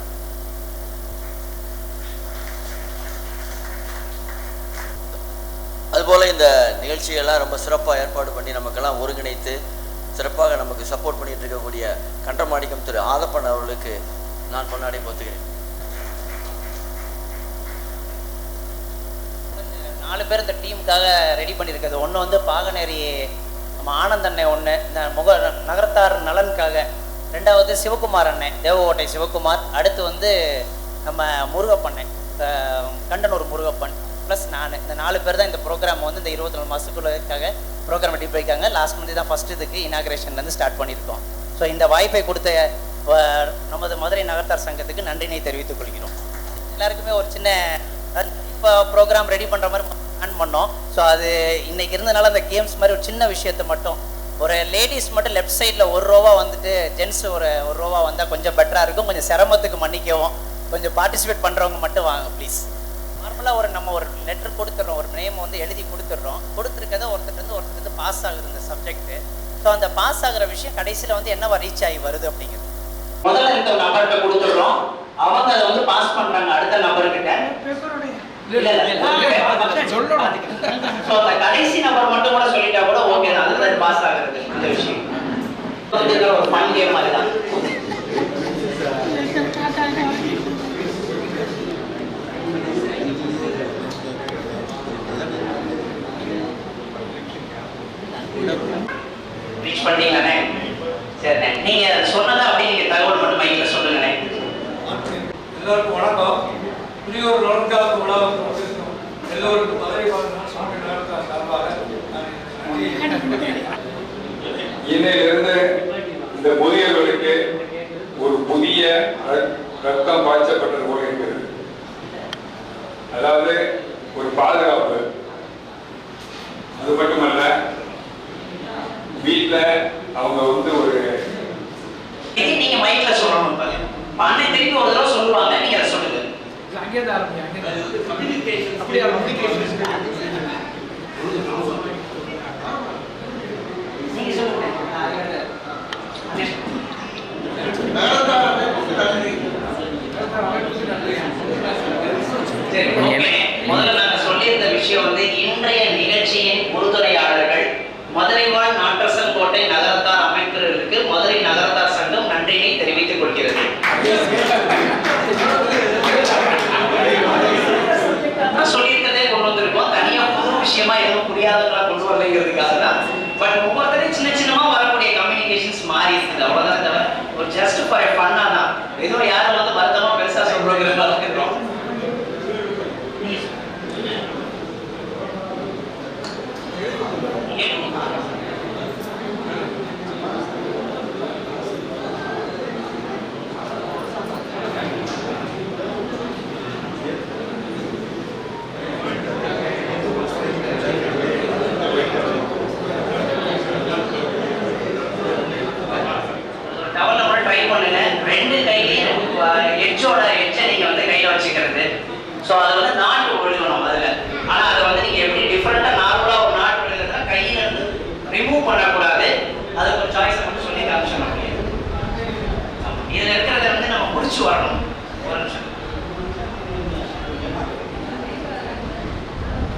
அதுபோல் இந்த நிகழ்ச்சியெல்லாம் ரொம்ப சிறப்பாக ஏற்பாடு பண்ணி நமக்கெல்லாம் ஒருங்கிணைத்து சிறப்பாக நமக்கு சப்போர்ட் பண்ணிட்டு இருக்கக்கூடிய கண்டமாணிக்கம் திரு ஆதப்பன் அவர்களுக்கு நான் கொண்டாடி போத்துகிறேன். 4 பேர் இந்த டீமுக்காக ரெடி பண்ணியிருக்கிறது. ஒன்று வந்து பாகநேரி நம்ம ஆனந்த் அண்ணன், ஒன்று இந்த நகரத்தார் நலனுக்காக, 2வது சிவகுமார் அண்ணன் தேவகோட்டை சிவகுமார், அடுத்து வந்து நம்ம முருகப்பண்ணன் கண்டனூர் முருகப்பன் ப்ளஸ் நான். இந்த 4 பேர் தான் இந்த ப்ரோக்ராம் வந்து இந்த 24 மாதத்துக்குள்ளதுக்காக ப்ரோக்ராம் ரெடி பண்ணியிருக்காங்க. லாஸ்ட் மந்த் தான் ஃபஸ்ட் இதுக்கு இனாகிரேஷன்லேருந்து ஸ்டார்ட் பண்ணியிருக்கோம். ஸோ இந்த வாய்ப்பை கொடுத்த நமது மதுரை நகர்த்தார் சங்கத்துக்கு நன்றினை தெரிவித்துக் கொள்கிறோம். எல்லாருக்குமே ஒரு சின்ன இப்போ ப்ரோக்ராம் ரெடி பண்ணுற மாதிரி பிளான் பண்ணோம். ஸோ அது இன்னைக்கு இருந்தனால அந்த கேம்ஸ் மாதிரி ஒரு சின்ன விஷயத்தை மட்டும் ஒரு லேடிஸ் மட்டும் லெஃப்ட் சைடில் ஒரு ரோவா வந்துட்டு ஜென்ஸ் ஒரு ரோவா வந்தால் கொஞ்சம் பெட்டராக இருக்கும். கொஞ்சம் சிரமத்துக்கு மன்னிக்கவும். கொஞ்சம் பார்ட்டிசிபேட் பண்ணுறவங்க மட்டும் வாங்க ப்ளீஸ். நார்மலாக நம்ம ஒரு லெட்டர் கொடுத்துட்றோம், ஒரு நேம் வந்து எழுதி கொடுத்துட்றோம். கொடுத்துருக்கதை ஒருத்தர் பாஸ் ஆகுது இந்த சப்ஜெக்ட்டு. ஸோ அந்த பாஸ் ஆகிற விஷயம் கடைசியில் வந்து என்னவா ரீச் ஆகி வருது அப்படிங்கிறது முதல்ல இந்த நபர்கிட்ட கொடுத்துட்றோம். அவங்க அதை வந்து பாஸ் பண்ணுறாங்க அடுத்த நபர்கிட்ட. ஸோ அந்த கடைசி நபர் மட்டும் கூட சொல்லிட்டா கூட ஓகே தான், அதுதான் பாஸ் ஆகுறது. அந்த விஷயம் ஒரு ஃபன் கேம் மாதிரி தான். ரீச் பண்ணீங்கண்ணே? சரிண்ணே, நீங்க சொன்னதா அப்படியே நீங்க தகவல் மட்டும் மைக்ல சொல்லுங்கண்ணே. எல்லாருக்கும் வணக்கம். புதியோர் நலன்காப்பு விழாவுக்கு வந்திருக்கும் எல்லோருக்கும் மதுரை சுவாமி நலன்காப்பு சார்பாக இன்னையிலிருந்து இந்த முதியவர்களுக்கு ஒரு புதிய ரத்தம் பாய்ச்சப்பட்டது போல இருக்கிறது. அதாவது ஒரு பாதுகாப்பு. அது மட்டுமல்ல, வீட்டில் அவங்க வந்து ஒரு நீங்க மைக்ல சொல்லணும். அன்னை திருப்பி ஒரு தடவை சொல்லுவாங்க, நீங்க அதை சொல்லுங்க. அங்கே தான் அப்படியே நீங்க சொல்லுங்க. முதல்ல நாங்க சொல்லியிருந்த விஷயம் வந்து இன்றைய நிகழ்ச்சியின் உறுதுணையாளர்கள் மதுரை வாழ் நாட்டரசன் கோட்டை நகரத்தார் அமைப்பினருக்கு மதுரை நகரத்தார் சங்கம் நன்றியை தெரிவித்துக் கொள்கிறது. சொல்லியிருக்கதே கொண்டு வந்திருக்கோம். தனியா புது விஷயமா எதுவும் புரியாதவங்களா கொண்டு வரலைங்கிறதுக்காக தான். பட் ஒவ்வொருத்தரையும் சின்ன சின்னமா வரக்கூடிய கம்யூனிகேஷன்ஸ் மாறி இருக்குது, அவ்வளவுதான். தவிர ஒரு ஜஸ்ட் ஃபார் எ ஃபன்னா தான். ஏதோ யாரும் வந்து வருத்தமா பெருசா சொல்றோங்கிற மாதிரி இருக்கிறோம். ஸோ அதை வந்து நாட்டு ஒழுகணும் அதில். ஆனால் அதை வந்து நீங்கள் எப்படி டிஃப்ரெண்ட்டாக நார்மலாக ஒரு நாட்டு ஒழுகுறதுனா கையில் இருந்து ரிமூவ் பண்ணக்கூடாது. அதுக்கு ஒரு சாய்ஸை மட்டும் சொல்லி காமிச்சிடணும். இதில் இருக்கிறத வந்து நம்ம முடிச்சு வரணும். ஒரு நிமிஷம்.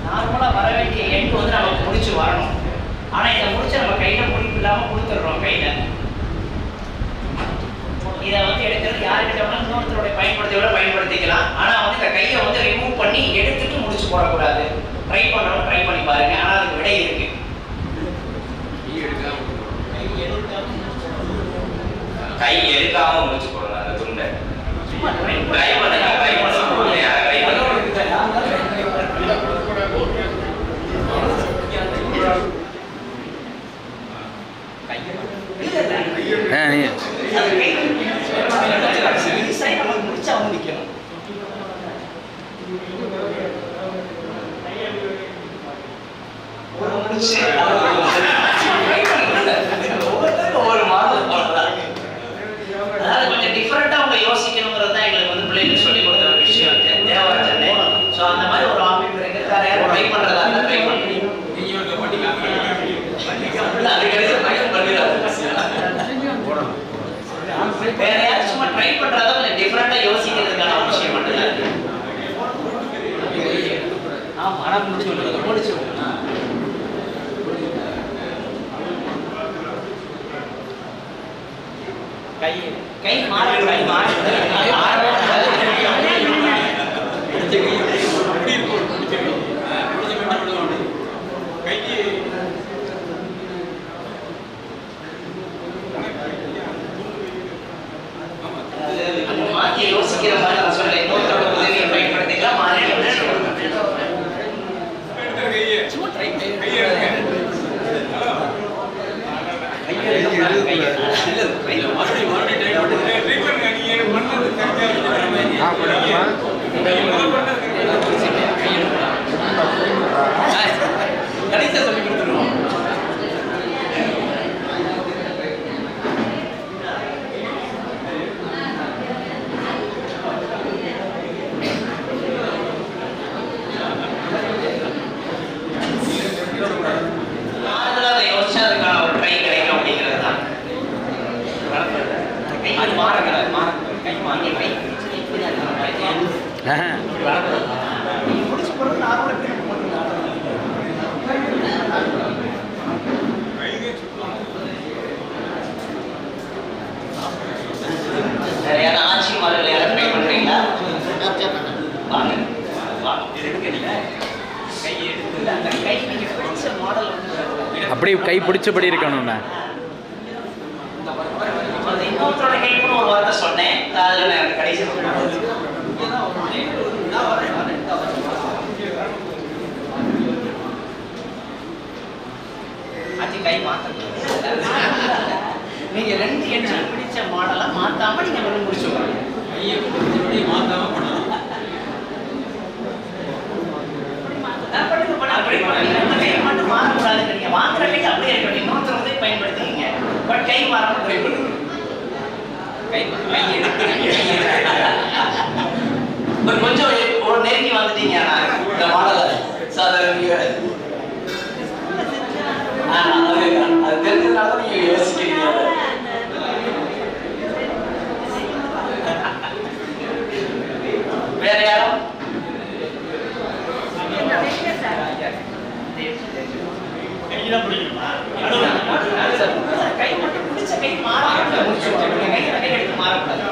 நார்மலாக வர வேண்டிய எண்டு வந்து நமக்கு முடிச்சு வரணும். ஆனால் இதை முடிச்சு நம்ம கையில் முடிப்பு இல்லாமல் கொடுத்துட்றோம் கையில். இதை வந்து எடுக்கிறது யாருக்கிட்ட வேணா இன்னொருத்தருடைய பயன்படுத்தியோட பயன்படுத்திக்கலாம். ஆனால் வந்து இந்த கையை வந்து ரிமூவ் பண்ணி எடுத்துட்டு முடிச்சு போடக்கூடாது. ட்ரை பண்ணுறவங்க ட்ரை பண்ணி பாருங்க. ஆனால் அதுக்கு விடை இருக்கு. கை எடுக்காம முடிச்சு போடலாம் அந்த துண்டை. சும்மா ட்ரை பண்ணுங்க. ட்ரை பண்ணுங்க. முடிச்சா வந்து நிற்கணும். ஒவ்வொரு மாடல் போடுறாங்க. அதாவது கொஞ்சம் டிஃபரெண்டா அவங்க யோசிக்கணுங்கிறது தான் எங்களுக்கு வந்து பிள்ளைங்களுக்கு சொல்லி கொடுத்த ஒரு விஷயம் தேவராஜன். ஸோ அந்த மாதிரி ஒரு அமைப்பு இருக்கு. வேற யாரும் ட்ரை பண்றதா இருந்தால் ட்ரை பண்ணுங்க. வேற யாரும் சும்மா ட்ரை பண்றதா கொஞ்சம் டிஃபரெண்டா யோசிக்கிறதுக்கான விஷயம் மட்டும் தான் இருக்கு. ஆமா, ஆனா முடிச்சு கை மாறக்கூடாது. மாற்றி யோசிக்கிற மாதிரி நான் சொல்ல இன்னொருத்தோட உதவியை பயன்படுத்திக்கலாம். மாறி சும்மா ட்ரை அப்படி கை பிடிச்சபடி இருக்கணும்ண்ணா. இன்னொருத்தரோட கை கூட ஒரு வார்த்தை சொன்னேன், அதில் நான் கடைசி கை மாற்ற நீங்க 2 எண்ணம் பிடிச்ச மாடலா மாத்தாம நீங்க வந்து முடிச்சுக்கோங்க. கையை பிடிச்சபடி மாத்தாம பண்ணலாம். மாறக்கூடாது. நீங்க வாங்குற கை அப்படியே இருக்கணும். இன்னொருத்தர் வந்து பயன்படுத்திக்கீங்க. பட் கை மாறாம பயன்படுத்துங்க. கை கொஞ்சம் ஒரு நெருங்கி வந்துட்டீங்க இந்த மாடல அது தெரிஞ்சதுனால நீங்க யோசிக்கிறீங்க. வேற யாரும் கையெல்லாம் பிடிக்கணுமா? கை மட்டும் பிடிச்ச கை மாறக்கூடாது. கை எடுத்து மாறக்கூடாது.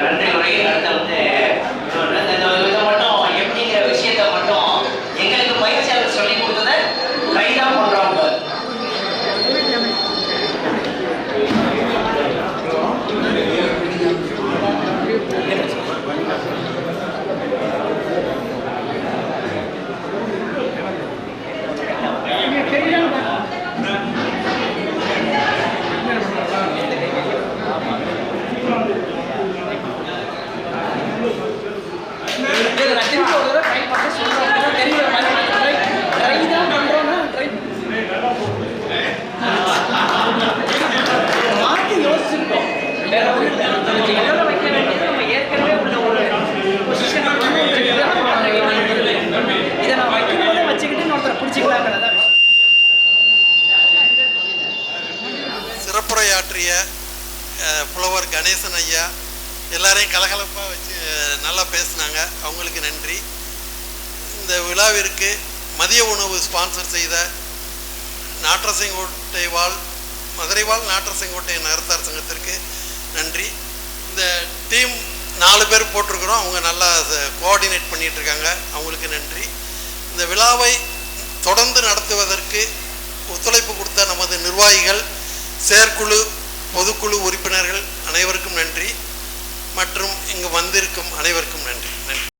நன்றி உரை அடுத்த வந்து இதை மட்டும் எப்படிங்கிற விஷயத்த மட்டும் எங்களுக்கு பயிற்சியாளர் சொல்லி கொடுத்ததை கைதான் பண்றவங்க. சிறப்புரையாற்றிய புலவர் கணேசன் ஐயா எல்லாரையும் கலகலப்பாக வச்சு நல்லா பேசினாங்க. அவங்களுக்கு நன்றி. இந்த விழாவிற்கு மதிய உணவு ஸ்பான்சர் செய்த நாட்டரசங்கோட்டை வாழ் மதுரை வாழ் நாட்டரசங்கோட்டை நகரத்தார் சங்கத்திற்கு நன்றி. இந்த டீம் 4 பேர் போட்டிருக்கிறோம். அவங்க நல்லா கோஆர்டினேட் பண்ணிகிட்ருக்காங்க. அவங்களுக்கு நன்றி. இந்த விழாவை தொடர்ந்து நடத்துவதற்கு ஒத்துழைப்பு கொடுத்த நமது நிர்வாகிகள், செயற்குழு, பொதுக்குழு உறுப்பினர்கள் அனைவருக்கும் நன்றி. மற்றும் இங்கு வந்திருக்கும் அனைவருக்கும் நன்றி.